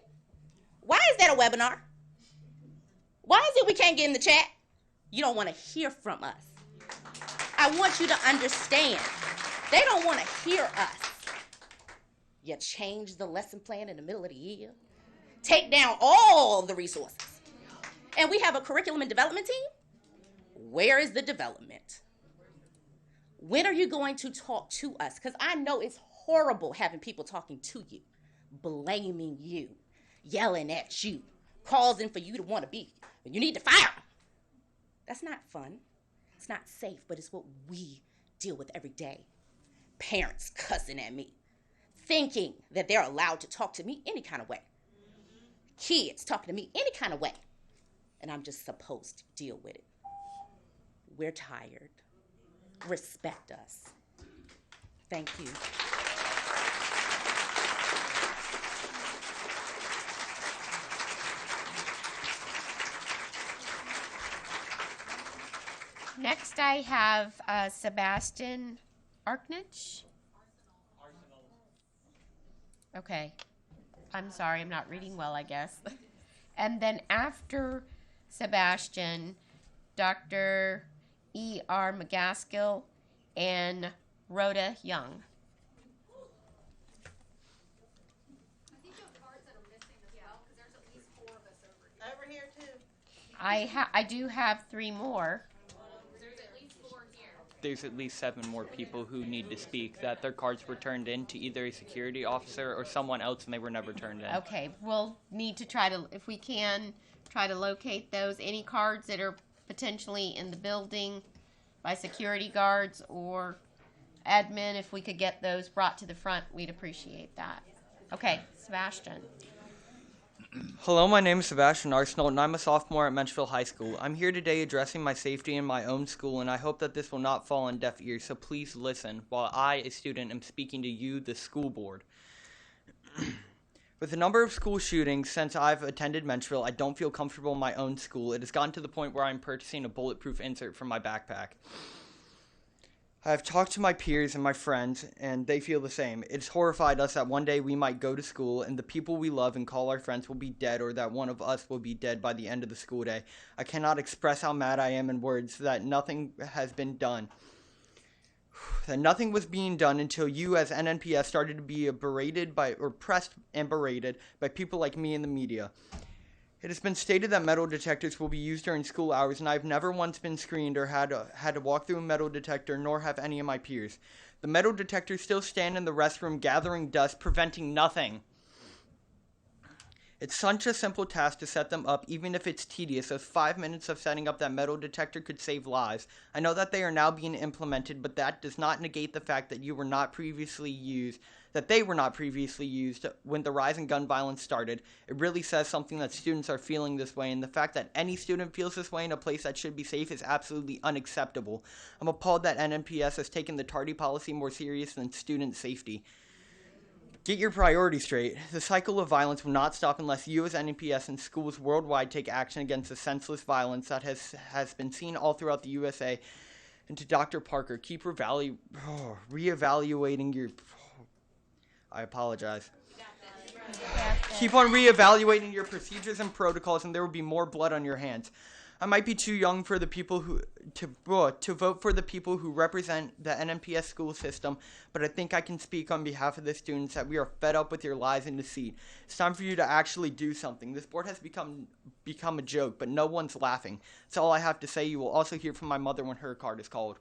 Why is that a webinar? Why is it we can't get in the chat? You don't want to hear from us. I want you to understand. They don't want to hear us. You change the lesson plan in the middle of the year. Take down all the resources. And we have a curriculum and development team? Where is the development? When are you going to talk to us? Because I know it's horrible having people talking to you, blaming you, yelling at you, causing for you to want to be. You need to fire them. That's not fun. It's not safe, but it's what we deal with every day. Parents cussing at me, thinking that they're allowed to talk to me any kind of way. Kids talking to me any kind of way. And I'm just supposed to deal with it. We're tired. Respect us. Thank you.
Next, I have Sebastian Arknich. Okay. I'm sorry, I'm not reading well, I guess. And then after Sebastian, Dr. E.R. McGaskill and Rhoda Young.
Over here too.
I do have 3 more.
There's at least 7 more people who need to speak that their cards were turned in to either a security officer or someone else and they were never turned in.
Okay, we'll need to try to, if we can, try to locate those. Any cards that are potentially in the building by security guards or admin, if we could get those brought to the front, we'd appreciate that. Okay, Sebastian.
Hello, my name is Sebastian Arsenal, and I'm a sophomore at Menchville High School. I'm here today addressing my safety in my own school, and I hope that this will not fall on deaf ears, so please listen while I, a student, am speaking to you, the school board. With the number of school shootings since I've attended Menchville, I don't feel comfortable in my own school. It has gotten to the point where I'm purchasing a bulletproof insert for my backpack. I have talked to my peers and my friends, and they feel the same. It's horrified us that one day we might go to school and the people we love and call our friends will be dead, or that one of us will be dead by the end of the school day. I cannot express how mad I am in words that nothing has been done. that nothing was being done until you as NNPS started to be pressed and berated by people like me in the media. It has been stated that metal detectors will be used during school hours, and I've never once been screened or had to walk through a metal detector, nor have any of my peers. The metal detectors still stand in the restroom gathering dust, preventing nothing. It's such a simple task to set them up, even if it's tedious, as 5 minutes of setting up that metal detector could save lives. I know that they are now being implemented, but that does not negate the fact that they were not previously used when the rise in gun violence started. It really says something that students are feeling this way, and the fact that any student feels this way in a place that should be safe is absolutely unacceptable. I'm appalled that NNPS has taken the tardy policy more serious than student safety. Get your priorities straight. The cycle of violence will not stop unless you as NNPS and schools worldwide take action against the senseless violence that has been seen all throughout the USA. And to Dr. Parker, keep reevaluating your... I apologize. Keep on reevaluating your procedures and protocols, and there will be more blood on your hands. I might be too young for the people to vote for the people who represent the NNPS school system, but I think I can speak on behalf of the students that we are fed up with your lies and deceit. It's time for you to actually do something. This board has become a joke, but no one's laughing. That's all I have to say. You will also hear from my mother when her card is called.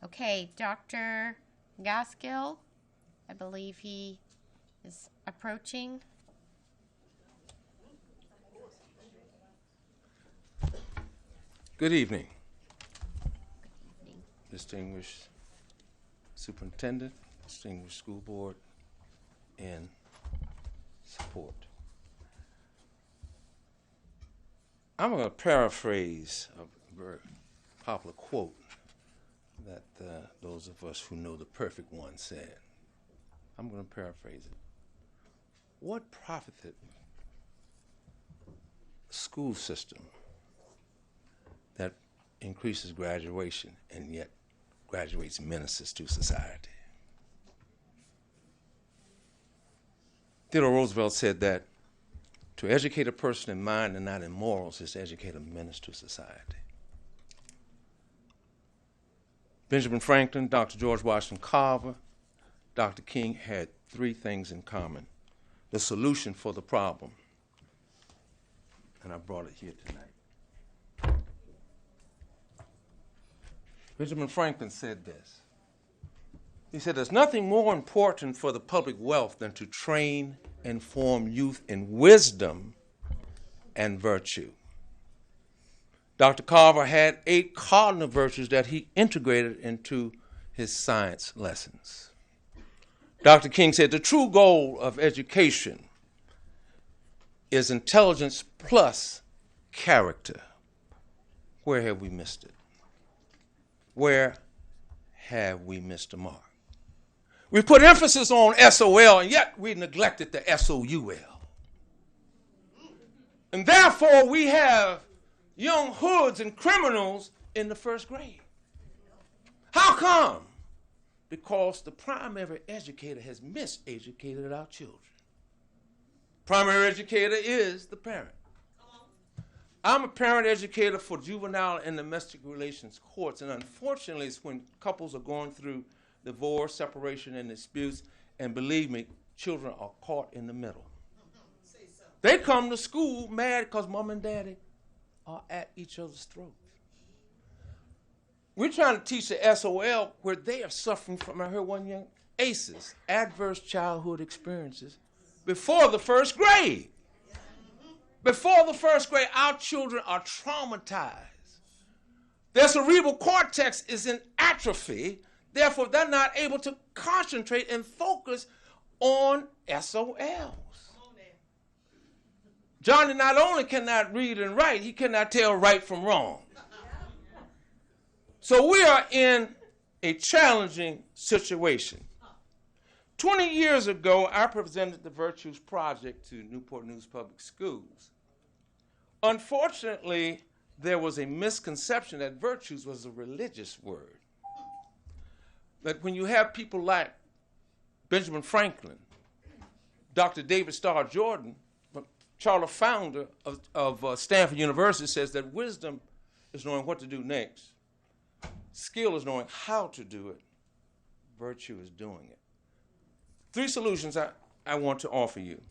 Okay, Dr. Gaskill, I believe he is approaching.
Good evening. Distinguished Superintendent, distinguished school board, and support. I'm going to paraphrase a very popular quote that those of us who know the perfect one said. I'm going to paraphrase it. What profited a school system that increases graduation and yet graduates menaces to society? Theodore Roosevelt said that to educate a person in mind and not in morals is to educate a menace to society. Benjamin Franklin, Dr. George Washington Carver, Dr. King had three things in common: the solution for the problem. And I brought it here tonight. Benjamin Franklin said this. He said, "There's nothing more important for the public wealth than to train and form youth in wisdom and virtue." Dr. Carver had 8 cardinal virtues that he integrated into his science lessons. Dr. King said, "The true goal of education is intelligence plus character." Where have we missed it? Where have we missed the mark? We put emphasis on SOL, and yet we neglected the SOUL. And therefore, we have young hoods and criminals in the first grade. How come? Because the primary educator has miseducated our children. Primary educator is the parent. I'm a parent educator for juvenile and domestic relations courts, and unfortunately it's when couples are going through divorce, separation, and disputes, and believe me, children are caught in the middle. They come to school mad because mom and daddy are at each other's throats. We're trying to teach the SOL where they are suffering from, I heard one young, ACEs, adverse childhood experiences, before the first grade. Before the first grade, our children are traumatized. Their cerebral cortex is in atrophy, therefore they're not able to concentrate and focus on SOLs. Johnny not only cannot read and write, he cannot tell right from wrong. So we are in a challenging situation. 20 years ago, I presented the Virtues Project to Newport News Public Schools. Unfortunately, there was a misconception that virtues was a religious word. That when you have people like Benjamin Franklin, Dr. David Starr Jordan, Charles, founder of Stanford University, says that wisdom is knowing what to do next. Skill is knowing how to do it. Virtue is doing it. 3 solutions I want to offer you.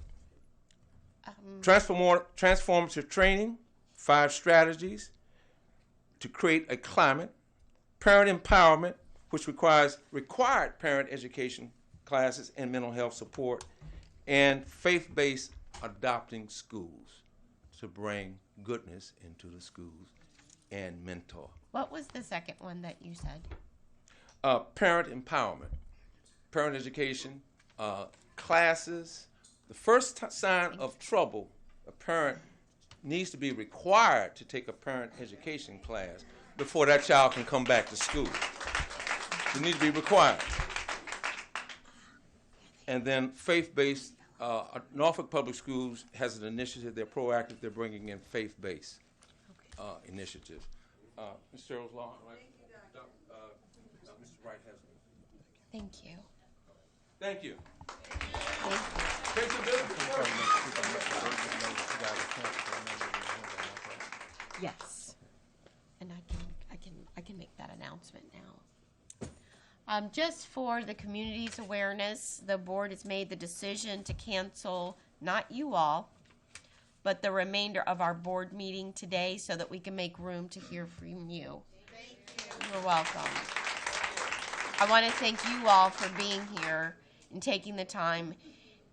Transformative training, 5 strategies to create a climate, parent empowerment, which requires required parent education classes and mental health support, and faith-based adopting schools to bring goodness into the schools and mentor.
What was the second one that you said?
Parent empowerment, parent education, classes. The first sign of trouble, a parent needs to be required to take a parent education class before that child can come back to school. They need to be required. And then faith-based, Norfolk Public Schools has an initiative. They're proactive. They're bringing in faith-based initiatives. Ms. Cheryl's Law, right? Mr. Wright has it.
Thank you.
Thank you.
Yes. And I can make that announcement now. Just for the community's awareness, the board has made the decision to cancel, not you all, but the remainder of our board meeting today so that we can make room to hear from you. You're welcome. I want to thank you all for being here and taking the time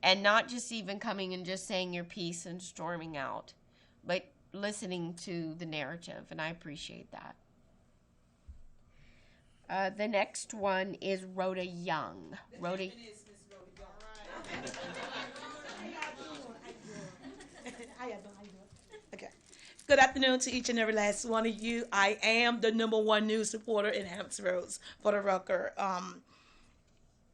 and not just even coming and just saying your piece and storming out, but listening to the narrative, and I appreciate that. The next one is Rhoda Young. Rhoda.
Okay. Good afternoon to each and every last one of you. I am the #1 news reporter in Hampton Roads for the Rucker.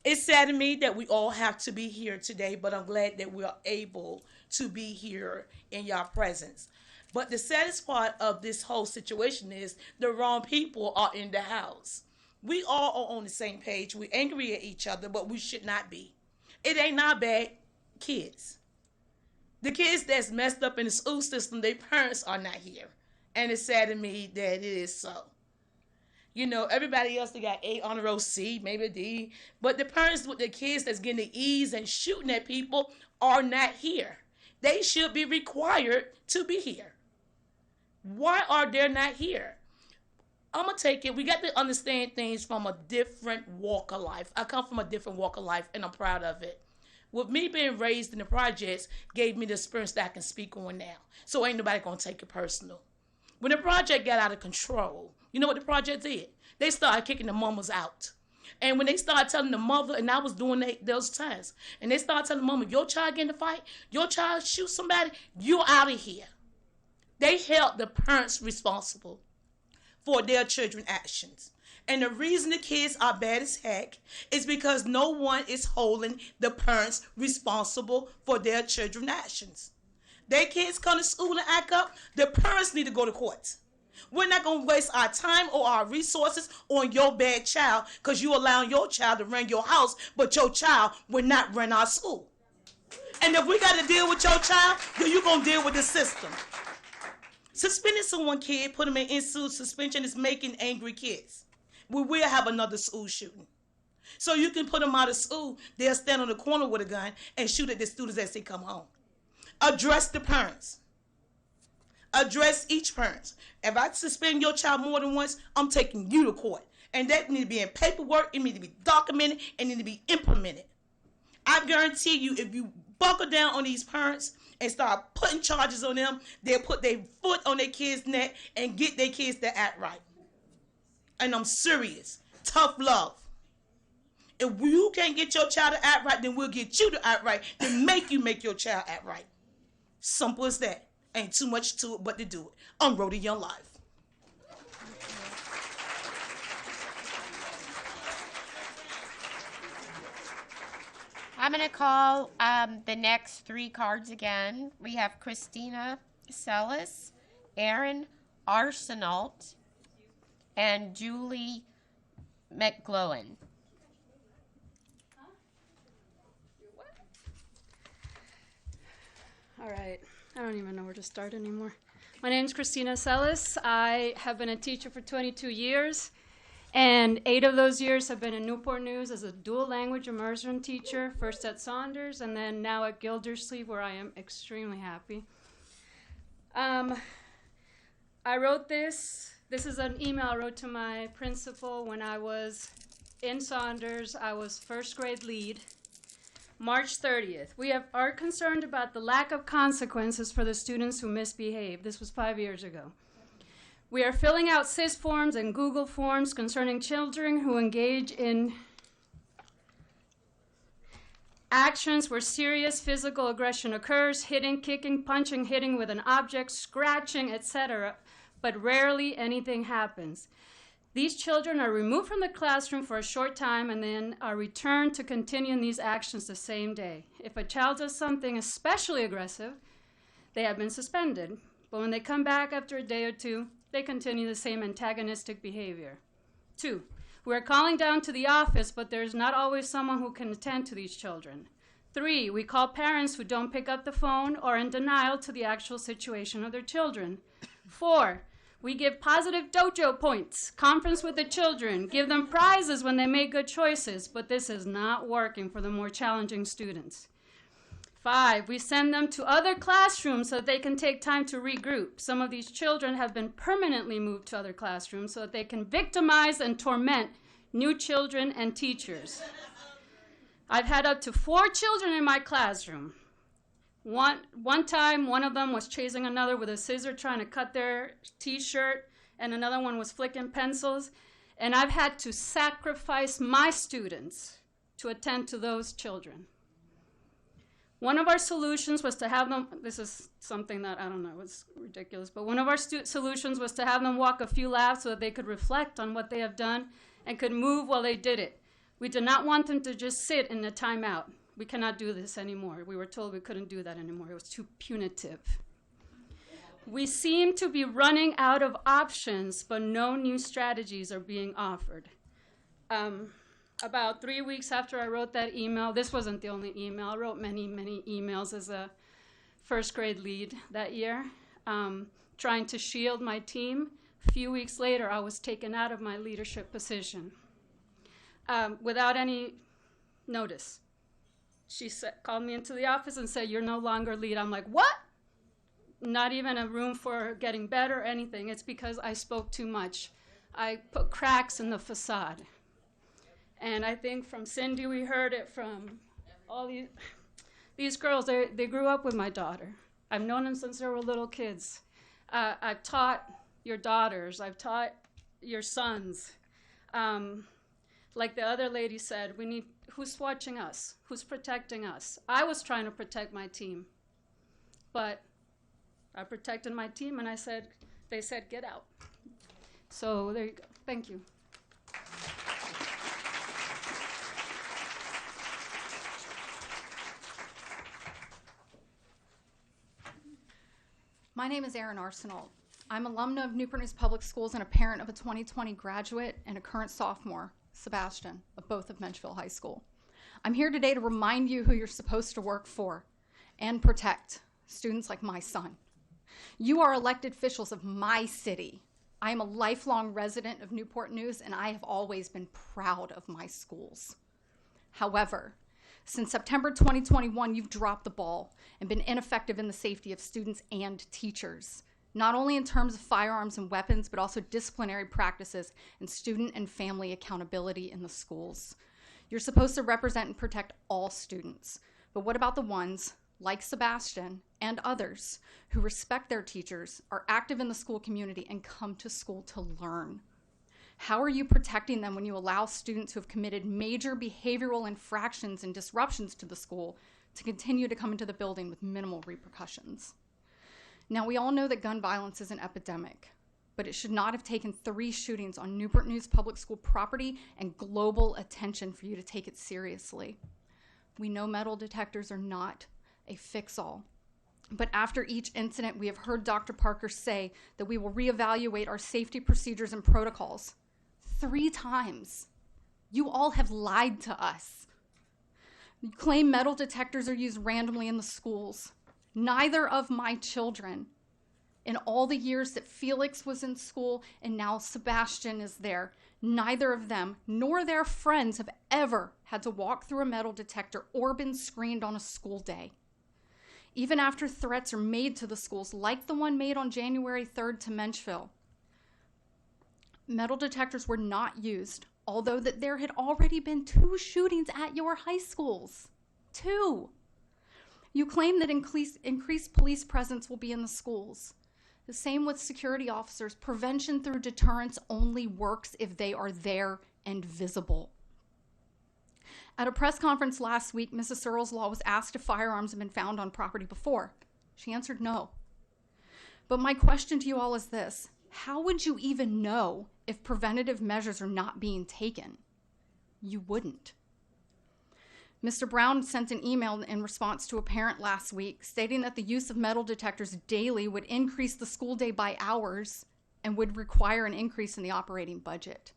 It's sad to me that we all have to be here today, but I'm glad that we are able to be here in your presence. But the saddest part of this whole situation is the wrong people are in the house. We all are on the same page. We're angry at each other, but we should not be. It ain't not bad kids. The kids that's messed up in the school system, their parents are not here. And it's sad to me that it is so. You know, everybody else, they got A on the row, C, maybe a D. But the parents with the kids that's getting the E's and shooting at people are not here. They should be required to be here. Why are they not here? I'm going to take it. We got to understand things from a different walk of life. I come from a different walk of life, and I'm proud of it. With me being raised in the projects gave me the experience that I can speak on now. So ain't nobody going to take it personal. When the project got out of control, you know what the project did? They started kicking the mamas out. And when they started telling the mother, and I was doing those times, and they started telling the mama, your child get in a fight, your child shoot somebody, you're out of here. They held the parents responsible for their children's actions. And the reason the kids are bad as heck is because no one is holding the parents responsible for their children's actions. Their kids come to school and act up, the parents need to go to court. We're not going to waste our time or our resources on your bad child because you allowing your child to run your house, but your child will not run our school. And if we got to deal with your child, then you're going to deal with the system. Suspending someone kid, put them in institute suspension is making angry kids. We will have another school shooting. So you can put them out of school, they'll stand on the corner with a gun and shoot at the students as they come home. Address the parents. Address each parent. If I suspend your child more than once, I'm taking you to court. And that need to be in paperwork, it need to be documented, and need to be implemented. I guarantee you, if you buckle down on these parents and start putting charges on them, they'll put their foot on their kids' neck and get their kids to act right. And I'm serious. Tough love. If you can't get your child to act right, then we'll get you to act right. Then make your child act right. Simple as that. Ain't too much to it but to do it. I'm Rhoda Young Live.
I'm going to call the next 3 cards again. We have Christina Sellis, Aaron Arsenault, and Julie McGlowan.
All right. I don't even know where to start anymore. My name's Christina Celis. I have been a teacher for 22 years, and 8 of those years have been in Newport News as a dual language immersion teacher, first at Saunders and then now at Gildersleeve, where I am extremely happy. I wrote this. This is an email I wrote to my principal when I was in Saunders. I was first grade lead. March 30th. We are concerned about the lack of consequences for the students who misbehave. This was 5 years ago. We are filling out SIS forms and Google forms concerning children who engage in actions where serious physical aggression occurs, hitting, kicking, punching, hitting with an object, scratching, etc., but rarely anything happens. These children are removed from the classroom for a short time and then are returned to continue in these actions the same day. If a child does something especially aggressive, they have been suspended. But when they come back after a day or two, they continue the same antagonistic behavior. 2, we are calling down to the office, but there's not always someone who can attend to these children. 3, we call parents who don't pick up the phone or are in denial to the actual situation of their children. 4, we give positive dojo points, conference with the children, give them prizes when they make good choices, but this is not working for the more challenging students. 5, we send them to other classrooms so that they can take time to regroup. Some of these children have been permanently moved to other classrooms so that they can victimize and torment new children and teachers. I've had up to 4 children in my classroom. One time, one of them was chasing another with a scissor trying to cut their t-shirt, and another one was flicking pencils. And I've had to sacrifice my students to attend to those children. One of our solutions was to have them, this is something that, I don't know, it's ridiculous, but one of our solutions was to have them walk a few laps so that they could reflect on what they have done and could move while they did it. We did not want them to just sit in a timeout. We cannot do this anymore. We were told we couldn't do that anymore. It was too punitive. We seem to be running out of options, but no new strategies are being offered. About 3 weeks after I wrote that email, this wasn't the only email. I wrote many, many emails as a first grade lead that year, trying to shield my team. A few weeks later, I was taken out of my leadership position without any notice. She called me into the office and said, "You're no longer lead." I'm like, what? Not even a room for getting better or anything. It's because I spoke too much. I put cracks in the facade. And I think from Cindy, we heard it from all these girls. They grew up with my daughter. I've known them since they were little kids. I've taught your daughters. I've taught your sons. Like the other lady said, who's watching us? Who's protecting us? I was trying to protect my team, but I protected my team, and they said, get out. So there you go. Thank you.
My name is Erin Arsenal. I'm alumna of Newport News Public Schools and a parent of a 2020 graduate and a current sophomore, Sebastian, of both of Menchville High School. I'm here today to remind you who you're supposed to work for and protect, students like my son. You are elected officials of my city. I am a lifelong resident of Newport News, and I have always been proud of my schools. However, since September 2021, you've dropped the ball and been ineffective in the safety of students and teachers, not only in terms of firearms and weapons, but also disciplinary practices and student and family accountability in the schools. You're supposed to represent and protect all students, but what about the ones, like Sebastian and others, who respect their teachers, are active in the school community, and come to school to learn? How are you protecting them when you allow students who have committed major behavioral infractions and disruptions to the school to continue to come into the building with minimal repercussions? Now, we all know that gun violence is an epidemic, but it should not have taken 3 shootings on Newport News Public School property and global attention for you to take it seriously. We know metal detectors are not a fix-all, but after each incident, we have heard Dr. Parker say that we will reevaluate our safety procedures and protocols. 3 times. You all have lied to us. You claim metal detectors are used randomly in the schools. Neither of my children, in all the years that Felix was in school and now Sebastian is there, neither of them nor their friends have ever had to walk through a metal detector or been screened on a school day. Even after threats are made to the schools, like the one made on January 3rd to Menchville, metal detectors were not used, although that there had already been 2 shootings at your high schools. 2. You claim that increased police presence will be in the schools. The same with security officers. Prevention through deterrence only works if they are there and visible. At a press conference last week, Mrs. Searles Law was asked if firearms had been found on property before. She answered no. But my question to you all is this: how would you even know if preventative measures are not being taken? You wouldn't. Mr. Brown sent an email in response to a parent last week stating that the use of metal detectors daily would increase the school day by hours and would require an increase in the operating budget.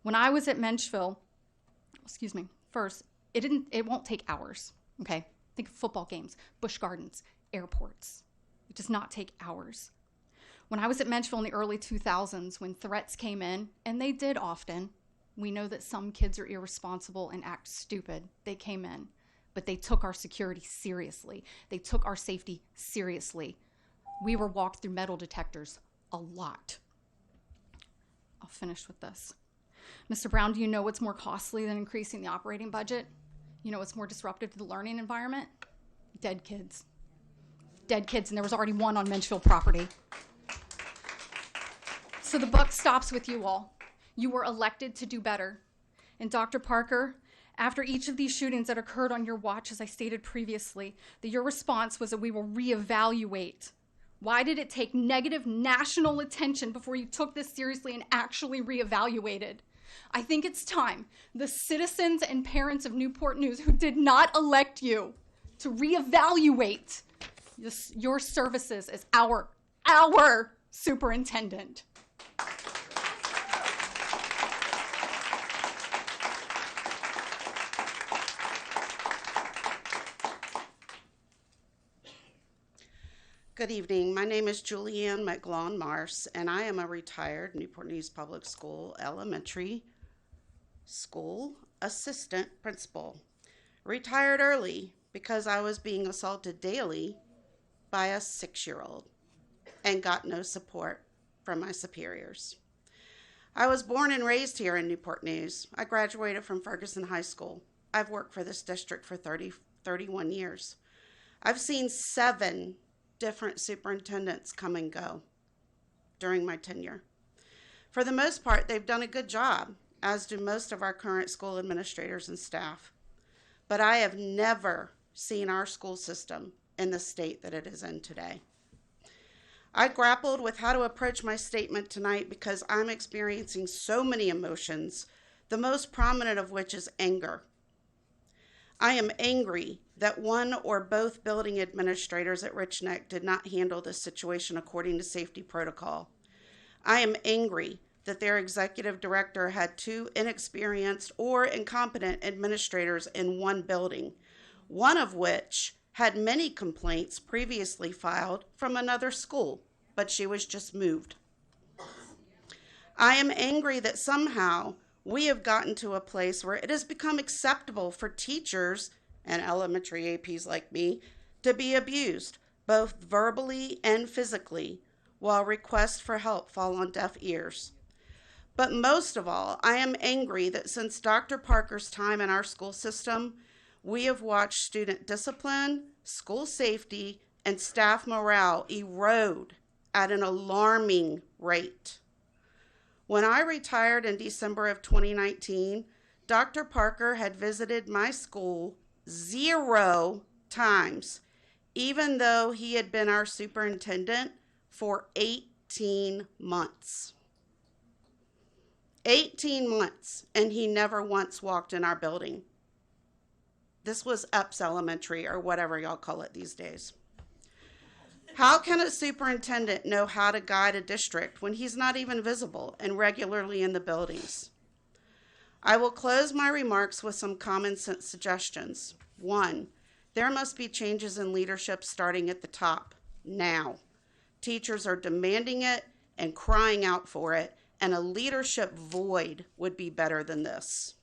When I was at Menchville, first, it won't take hours, okay? Think of football games, Busch Gardens, airports. It does not take hours. When I was at Menchville in the early 2000s, when threats came in, and they did often, we know that some kids are irresponsible and act stupid. They came in, but they took our security seriously. They took our safety seriously. We were walked through metal detectors a lot. I'll finish with this. Mr. Brown, do you know what's more costly than increasing the operating budget? You know what's more disruptive to the learning environment? Dead kids. Dead kids, and there was already one on Menchville property. So the buck stops with you all. You were elected to do better. And Dr. Parker, after each of these shootings that occurred on your watch, as I stated previously, that your response was that we will reevaluate. Why did it take negative national attention before you took this seriously and actually reevaluated? I think it's time the citizens and parents of Newport News who did not elect you to reevaluate your services as our superintendent.
Good evening. My name is Julianne McGlawn Mars, and I am a retired Newport News Public School elementary school assistant principal. Retired early because I was being assaulted daily by a 6-year-old and got no support from my superiors. I was born and raised here in Newport News. I graduated from Ferguson High School. I've worked for this district for 31 years. I've seen 7 different superintendents come and go during my tenure. For the most part, they've done a good job, as do most of our current school administrators and staff. But I have never seen our school system in the state that it is in today. I grappled with how to approach my statement tonight because I'm experiencing so many emotions, the most prominent of which is anger. I am angry that one or both building administrators at Rich Neck did not handle this situation according to safety protocol. I am angry that their executive director had 2 inexperienced or incompetent administrators in one building, one of which had many complaints previously filed from another school, but she was just moved. I am angry that somehow we have gotten to a place where it has become acceptable for teachers and elementary APs like me to be abused, both verbally and physically, while requests for help fall on deaf ears. But most of all, I am angry that since Dr. Parker's time in our school system, we have watched student discipline, school safety, and staff morale erode at an alarming rate. When I retired in December of 2019, Dr. Parker had visited my school 0 times, even though he had been our superintendent for 18 months. 18 months, and he never once walked in our building. This was Epps Elementary, or whatever y'all call it these days. How can a superintendent know how to guide a district when he's not even visible and regularly in the buildings? I will close my remarks with some common sense suggestions. 1, There must be changes in leadership starting at the top, now. Teachers are demanding it and crying out for it, and a leadership void would be better than this.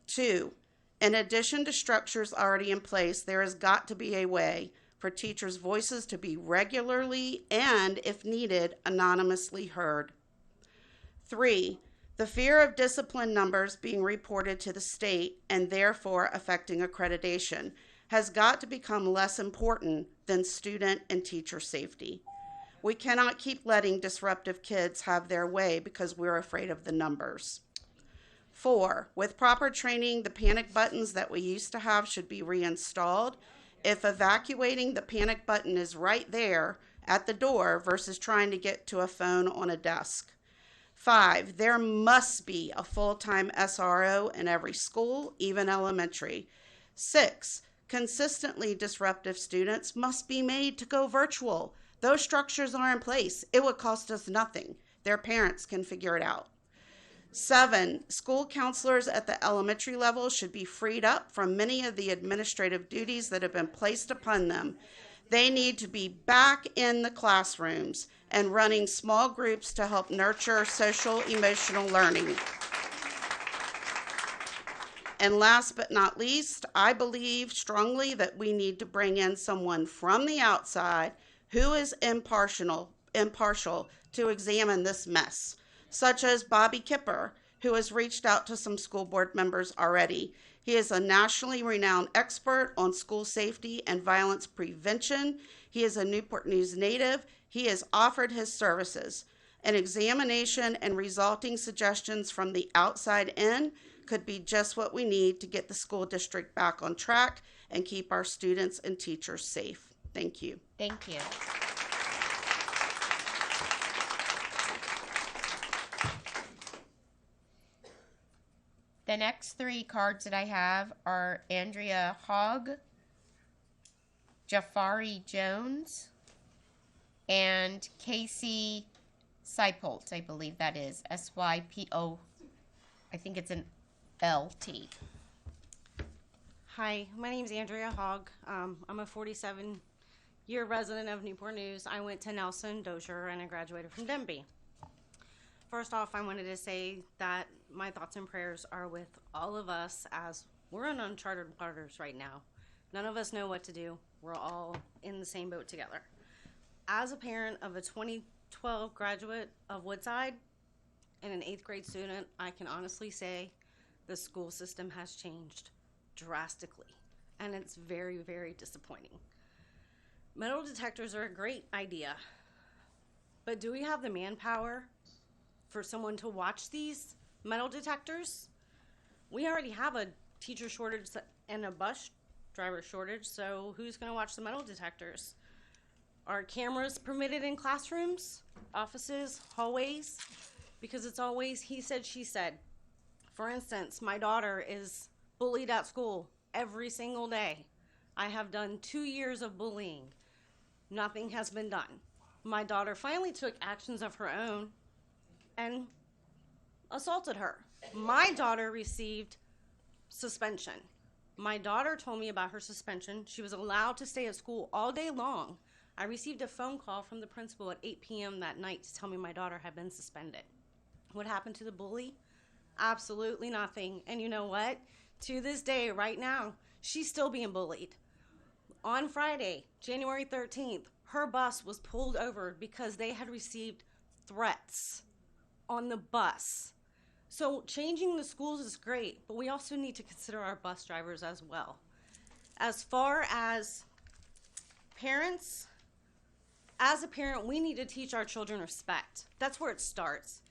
2, in addition to structures already in place, there has got to be a way for teachers' voices to be regularly and, if needed, anonymously heard. 3, the fear of discipline numbers being reported to the state and therefore affecting accreditation has got to become less important than student and teacher safety. We cannot keep letting disruptive kids have their way because we're afraid of the numbers. 4, with proper training, the panic buttons that we used to have should be reinstalled. If evacuating the panic button is right there at the door versus trying to get to a phone on a desk. 5, there must be a full-time SRO in every school, even elementary. 6, consistently disruptive students must be made to go virtual. Those structures are in place. It would cost us nothing. Their parents can figure it out. 7, school counselors at the elementary level should be freed up from many of the administrative duties that have been placed upon them. They need to be back in the classrooms and running small groups to help nurture social emotional learning. And last but not least, I believe strongly that we need to bring in someone from the outside who is impartial to examine this mess, such as Bobby Kipper, who has reached out to some school board members already. He is a nationally renowned expert on school safety and violence prevention. He is a Newport News native. He has offered his services. An examination and resulting suggestions from the outside in could be just what we need to get the school district back on track and keep our students and teachers safe. Thank you.
Thank you. The next 3 cards that I have are Andrea Hogg, Jafari Jones, and Casey Sypolt, I believe that is. S-Y-P-O. I think it's an L-T.
Hi, my name is Andrea Hogg. I'm a 47-year resident of Newport News. I went to Nelson, Dozier, and I graduated from Denby. First off, I wanted to say that my thoughts and prayers are with all of us as we're in uncharted waters right now. None of us know what to do. We're all in the same boat together. As a parent of a 2012 graduate of Woodside and an 8th grade student, I can honestly say the school system has changed drastically, and it's very, very disappointing. Metal detectors are a great idea, but do we have the manpower for someone to watch these metal detectors? We already have a teacher shortage and a bus driver shortage, so who's going to watch the metal detectors? Are cameras permitted in classrooms, offices, hallways? Because it's always he said, she said. For instance, my daughter is bullied at school every single day. I have done 2 years of bullying. Nothing has been done. My daughter finally took actions of her own and assaulted her. My daughter received suspension. My daughter told me about her suspension. She was allowed to stay at school all day long. I received a phone call from the principal at 8 p.m. that night to tell me my daughter had been suspended. What happened to the bully? Absolutely nothing. And you know what? To this day, right now, she's still being bullied. On Friday, January 13th, her bus was pulled over because they had received threats on the bus. So changing the schools is great, but we also need to consider our bus drivers as well. As far as parents, as a parent, we need to teach our children respect. That's where it starts.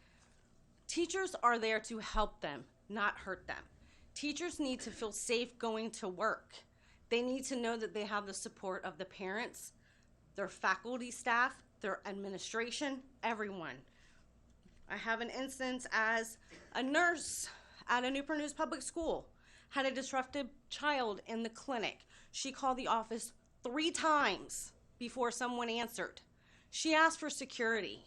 Teachers are there to help them, not hurt them. Teachers need to feel safe going to work. They need to know that they have the support of the parents, their faculty staff, their administration, everyone. I have an instance as a nurse at a Newport News public school had a disruptive child in the clinic. She called the office 3 times before someone answered. She asked for security.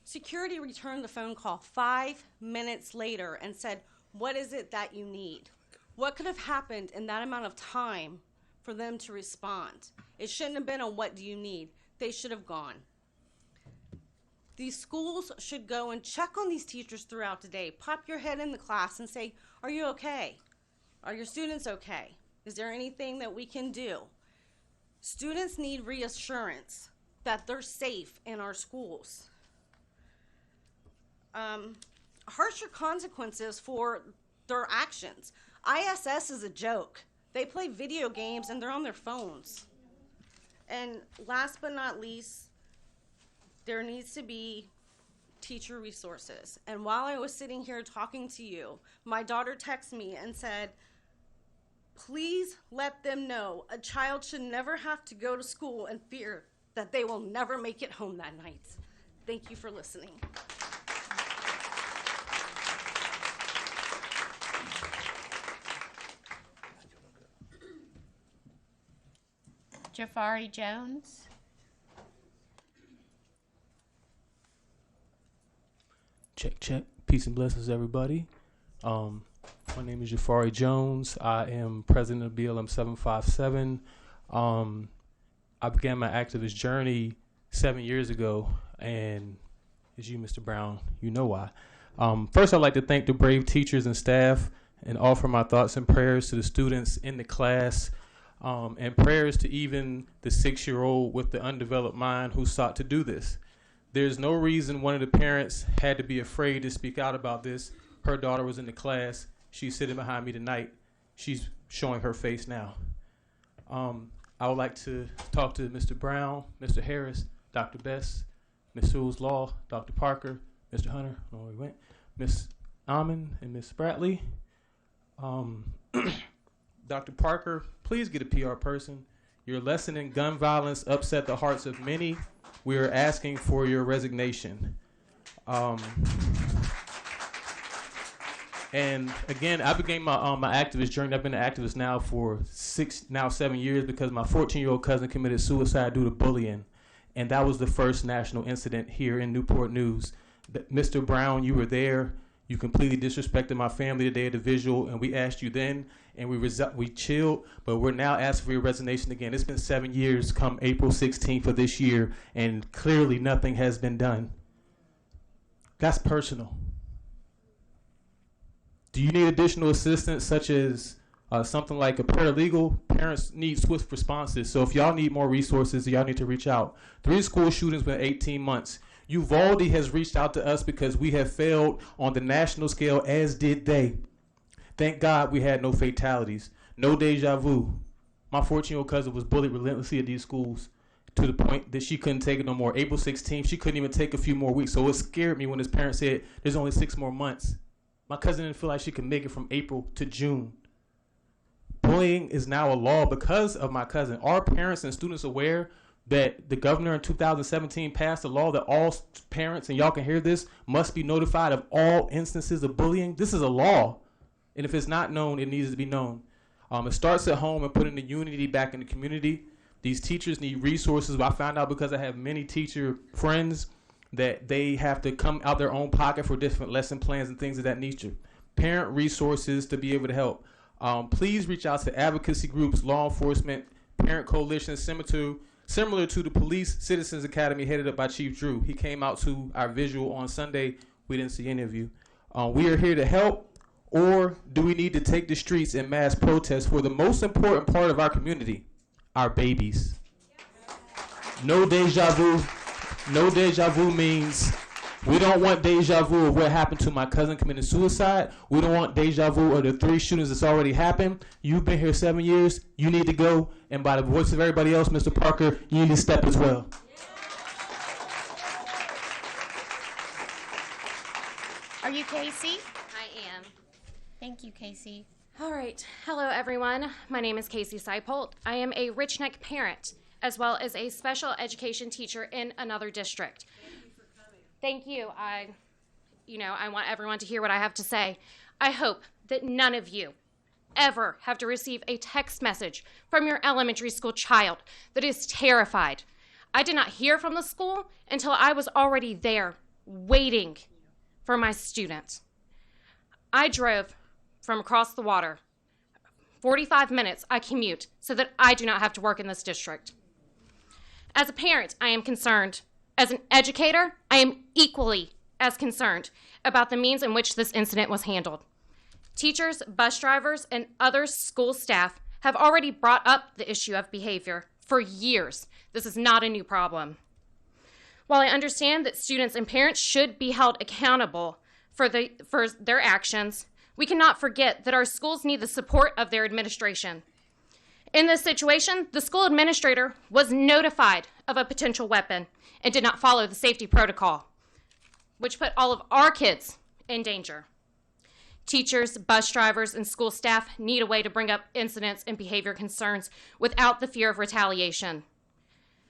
Security returned the phone call 5 minutes later and said, "What is it that you need?" What could have happened in that amount of time for them to respond. It shouldn't have been a what do you need. They should have gone. These schools should go and check on these teachers throughout the day. Pop your head in the class and say, are you okay? Are your students okay? Is there anything that we can do? Students need reassurance that they're safe in our schools. Harsher consequences for their actions. ISS is a joke. They play video games and they're on their phones. And last but not least, there needs to be teacher resources. And while I was sitting here talking to you, my daughter texted me and said, please let them know a child should never have to go to school and fear that they will never make it home that night. Thank you for listening.
Jafari Jones.
Check, check. Peace and blessings, everybody. My name is Jafari Jones. I am president of BLM 757. I began my activist journey 7 years ago, and as you, Mr. Brown, you know why. First, I'd like to thank the brave teachers and staff and offer my thoughts and prayers to the students in the class, and prayers to even the 6-year-old with the undeveloped mind who sought to do this. There's no reason one of the parents had to be afraid to speak out about this. Her daughter was in the class. She's sitting behind me tonight. She's showing her face now. I would like to talk to Mr. Brown, Mr. Harris, Dr. Best, Ms. Sewell's Law, Dr. Parker, Mr. Hunter, I don't know where he went, Ms. Almond and Ms. Spratley. Dr. Parker, please get a PR person. Your lesson in gun violence upset the hearts of many. We are asking for your resignation. And again, I began my my activist journey. I've been an activist now for 7 years because my 14-year-old cousin committed suicide due to bullying. And that was the first national incident here in Newport News. Mr. Brown, you were there. You completely disrespected my family the day of the visual, and we asked you then, and we chilled, but we're now asking for your resignation again. It's been 7 years come April 16th of this year, and clearly nothing has been done. That's personal. Do you need additional assistance, such as something like a paralegal? Parents need swift responses, so if y'all need more resources, y'all need to reach out. 3 school shootings within 18 months. Uvalde has reached out to us because we have failed on the national scale, as did they. Thank God we had no fatalities, no deja vu. My 14-year-old cousin was bullied relentlessly at these schools to the point that she couldn't take it no more. April 16th, she couldn't even take a few more weeks. So it scared me when his parents said, there's only 6 more months. My cousin didn't feel like she could make it from April to June. Bullying is now a law because of my cousin. Are parents and students aware that the governor in 2017 passed a law that all parents, and y'all can hear this, must be notified of all instances of bullying? This is a law. And if it's not known, it needs to be known. It starts at home and putting the unity back in the community. These teachers need resources. I found out because I have many teacher friends that they have to come out their own pocket for different lesson plans and things of that nature. Parent resources to be able to help. Please reach out to advocacy groups, law enforcement, parent coalitions, similar to the Police Citizens Academy headed up by Chief Drew. He came out to our visual on Sunday. We didn't see any of you. We are here to help, or do we need to take the streets in mass protest for the most important part of our community, our babies? No deja vu. No deja vu means we don't want deja vu of what happened to my cousin committing suicide. We don't want deja vu of the 3 shootings that's already happened. You've been here 7 years. You need to go. And by the voice of everybody else, Mr. Parker, you need to step as well.
Are you Casey?
I am.
Thank you, Casey.
All right. Hello, everyone. My name is Casey Seipolt. I am a Rich Neck parent, as well as a special education teacher in another district. Thank you. I want everyone to hear what I have to say. I hope that none of you ever have to receive a text message from your elementary school child that is terrified. I did not hear from the school until I was already there waiting for my student. I drove from across the water 45 minutes I commute so that I do not have to work in this district. As a parent, I am concerned. As an educator, I am equally as concerned about the means in which this incident was handled. Teachers, bus drivers, and other school staff have already brought up the issue of behavior for years. This is not a new problem. While I understand that students and parents should be held accountable for their actions, we cannot forget that our schools need the support of their administration. In this situation, the school administrator was notified of a potential weapon and did not follow the safety protocol, which put all of our kids in danger. Teachers, bus drivers, and school staff need a way to bring up incidents and behavior concerns without the fear of retaliation.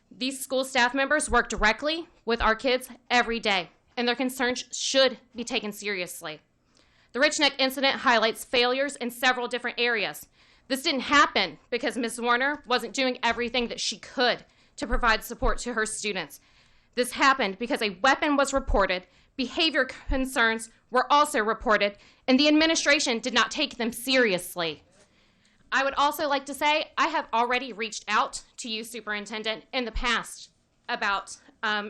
These school staff members work directly with our kids every day, and their concerns should be taken seriously. The Rich Neck incident highlights failures in several different areas. This didn't happen because Ms. Warner wasn't doing everything that she could to provide support to her students. This happened because a weapon was reported, behavior concerns were also reported, and the administration did not take them seriously. I would also like to say I have already reached out to you, Superintendent, in the past about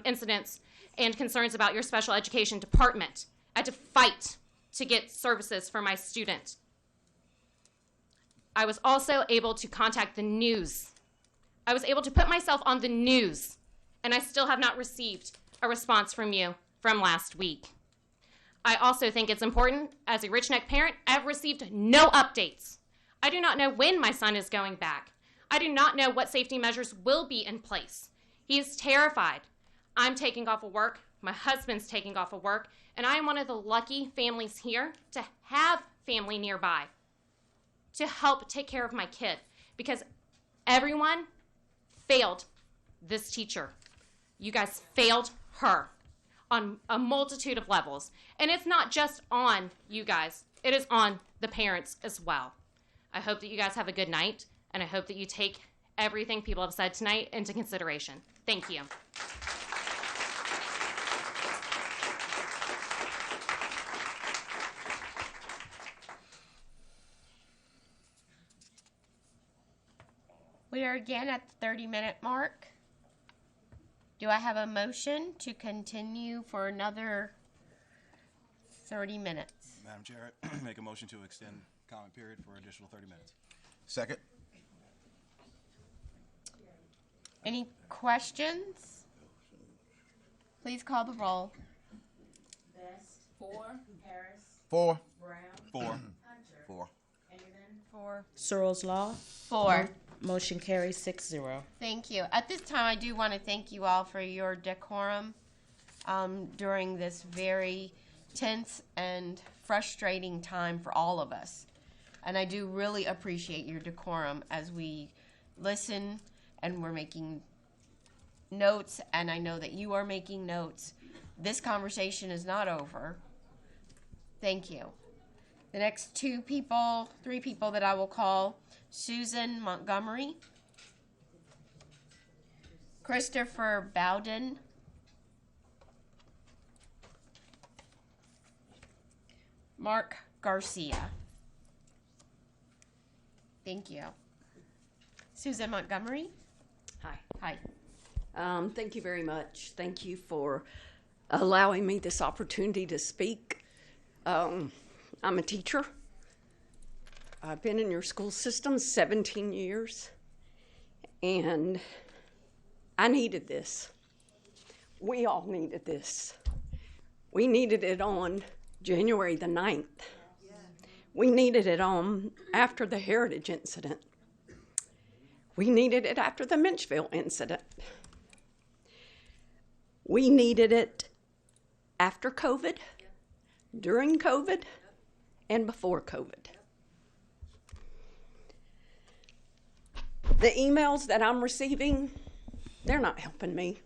incidents and concerns about your special education department. I had to fight to get services for my student. I was also able to contact the news. I was able to put myself on the news, and I still have not received a response from you from last week. I also think it's important, as a Rich Neck parent, I've received no updates. I do not know when my son is going back. I do not know what safety measures will be in place. He is terrified. I'm taking off of work, my husband's taking off of work, and I am one of the lucky families here to have family nearby to help take care of my kid, because everyone failed this teacher. You guys failed her on a multitude of levels. And it's not just on you guys, it is on the parents as well. I hope that you guys have a good night, and I hope that you take everything people have said tonight into consideration. Thank you.
We are again at the 30-minute mark. Do I have a motion to continue for another 30 minutes?
Madam Chair, make a motion to extend comment period for additional 30 minutes.
Second.
Any questions? Please call the roll.
Best. 4. Harris.
4.
Brown.
4.
Hunter.
4.
Anderson. 4.
Searles Law.
4.
Motion carries 6-0.
Thank you. At this time, I do want to thank you all for your decorum during this very tense and frustrating time for all of us. And I do really appreciate your decorum as we listen and we're making notes, and I know that you are making notes. This conversation is not over. Thank you. The next 3 people that I will call: Susan Montgomery, Christopher Bowden, Mark Garcia. Thank you. Susan Montgomery.
Hi.
Hi.
Thank you very much. Thank you for allowing me this opportunity to speak. I'm a teacher. I've been in your school system 17 years, and I needed this. We all needed this. We needed it on January the 9th. We needed it on after the Heritage incident. We needed it after the Menchville incident. We needed it after COVID, during COVID, and before COVID. The emails that I'm receiving, they're not helping me.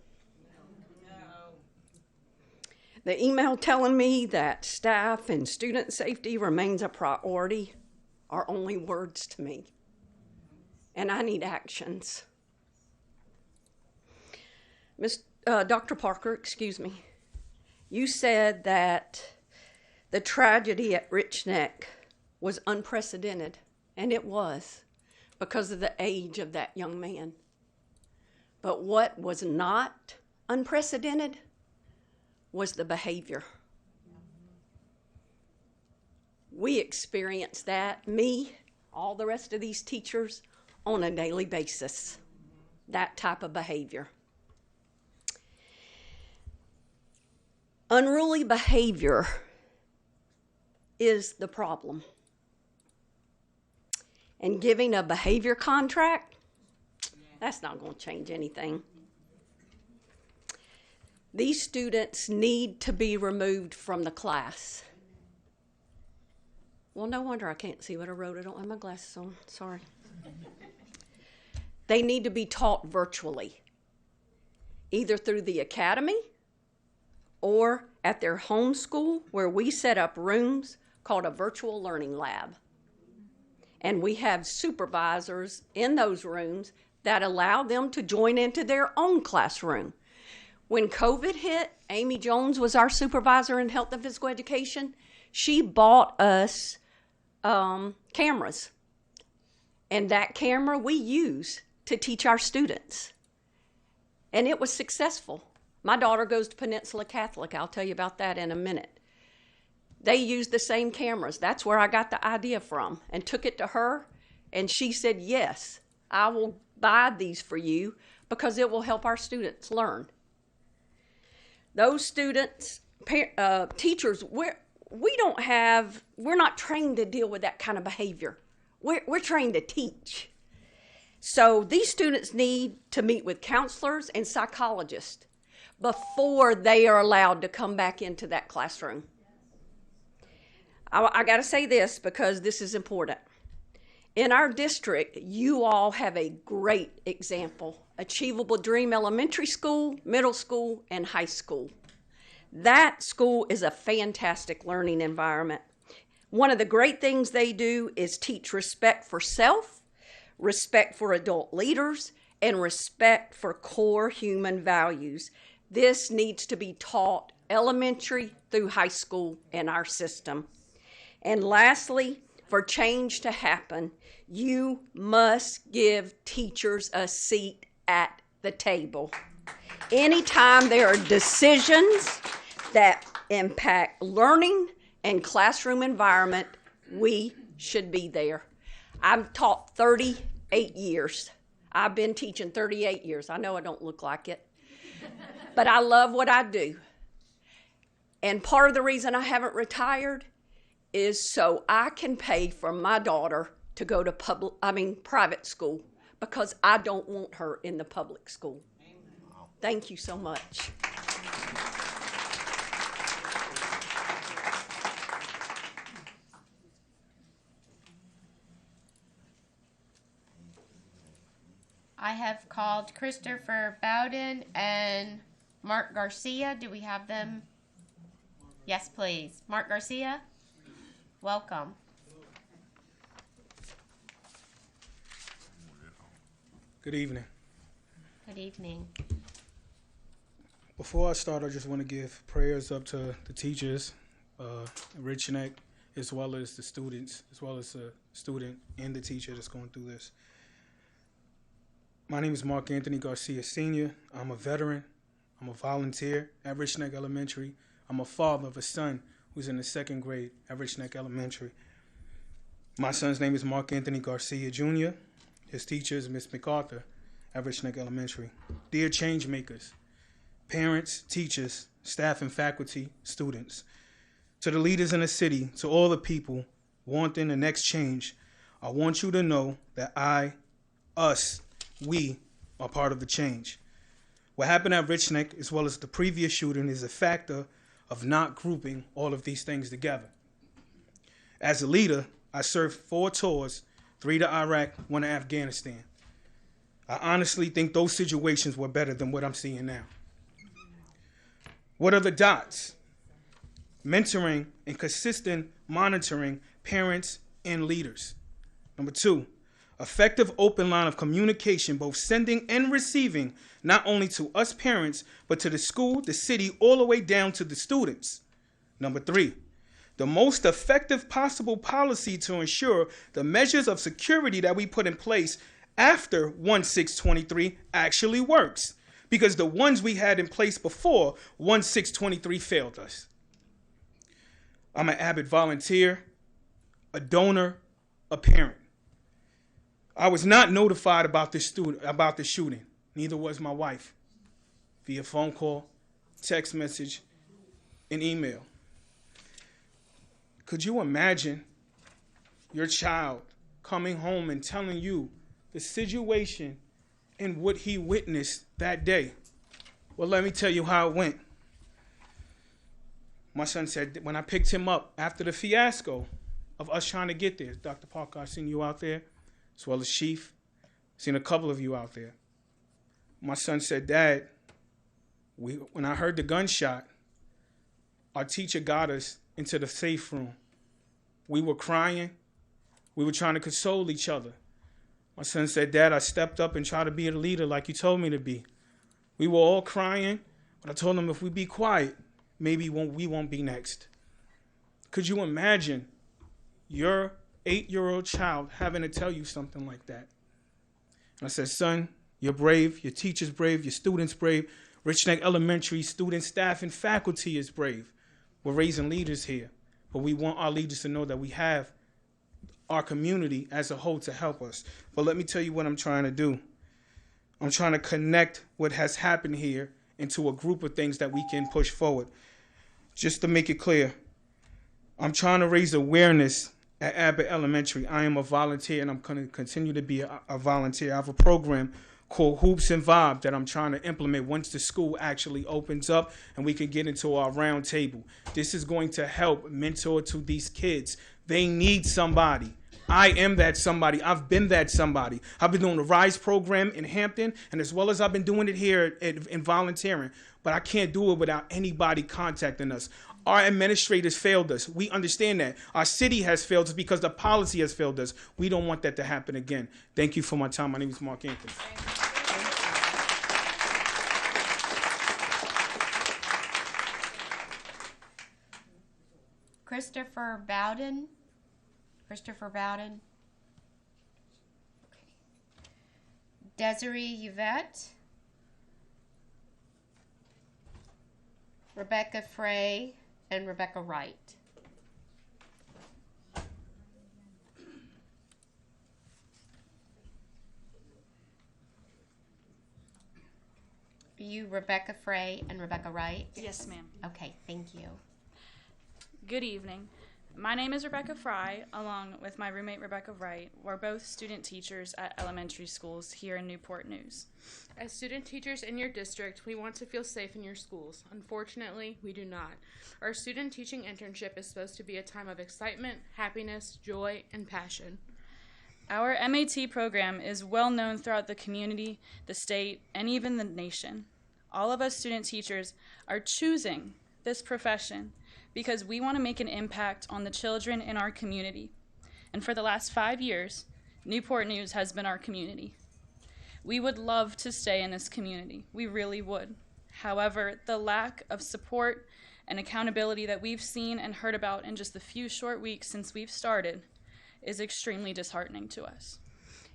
The email telling me that staff and student safety remains a priority are only words to me. And I need actions. Dr. Parker, excuse me, you said that the tragedy at Rich Neck was unprecedented and it was because of the age of that young man. But what was not unprecedented was the behavior. We experience that, me, all the rest of these teachers, on a daily basis, that type of behavior. Unruly behavior is the problem. And giving a behavior contract, that's not going to change anything. These students need to be removed from the class. Well, no wonder I can't see what I wrote. I don't have my glasses on. Sorry. They need to be taught virtually, either through the academy or at their home school, where we set up rooms called a virtual learning lab. And we have supervisors in those rooms that allow them to join into their own classroom. When COVID hit, Amy Jones was our supervisor in health and physical education. She bought us cameras. And that camera we use to teach our students. And it was successful. My daughter goes to Peninsula Catholic. I'll tell you about that in a minute. They used the same cameras. That's where I got the idea from, and took it to her. And she said, yes, I will buy these for you because it will help our students learn. Those students, teachers, we're not trained to deal with that kind of behavior. We're trained to teach. So these students need to meet with counselors and psychologists before they are allowed to come back into that classroom. I got to say this because this is important. In our district, you all have a great example. Achievable Dream Elementary School, middle school, and high school. That school is a fantastic learning environment. One of the great things they do is teach respect for self, respect for adult leaders, and respect for core human values. This needs to be taught elementary through high school in our system. And lastly, for change to happen, you must give teachers a seat at the table. Anytime there are decisions that impact learning and classroom environment, we should be there. I've taught 38 years. I've been teaching 38 years. I know I don't look like it, but I love what I do. And part of the reason I haven't retired is so I can pay for my daughter to go to private school, because I don't want her in the public school. Thank you so much.
I have called Christopher Bowden and Mark Garcia. Do we have them? Yes, please. Mark Garcia, welcome.
Good evening.
Good evening.
Before I start, I just want to give prayers up to the teachers, Rich Neck, as well as the students, as well as the student and the teacher that's going through this. My name is Mark Anthony Garcia Sr. I'm a veteran. I'm a volunteer at Rich Neck Elementary. I'm a father of a son who's in the 2nd grade at Rich Neck Elementary. My son's name is Mark Anthony Garcia Jr. His teacher is Miss MacArthur at Rich Neck Elementary. Dear change makers, parents, teachers, staff and faculty, students, to the leaders in the city, to all the people wanting the next change, I want you to know that we are part of the change. What happened at Rich Neck, as well as the previous shooting, is a factor of not grouping all of these things together. As a leader, I served 4 tours, 3 to Iraq, 1 to Afghanistan. I honestly think those situations were better than what I'm seeing now. What are the dots? Mentoring and consistent monitoring parents and leaders. Number 2, effective open line of communication, both sending and receiving, not only to us parents, but to the school, the city, all the way down to the students. Number 3, the most effective possible policy to ensure the measures of security that we put in place after 1/6/23 actually works. Because the ones we had in place before 1/6/23 failed us. I'm an avid volunteer, a donor, a parent. I was not notified about the shooting. Neither was my wife. Via phone call, text message, and email. Could you imagine your child coming home and telling you the situation and what he witnessed that day? Well, let me tell you how it went. My son said when I picked him up after the fiasco of us trying to get there, Dr. Parker, I've seen you out there, as well as Chief, seen a couple of you out there. My son said, Dad, when I heard the gunshot, our teacher got us into the safe room. We were crying. We were trying to console each other. My son said, Dad, I stepped up and tried to be a leader like you told me to be. We were all crying, but I told him if we be quiet, maybe we won't be next. Could you imagine your 8-year-old child having to tell you something like that? And I said, son, you're brave, your teacher's brave, your student's brave, Rich Neck Elementary student, staff, and faculty is brave. We're raising leaders here, but we want our leaders to know that we have our community as a whole to help us. But let me tell you what I'm trying to do. I'm trying to connect what has happened here into a group of things that we can push forward. Just to make it clear, I'm trying to raise awareness at Abbott Elementary. I am a volunteer, and I'm going to continue to be a volunteer. I have a program called Hoops and Vibe that I'm trying to implement once the school actually opens up and we can get into our round table. This is going to help mentor to these kids. They need somebody. I am that somebody. I've been that somebody. I've been doing the RISE program in Hampton, and as well as I've been doing it here in volunteering, but I can't do it without anybody contacting us. Our administrators failed us. We understand that. Our city has failed us because the policy has failed us. We don't want that to happen again. Thank you for my time. My name is Mark Anthony.
Christopher Bowden. Christopher Bowden. Okay. Desiree Yvette. Rebecca Frey and Rebecca Wright. Are you Rebecca Frey and Rebecca Wright?
Yes, ma'am.
Okay, thank you.
Good evening. My name is Rebecca Fry, along with my roommate Rebecca Wright. We're both student teachers at elementary schools here in Newport News.
As student teachers in your district, we want to feel safe in your schools. Unfortunately, we do not. Our student teaching internship is supposed to be a time of excitement, happiness, joy, and passion.
Our MAT program is well known throughout the community, the state, and even the nation. All of us student teachers are choosing this profession because we want to make an impact on the children in our community. And for the last 5 years, Newport News has been our community. We would love to stay in this community. We really would. However, the lack of support and accountability that we've seen and heard about in just the few short weeks since we've started is extremely disheartening to us.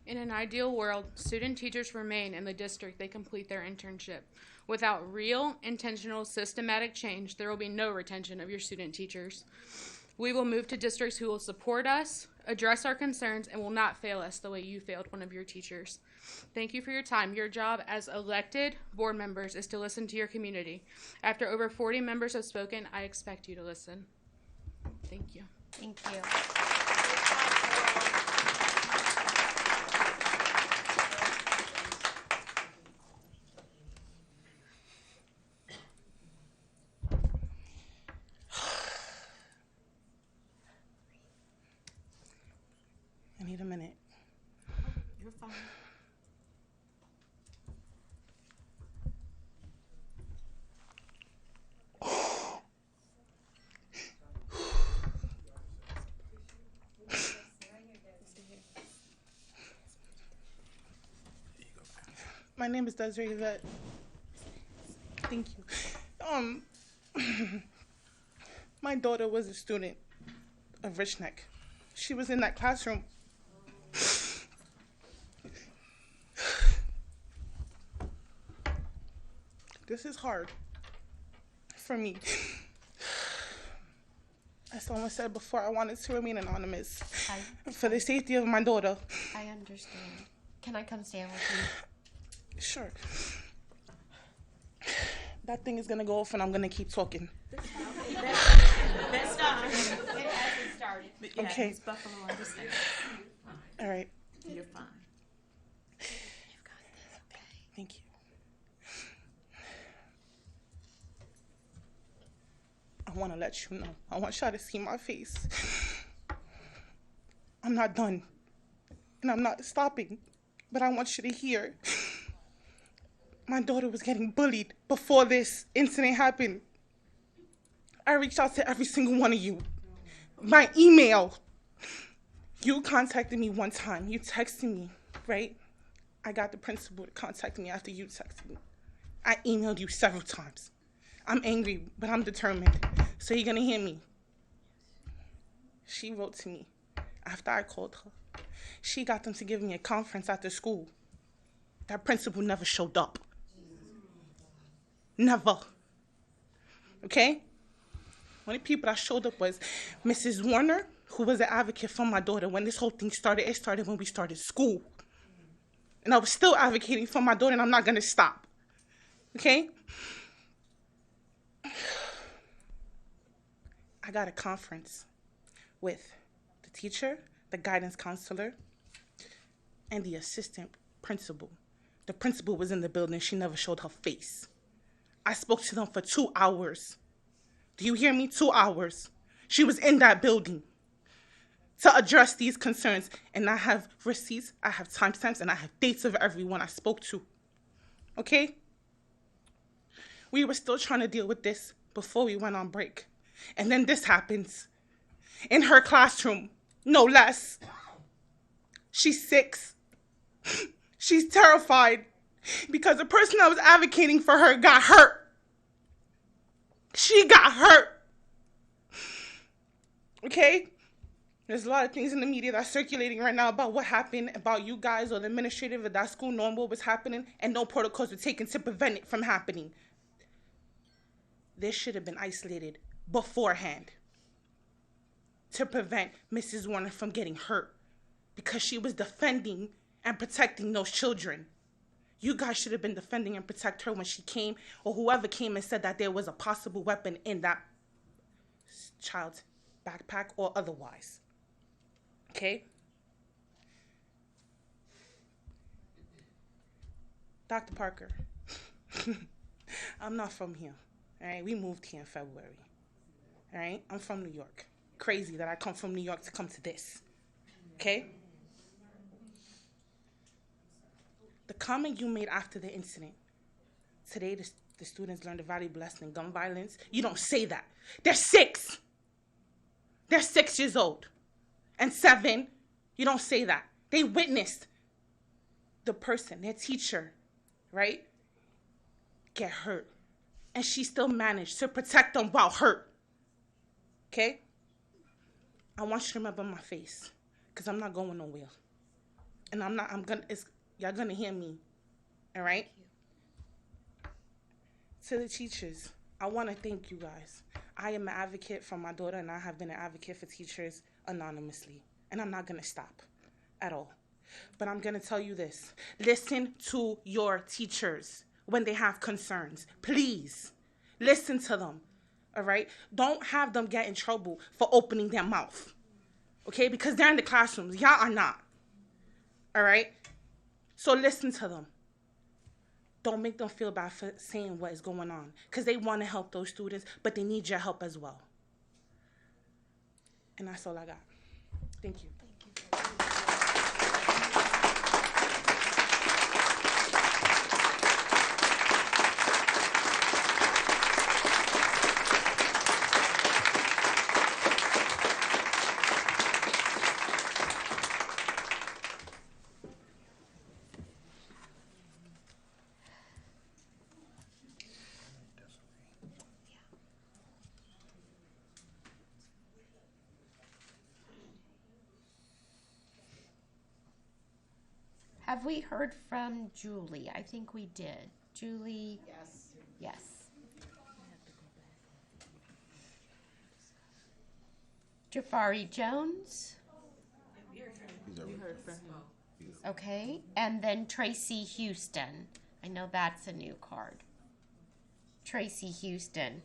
In an ideal world, student teachers remain in the district they complete their internship. Without real, intentional, systematic change, there will be no retention of your student teachers. We will move to districts who will support us, address our concerns, and will not fail us the way you failed one of your teachers. Thank you for your time. Your job as elected board members is to listen to your community. After over 40 members have spoken, I expect you to listen. Thank you.
Thank you.
I need a minute. You're fine. My name is Desiree Yvette. Thank you. My daughter was a student of Rich Neck. She was in that classroom. This is hard for me. As someone said before, I wanted to remain anonymous for the safety of my daughter.
I understand. Can I come stand with you?
Sure. That thing is gonna go off and I'm gonna keep talking.
That's not. It hasn't started. But yeah,
Okay.
it's Buffalo understand.
All right.
You're fine.
Thank you. I want to let you know. I want y'all to see my face. I'm not done. And I'm not stopping. But I want you to hear. My daughter was getting bullied before this incident happened. I reached out to every single one of you. My email. You contacted me one time. You texted me, right? I got the principal to contact me after you texted me. I emailed you several times. I'm angry, but I'm determined. So you're gonna hear me. She wrote to me after I called her. She got them to give me a conference after school. That principal never showed up. Never. Okay? One of the people that showed up was Mrs. Warner, who was an advocate for my daughter. When this whole thing started, it started when we started school. And I was still advocating for my daughter, and I'm not gonna stop. Okay? I got a conference with the teacher, the guidance counselor, and the assistant principal. The principal was in the building. She never showed her face. I spoke to them for 2 hours. Do you hear me? 2 hours. She was in that building to address these concerns. And I have receipts, I have timestamps, and I have dates of everyone I spoke to. Okay? We were still trying to deal with this before we went on break. And then this happens. In her classroom, no less. She's 6. She's terrified because the person that was advocating for her got hurt. She got hurt. Okay? There's a lot of things in the media that's circulating right now about what happened, about you guys or the administrative of that school knowing what was happening, and no protocols were taken to prevent it from happening. This should have been isolated beforehand to prevent Mrs. Warner from getting hurt because she was defending and protecting those children. You guys should have been defending and protect her when she came, or whoever came and said that there was a possible weapon in that child's backpack or otherwise. Okay? Dr. Parker, I'm not from here. All right? We moved here in February. All right? I'm from New York. Crazy that I come from New York to come to this. Okay? The comment you made after the incident, today the students learned a valuable lesson in gun violence. You don't say that. They're 6. They're 6 years old. And 7. You don't say that. They witnessed the person, their teacher, right, get hurt. And she still managed to protect them while hurt. Okay? I want you to remember my face, because I'm not going nowhere. And y'all gonna hear me, all right? To the teachers, I want to thank you guys. I am an advocate for my daughter, and I have been an advocate for teachers anonymously. And I'm not gonna stop at all. But I'm gonna tell you this. Listen to your teachers when they have concerns. Please, listen to them, all right? Don't have them get in trouble for opening their mouth, okay? Because they're in the classrooms. Y'all are not, all right? So listen to them. Don't make them feel bad for saying what is going on, because they want to help those students, but they need your help as well. And that's all I got. Thank you.
Have we heard from Julie? I think we did. Julie? Yes. Yes. Jafari Jones? Okay, and then Tracy Houston. I know that's a new card. Tracy Houston.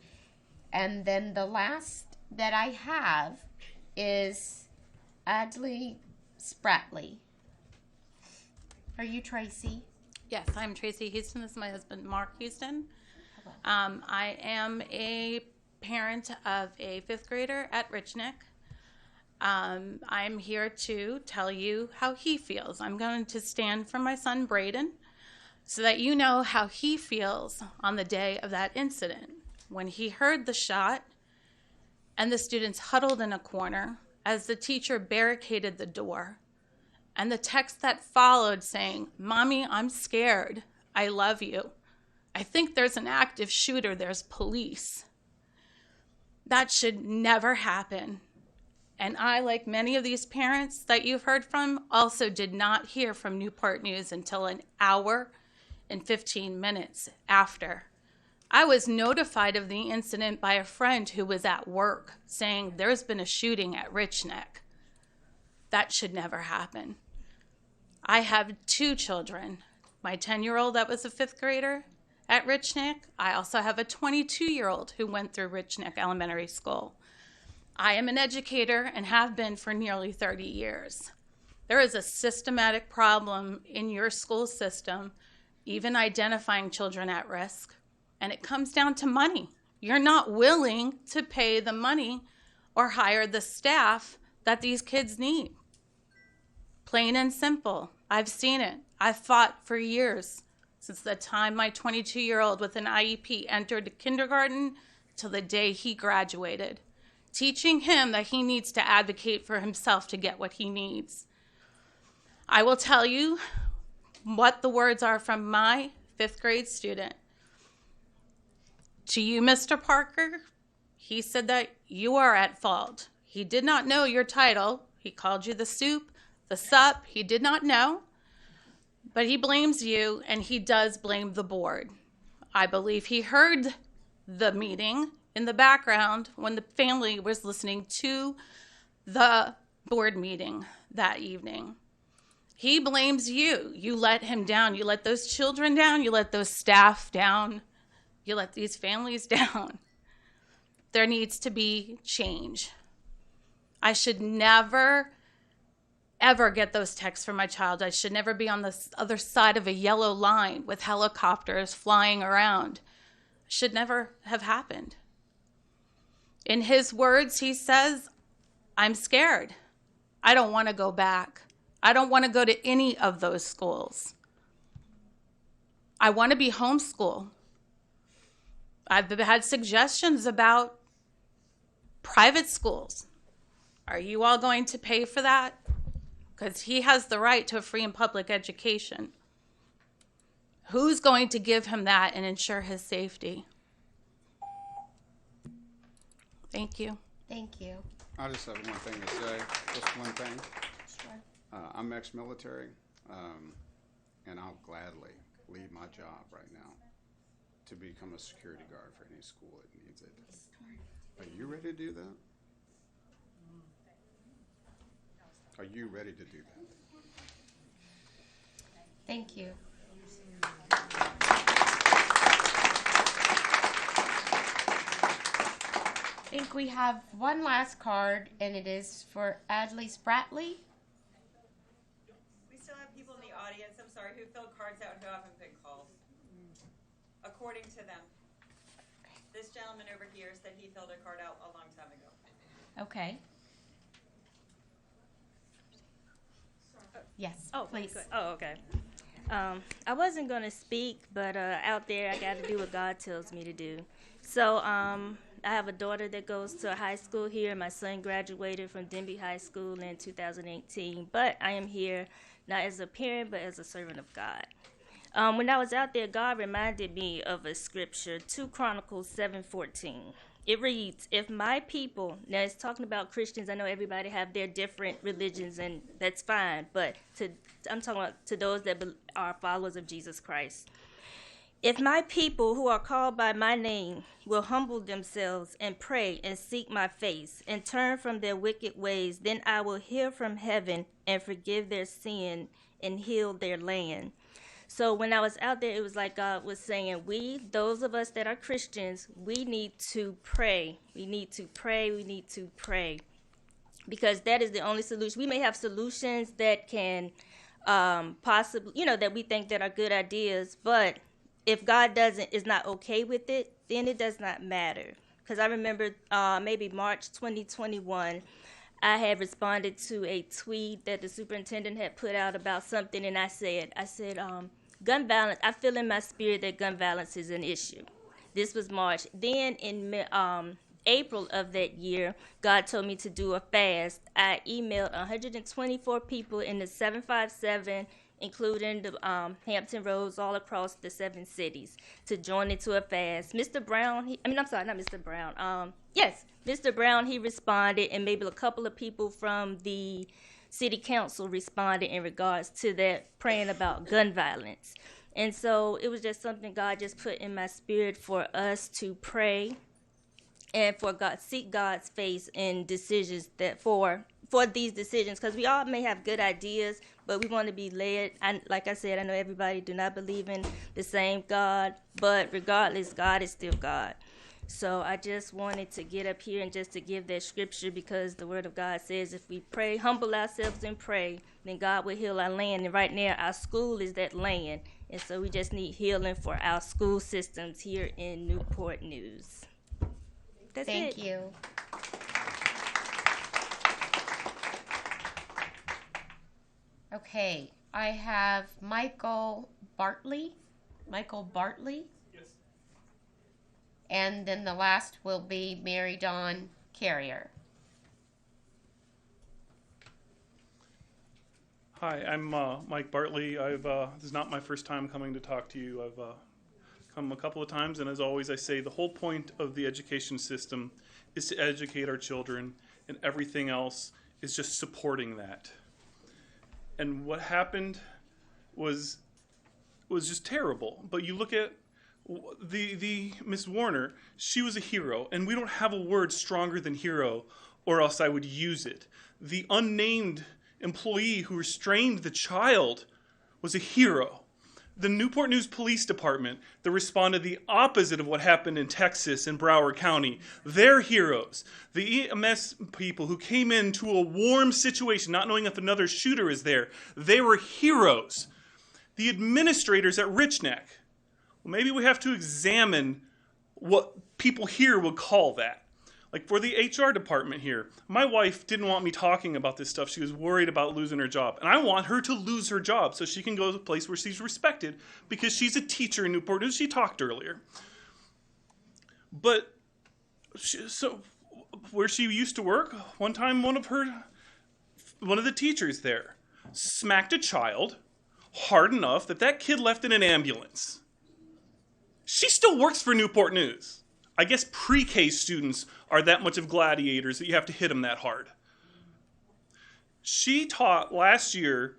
And then the last that I have is Adley Spratley. Are you Tracy?
Yes, I'm Tracy Houston. This is my husband, Mark Houston. I am a parent of a 5th grader at Richneck. I'm here to tell you how he feels. I'm going to stand for my son, Braden, so that you know how he feels on the day of that incident. When he heard the shot and the students huddled in a corner as the teacher barricaded the door, and the text that followed saying, "Mommy, I'm scared. I love you. I think there's an active shooter. There's police." That should never happen. And I, like many of these parents that you've heard from, also did not hear from Newport News until an hour and 15 minutes after. I was notified of the incident by a friend who was at work saying there's been a shooting at Richneck. That should never happen. I have 2 children. My 10-year-old that was a 5th grader at Richneck. I also have a 22-year-old who went through Richneck Elementary School. I am an educator and have been for nearly 30 years. There is a systematic problem in your school system, even identifying children at risk, and it comes down to money. You're not willing to pay the money or hire the staff that these kids need. Plain and simple. I've seen it. I've fought for years, since the time my 22-year-old with an IEP entered kindergarten till the day he graduated, teaching him that he needs to advocate for himself to get what he needs. I will tell you what the words are from my 5th grade student. To you, Mr. Parker, he said that you are at fault. He did not know your title. He called you the soup, the sup. He did not know, but he blames you, and he does blame the board. I believe he heard the meeting in the background when the family was listening to the board meeting that evening. He blames you. You let him down. You let those children down. You let those staff down. You let these families down. There needs to be change. I should never, ever get those texts from my child. I should never be on the other side of a yellow line with helicopters flying around. It should never have happened. In his words, he says, "I'm scared. I don't want to go back. I don't want to go to any of those schools. I want to be homeschooled." I've had suggestions about private schools. Are you all going to pay for that? Because he has the right to a free and public education. Who's going to give him that and ensure his safety? Thank you.
Thank you.
I just have one thing to say, just one thing.
Sure.
I'm ex-military, and I'll gladly leave my job right now to become a security guard for any school that needs it. Are you ready to do that? Are you ready to do that?
Thank you. I think we have one last card, and it is for Adley Spratley.
We still have people in the audience, I'm sorry, who filled cards out and who haven't been called. According to them. This gentleman over here said he filled a card out a long time ago.
Okay. Yes,
Oh,
please.
good. Oh, okay. I wasn't going to speak, but out there I got to do what God tells me to do. So I have a daughter that goes to high school here. My son graduated from Denby High School in 2018, but I am here not as a parent, but as a servant of God. When I was out there, God reminded me of a scripture, 2 Chronicles 7:14. It reads, if my people, now it's talking about Christians, I know everybody have their different religions and that's fine, but I'm talking about to those that are followers of Jesus Christ. If my people who are called by my name will humble themselves and pray and seek my face and turn from their wicked ways, then I will hear from heaven and forgive their sin and heal their land. So when I was out there, it was like God was saying, those of us that are Christians, we need to pray. We need to pray. We need to pray. Because that is the only solution. We may have solutions that can possibly, that we think that are good ideas, but if God is not okay with it, then it does not matter. Because I remember maybe March 2021, I had responded to a tweet that the superintendent had put out about something, and I said, gun violence, I feel in my spirit that gun violence is an issue. This was March. Then in April of that year, God told me to do a fast. I emailed 124 people in the 757, including the Hampton Roads, all across the 7 cities, to join into a fast. Mr. Brown, Mr. Brown, he responded, and maybe a couple of people from the city council responded in regards to that, praying about gun violence. And so it was just something God just put in my spirit for us to pray and for God, seek God's face in decisions that for these decisions, because we all may have good ideas, but we want to be led. And like I said, I know everybody do not believe in the same God, but regardless, God is still God. So I just wanted to get up here and just to give that scripture, because the word of God says if we pray, humble ourselves and pray, then God will heal our land. And right now our school is that land. And so we just need healing for our school systems here in Newport News. That's it.
Thank you. Okay, I have Michael Bartley. Yes. And then the last will be Mary Dawn Carrier.
Hi, I'm Mike Bartley. This is not my first time coming to talk to you. I've come a couple of times, and as always I say, the whole point of the education system is to educate our children, and everything else is just supporting that. And what happened was just terrible. But you look at the Miss Warner, she was a hero, and we don't have a word stronger than hero, or else I would use it. The unnamed employee who restrained the child was a hero. The Newport News Police Department that responded the opposite of what happened in Texas and Broward County, they're heroes. The EMS people who came into a warm situation, not knowing if another shooter is there, they were heroes. The administrators at Rich Neck, well, maybe we have to examine what people here would call that. Like for the HR department here, my wife didn't want me talking about this stuff. She was worried about losing her job. And I want her to lose her job so she can go to a place where she's respected, because she's a teacher in Newport News. She talked earlier. But so where she used to work, one time one of the teachers there smacked a child hard enough that kid left in an ambulance. She still works for Newport News. I guess pre-K students are that much of gladiators that you have to hit them that hard. She taught last year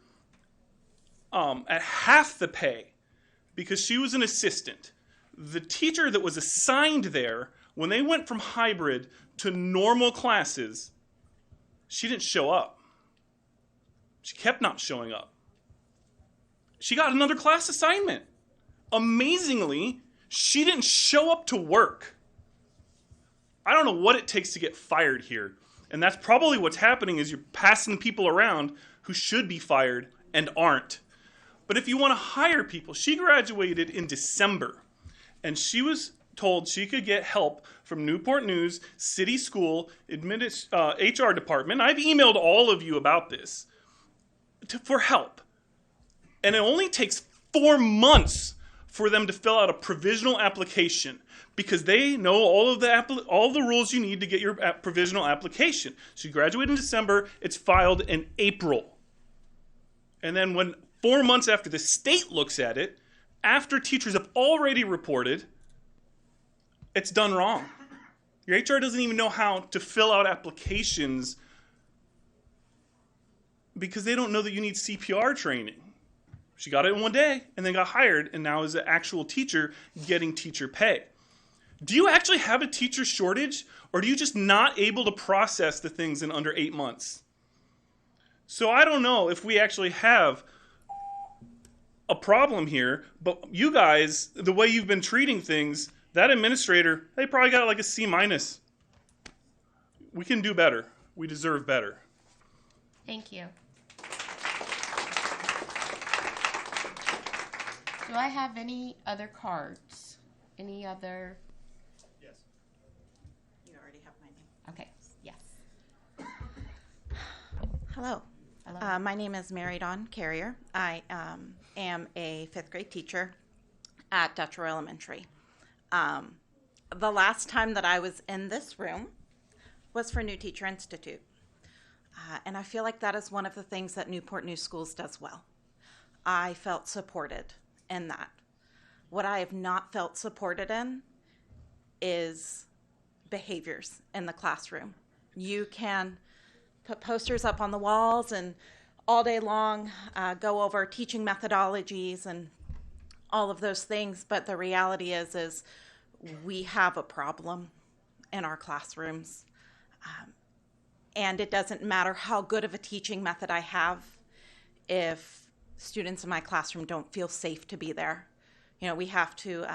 at half the pay because she was an assistant. The teacher that was assigned there, when they went from hybrid to normal classes, she didn't show up. She kept not showing up. She got another class assignment. Amazingly, she didn't show up to work. I don't know what it takes to get fired here. And that's probably what's happening, is you're passing people around who should be fired and aren't. But if you want to hire people, she graduated in December, and she was told she could get help from Newport News City School HR department. I've emailed all of you about this for help. And it only takes 4 months for them to fill out a provisional application, because they know all the rules you need to get your provisional application. So you graduate in December, it's filed in April. And then when 4 months after the state looks at it, after teachers have already reported, it's done wrong. Your HR doesn't even know how to fill out applications because they don't know that you need CPR training. She got it in one day and then got hired and now is an actual teacher getting teacher pay. Do you actually have a teacher shortage, or do you just not able to process the things in under 8 months? So I don't know if we actually have a problem here, but you guys, the way you've been treating things, that administrator, they probably got like a C-. We can do better. We deserve better.
Thank you. Do I have any other cards? Any other?
Yes. You already have my name.
Okay, yes.
Hello.
Hello.
My name is Mary Dawn Carrier. I am a 5th grade teacher at Dutcher Elementary. The last time that I was in this room was for New Teacher Institute. And I feel like that is one of the things that Newport News Schools does well. I felt supported in that. What I have not felt supported in is behaviors in the classroom. You can put posters up on the walls and all day long go over teaching methodologies and all of those things, but the reality is we have a problem in our classrooms. And it doesn't matter how good of a teaching method I have if students in my classroom don't feel safe to be there. You know, we have to,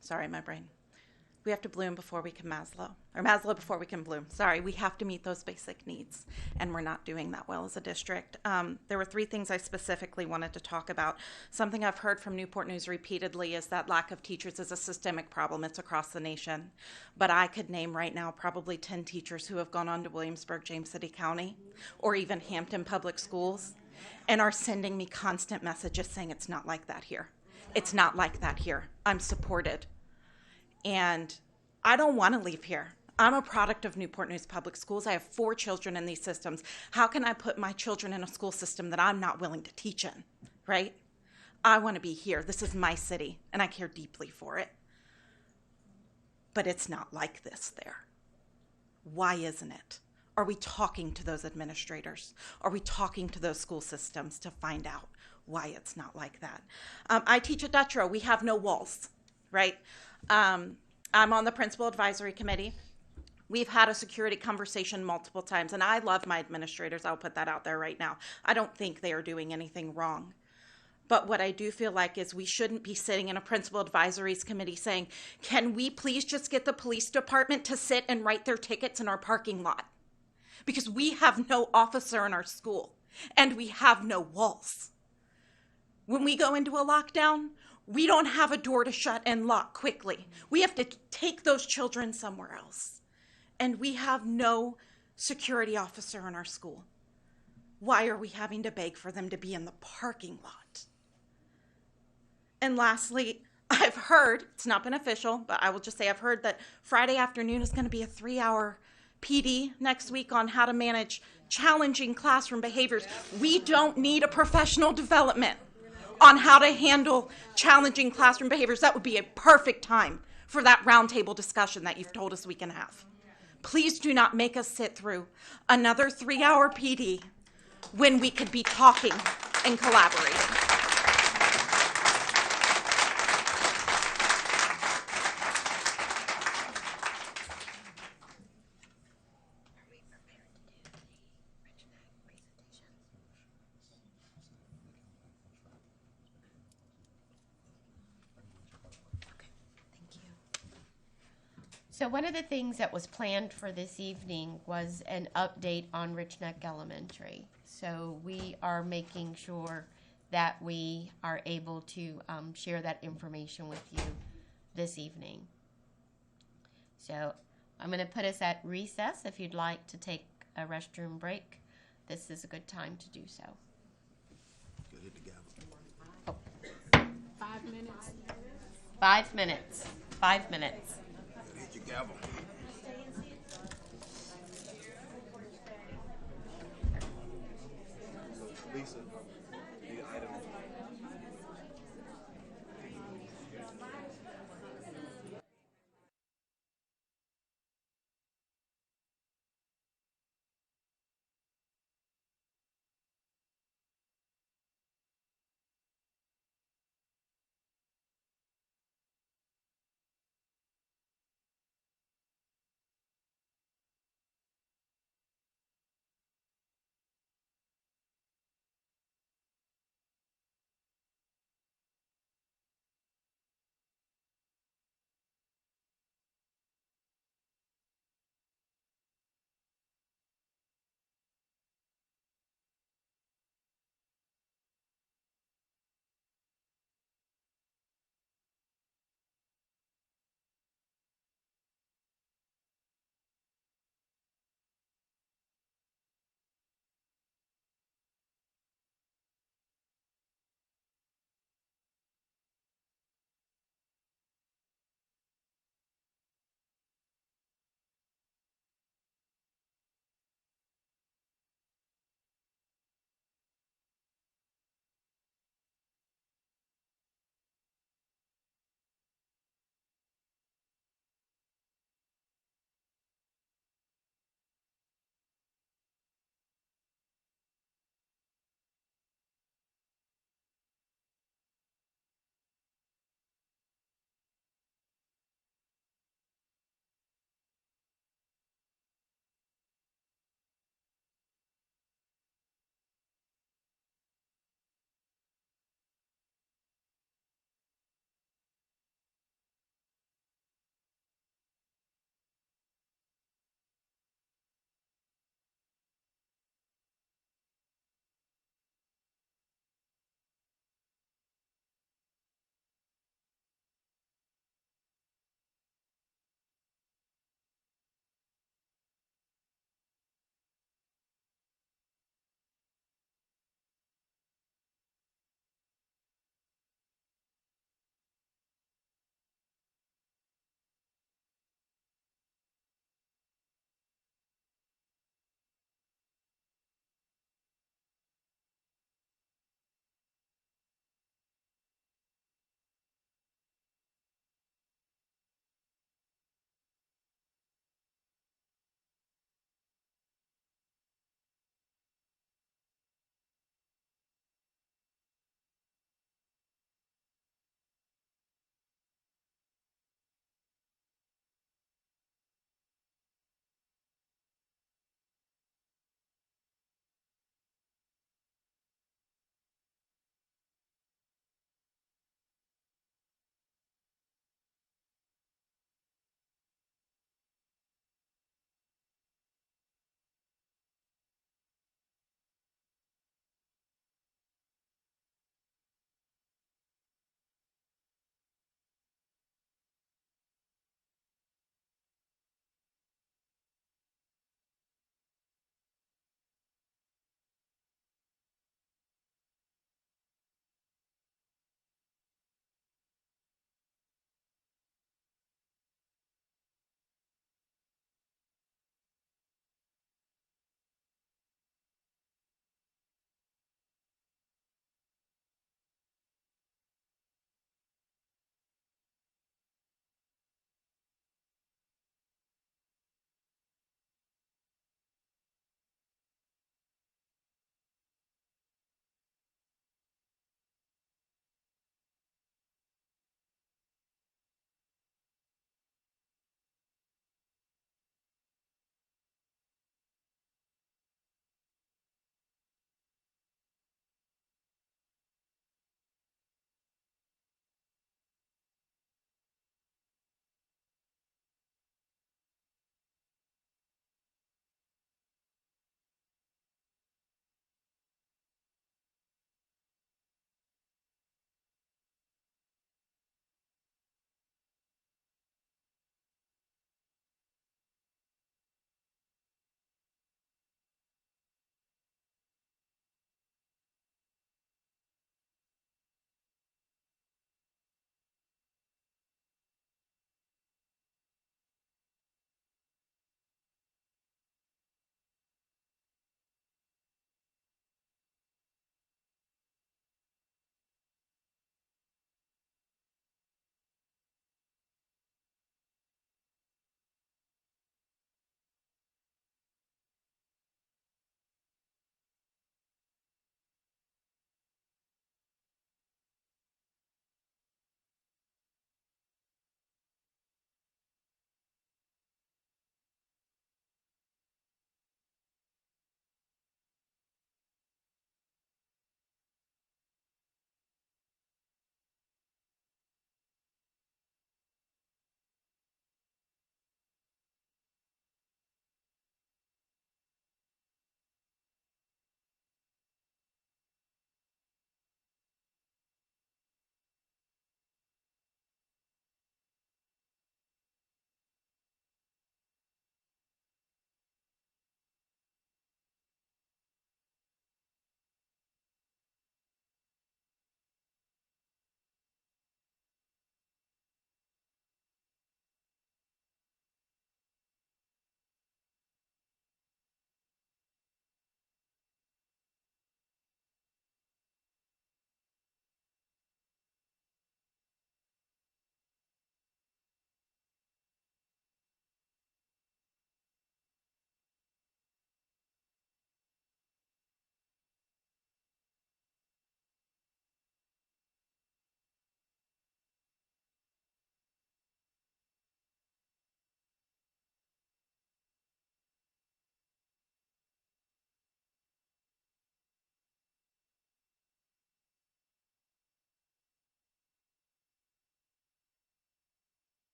sorry, my brain. We have to bloom before we can Maslow, or Maslow before we can bloom. Sorry, we have to meet those basic needs, and we're not doing that well as a district. There were 3 things I specifically wanted to talk about. Something I've heard from Newport News repeatedly is that lack of teachers is a systemic problem. It's across the nation. But I could name right now probably 10 teachers who have gone on to Williamsburg, James City County, or even Hampton Public Schools, and are sending me constant messages saying it's not like that here. It's not like that here. I'm supported. And I don't want to leave here. I'm a product of Newport News Public Schools. I have 4 children in these systems. How can I put my children in a school system that I'm not willing to teach in, right? I want to be here. This is my city, and I care deeply for it. But it's not like this there. Why isn't it? Are we talking to those administrators? Are we talking to those school systems to find out why it's not like that? I teach at Dutro. We have no walls, right? I'm on the Principal Advisory Committee. We've had a security conversation multiple times, and I love my administrators. I'll put that out there right now. I don't think they are doing anything wrong. But what I do feel like is we shouldn't be sitting in a Principal Advisories Committee saying, can we please just get the police department to sit and write their tickets in our parking lot? Because we have no officer in our school, and we have no walls. When we go into a lockdown, we don't have a door to shut and lock quickly. We have to take those children somewhere else. And we have no security officer in our school. Why are we having to beg for them to be in the parking lot? And lastly, I've heard, it's not been official, but I will just say I've heard that Friday afternoon is going to be a 3-hour PD next week on how to manage challenging classroom behaviors. We don't need a professional development on how to handle challenging classroom behaviors. That would be a perfect time for that roundtable discussion that you've told us we can have. Please do not make us sit through another 3-hour PD when we could be talking and collaborating.
So one of the things that was planned for this evening was an update on Rich Neck Elementary. So we are making sure that we are able to share that information with you this evening. So I'm going to put us at recess. If you'd like to take a restroom break, this is a good time to do so.
Oh.
5 minutes. 5 minutes. 5 minutes.
Hit your gavel.
Lisa, the item.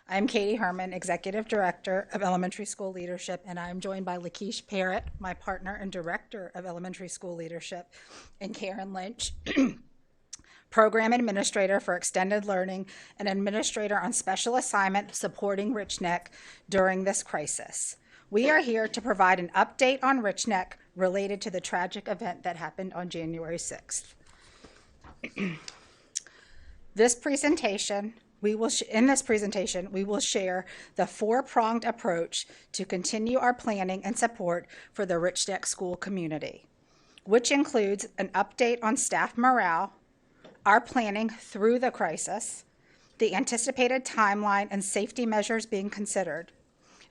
I'm Katie Herman, Executive Director of Elementary School Leadership, and I'm joined by Lakeish Parrott, my partner and Director of Elementary School Leadership, and Karen Lynch, Program Administrator for Extended Learning and Administrator on Special Assignment supporting Rich Neck during this crisis. We are here to provide an update on Rich Neck related to the tragic event that happened on January 6th. In this presentation, we will share the four-pronged approach to continue our planning and support for the Rich Neck school community, which includes an update on staff morale, our planning through the crisis, the anticipated timeline and safety measures being considered.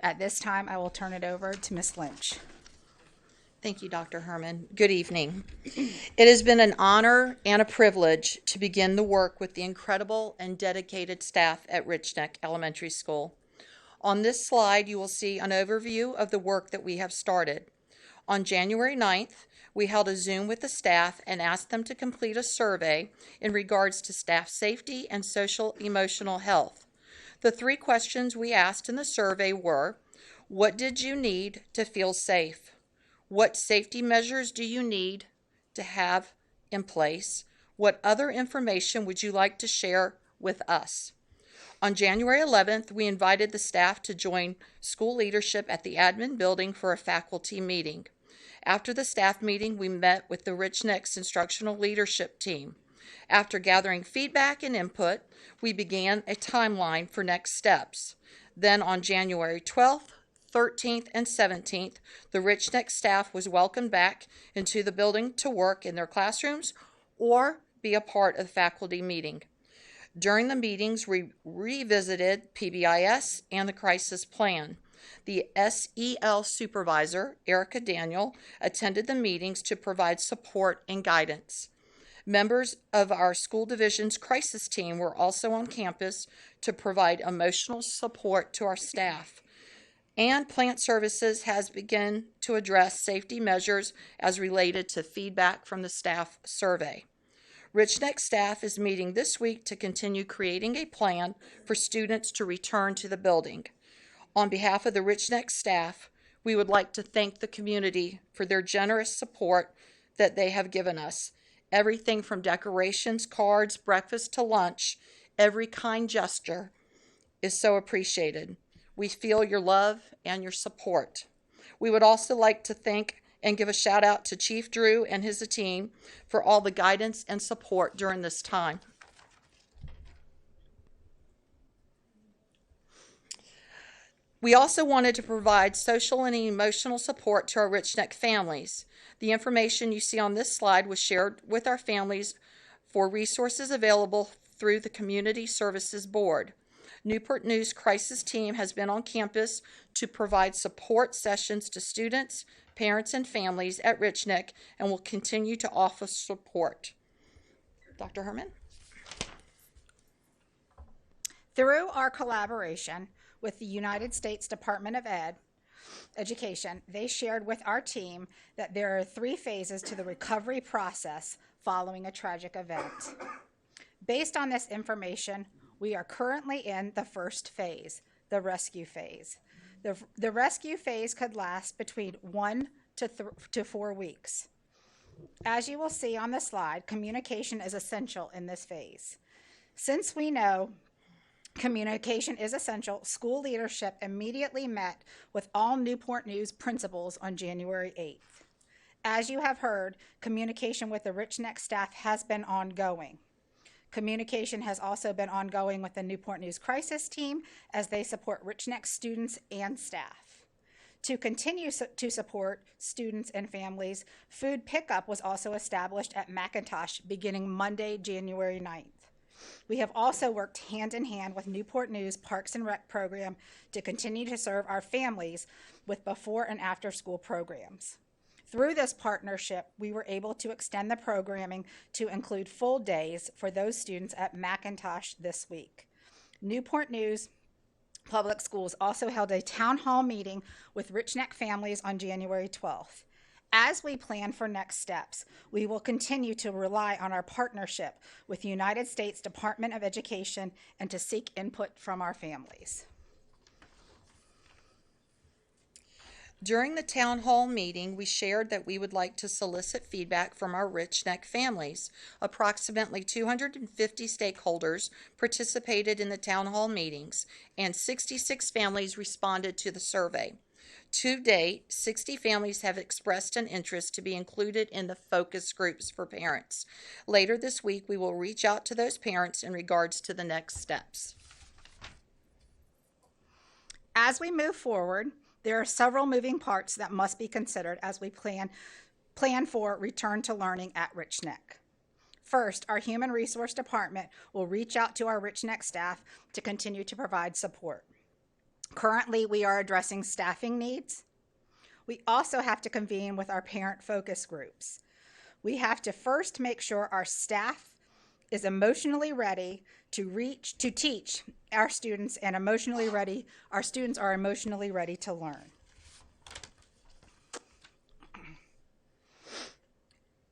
At this time, I will turn it over to Ms. Lynch.
Thank you, Dr. Herman. Good evening. It has been an honor and a privilege to begin the work with the incredible and dedicated staff at Rich Neck Elementary School. On this slide, you will see an overview of the work that we have started. On January 9th, we held a Zoom with the staff and asked them to complete a survey in regards to staff safety and social emotional health. The three questions we asked in the survey were, what did you need to feel safe? What safety measures do you need to have in place? What other information would you like to share with us? On January 11th, we invited the staff to join school leadership at the admin building for a faculty meeting. After the staff meeting, we met with the Rich Neck's instructional leadership team. After gathering feedback and input, we began a timeline for next steps. Then on January 12th, 13th, and 17th, the Rich Neck staff was welcomed back into the building to work in their classrooms or be a part of the faculty meeting. During the meetings, we revisited PBIS and the crisis plan. The SEL supervisor, Erica Daniel, attended the meetings to provide support and guidance. Members of our school division's crisis team were also on campus to provide emotional support to our staff. And Plant Services has begun to address safety measures as related to feedback from the staff survey. Rich Neck staff is meeting this week to continue creating a plan for students to return to the building. On behalf of the Rich Neck staff, we would like to thank the community for their generous support that they have given us. Everything from decorations, cards, breakfast to lunch, every kind gesture is so appreciated. We feel your love and your support. We would also like to thank and give a shout out to Chief Drew and his team for all the guidance and support during this time. We also wanted to provide social and emotional support to our Rich Neck families. The information you see on this slide was shared with our families for resources available through the Community Services Board. Newport News Crisis Team has been on campus to provide support sessions to students, parents, and families at Rich Neck and will continue to offer support. Dr. Herman?
Through our collaboration with the United States Department of Education, they shared with our team that there are 3 phases to the recovery process following a tragic event. Based on this information, we are currently in the first phase, the rescue phase. The rescue phase could last between 1 to 4 weeks. As you will see on the slide, communication is essential in this phase. Since we know communication is essential, school leadership immediately met with all Newport News principals on January 8th. As you have heard, communication with the Rich Neck staff has been ongoing. Communication has also been ongoing with the Newport News Crisis Team as they support Rich Neck students and staff. To continue to support students and families, food pickup was also established at McIntosh beginning Monday, January 9th. We have also worked hand in hand with Newport News Parks and Rec program to continue to serve our families with before and after school programs. Through this partnership, we were able to extend the programming to include full days for those students at McIntosh this week. Newport News Public Schools also held a town hall meeting with Rich Neck families on January 12th. As we plan for next steps, we will continue to rely on our partnership with the United States Department of Education and to seek input from our families.
During the town hall meeting, we shared that we would like to solicit feedback from our Rich Neck families. Approximately 250 stakeholders participated in the town hall meetings, and 66 families responded to the survey. To date, 60 families have expressed an interest to be included in the focus groups for parents. Later this week, we will reach out to those parents in regards to the next steps.
As we move forward, there are several moving parts that must be considered as we plan for return to learning at Rich Neck. First, our Human Resource Department will reach out to our Rich Neck staff to continue to provide support. Currently, we are addressing staffing needs. We also have to convene with our parent focus groups. We have to first make sure our staff is emotionally ready to teach our students, and our students are emotionally ready to learn.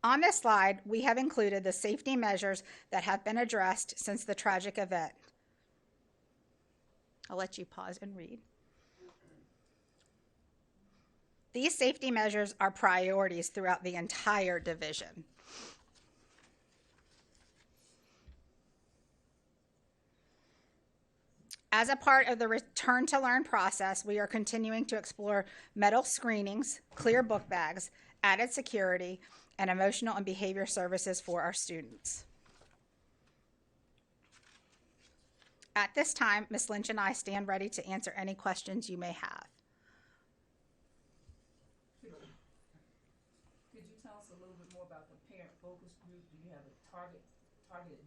On this slide, we have included the safety measures that have been addressed since the tragic event. I'll let you pause and read. These safety measures are priorities throughout the entire division. As a part of the return to learn process, we are continuing to explore metal screenings, clear book bags, added security, and emotional and behavior services for our students. At this time, Ms. Lynch and I stand ready to answer any questions you may have.
Could you tell us a little bit more about the parent focus group? Do you have a targeted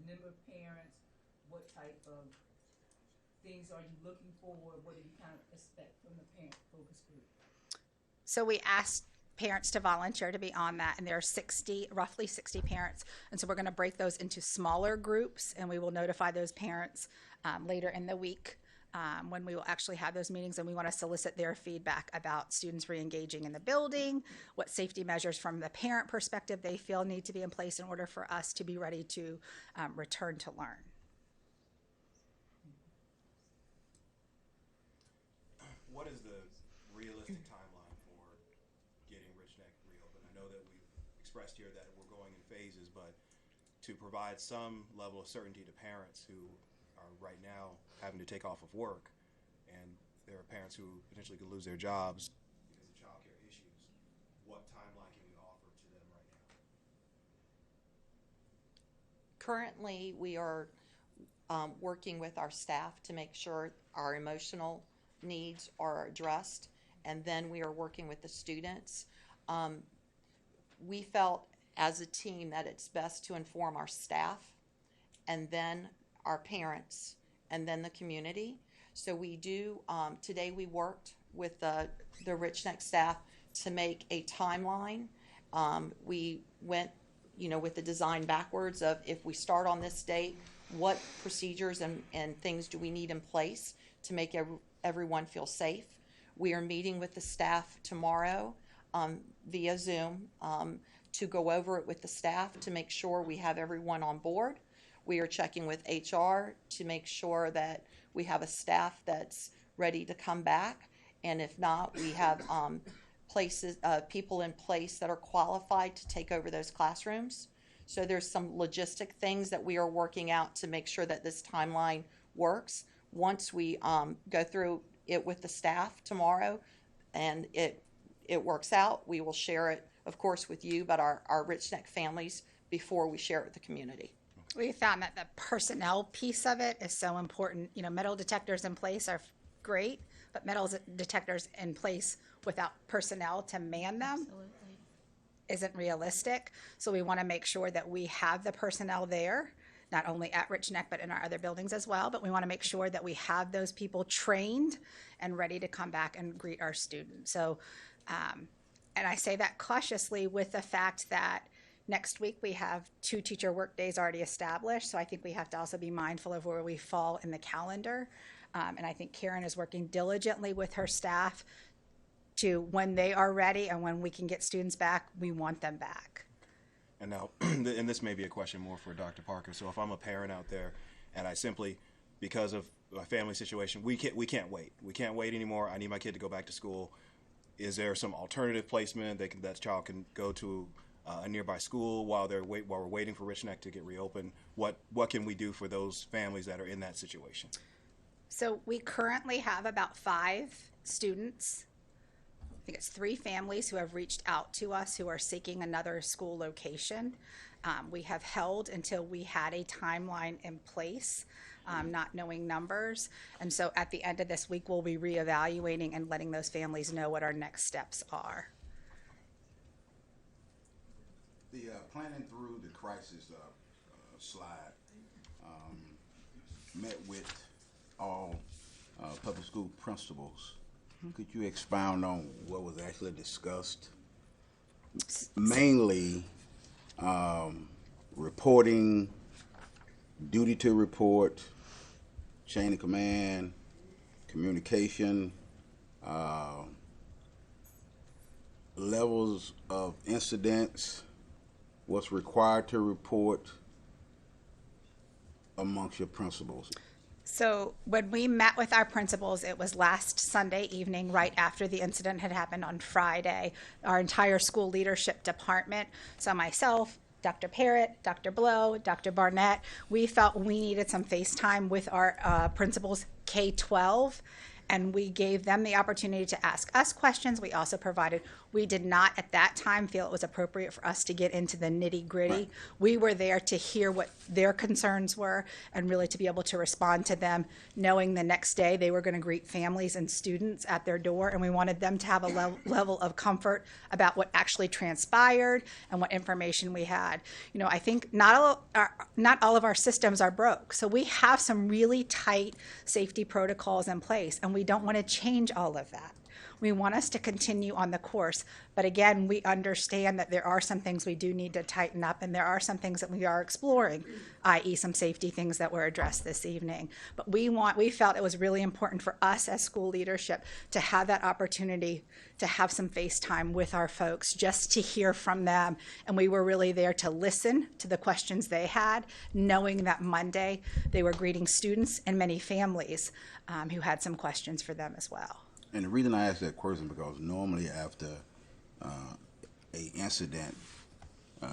number of parents? What type of things are you looking for? What do you kind of expect from the parent focus group?
So we asked parents to volunteer to be on that, and there are roughly 60 parents, and so we're going to break those into smaller groups, and we will notify those parents later in the week when we will actually have those meetings, and we want to solicit their feedback about students re-engaging in the building, what safety measures from the parent perspective they feel need to be in place in order for us to be ready to return to learn.
What is the realistic timeline for getting Rich Neck reopened? I know that we've expressed here that we're going in phases, but to provide some level of certainty to parents who are right now having to take off of work, and there are parents who potentially could lose their jobs because of childcare issues, what timeline can we offer to them right now?
Currently, we are working with our staff to make sure our emotional needs are addressed, and then we are working with the students. We felt as a team that it's best to inform our staff and then our parents and then the community. So we do, today we worked with the Rich Neck staff to make a timeline. We went, with the design backwards of if we start on this date, what procedures and things do we need in place to make everyone feel safe. We are meeting with the staff tomorrow via Zoom to go over it with the staff to make sure we have everyone on board. We are checking with HR to make sure that we have a staff that's ready to come back. And if not, we have people in place that are qualified to take over those classrooms. So there's some logistic things that we are working out to make sure that this timeline works. Once we go through it with the staff tomorrow and it works out, we will share it, of course, with you, but our Rich Neck families before we share it with the community.
We found that the personnel piece of it is so important. Metal detectors in place are great, but metal detectors in place without personnel to man them isn't realistic. So we want to make sure that we have the personnel there, not only at Rich Neck, but in our other buildings as well. But we want to make sure that we have those people trained and ready to come back and greet our students. So, and I say that cautiously with the fact that next week we have 2 teacher work days already established. So I think we have to also be mindful of where we fall in the calendar. And I think Karen is working diligently with her staff to when they are ready and when we can get students back, we want them back.
And now, and this may be a question more for Dr. Parker. So if I'm a parent out there and I simply, because of my family situation, we can't wait. We can't wait anymore. I need my kid to go back to school. Is there some alternative placement that child can go to a nearby school while we're waiting for Rich Neck to get reopened? What can we do for those families that are in that situation?
So we currently have about 5 students. I think it's 3 families who have reached out to us who are seeking another school location. We have held until we had a timeline in place, not knowing numbers. And so at the end of this week, we'll be reevaluating and letting those families know what our next steps are.
The planning through the crisis slide met with all public school principals. Could you expound on what was actually discussed? Mainly reporting, duty to report, chain of command, communication, levels of incidents, what's required to report amongst your principals.
So when we met with our principals, it was last Sunday evening, right after the incident had happened on Friday. Our entire school leadership department, so myself, Dr. Parrott, Dr. Blow, Dr. Barnett, we felt we needed some face time with our principals K-12, and we gave them the opportunity to ask us questions. We also provided, we did not at that time feel it was appropriate for us to get into the nitty gritty. Right. We were there to hear what their concerns were and really to be able to respond to them, knowing the next day they were going to greet families and students at their door, and we wanted them to have a level of comfort about what actually transpired and what information we had. You know, I think not all of our systems are broke, so we have some really tight safety protocols in place, and we don't want to change all of that. We want us to continue on the course, but again, we understand that there are some things we do need to tighten up, and there are some things that we are exploring, i.e. some safety things that were addressed this evening. But we felt it was really important for us as school leadership to have that opportunity to have some face time with our folks, just to hear from them, and we were really there to listen to the questions they had, knowing that Monday they were greeting students and many families who had some questions for them as well.
And the reason I ask that question because normally after a incident,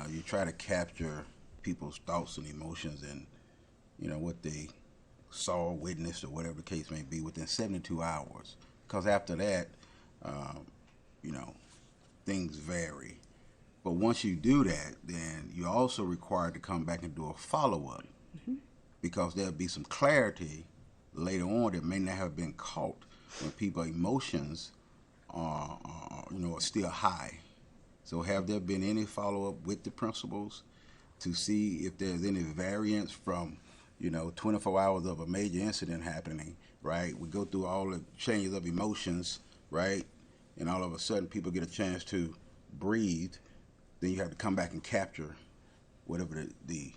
you try to capture people's thoughts and emotions and, you know, what they saw, witnessed, or whatever the case may be within 72 hours. Because after that, you know, things vary. But once you do that, then you're also required to come back and do a follow-up because there'll be some clarity later on that may not have been caught when people's emotions are still high. So have there been any follow-up with the principals to see if there's any variance from, 24 hours of a major incident happening, right? We go through all the changes of emotions, right? And all of a sudden people get a chance to breathe. Then you have to come back and capture whatever the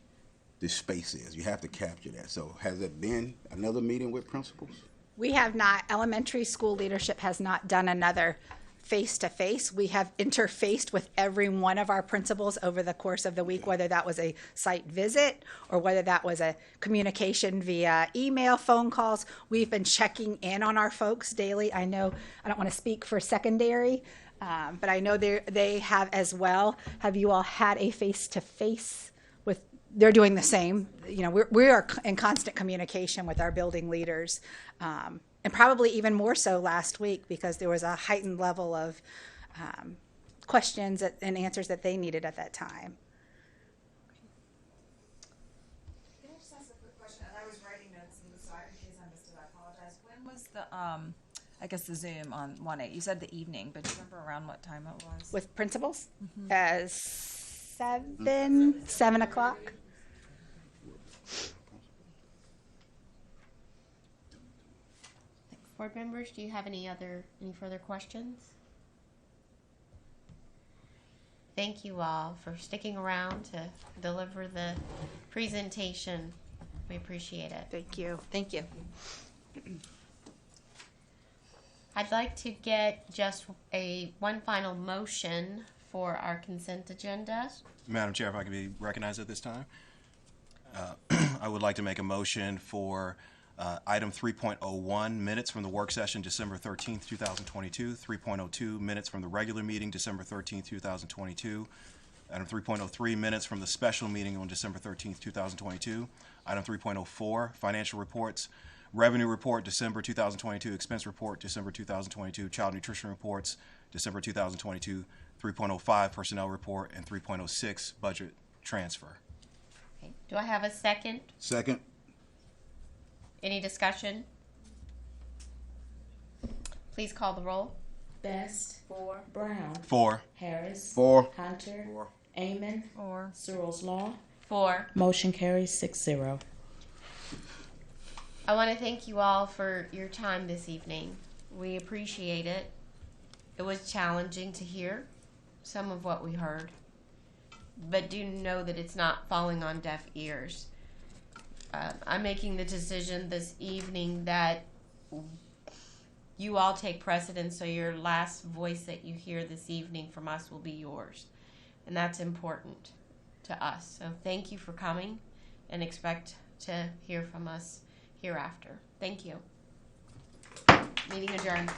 space is. You have to capture that. So has there been another meeting with principals?
We have not. Elementary school leadership has not done another face-to-face. We have interfaced with every one of our principals over the course of the week, whether that was a site visit or whether that was a communication via email, phone calls. We've been checking in on our folks daily. I know I don't want to speak for secondary, but I know they have as well. Have you all had a face-to-face with? They're doing the same. We are in constant communication with our building leaders, and probably even more so last week because there was a heightened level of questions and answers that they needed at that time.
Can I just ask a quick question? And I was writing notes, and so in case I missed it, I apologize. When was the the Zoom on 1/8? You said the evening, but do you remember around what time it was?
With principals? 7 o'clock.
Board members, do you have any further questions? Thank you all for sticking around to deliver the presentation. We appreciate it.
Thank you.
Thank you.
I'd like to get just one final motion for our consent agenda.
Madam Chair, if I could be recognized at this time. I would like to make a motion for item 3.01, minutes from the work session December 13th, 2022, 3.02, minutes from the regular meeting December 13th, 2022, item 3.03, minutes from the special meeting on December 13th, 2022, item 3.04, financial reports, revenue report December 2022, expense report December 2022, child nutrition reports December 2022, 3.05, personnel report, and 3.06, budget transfer.
Okay. Do I have a second?
Second.
Any discussion? Please call the roll.
Best. 4. Brown.
4.
Harris.
4.
Hunter.
4.
Amon.
4.
Searles Law.
4.
Motion carries 6-0.
I want to thank you all for your time this evening. We appreciate it. It was challenging to hear some of what we heard, but do know that it's not falling on deaf ears. I'm making the decision this evening that you all take precedence, so your last voice that you hear this evening from us will be yours. And that's important to us. So thank you for coming, and expect to hear from us hereafter. Thank you. Meeting adjourned.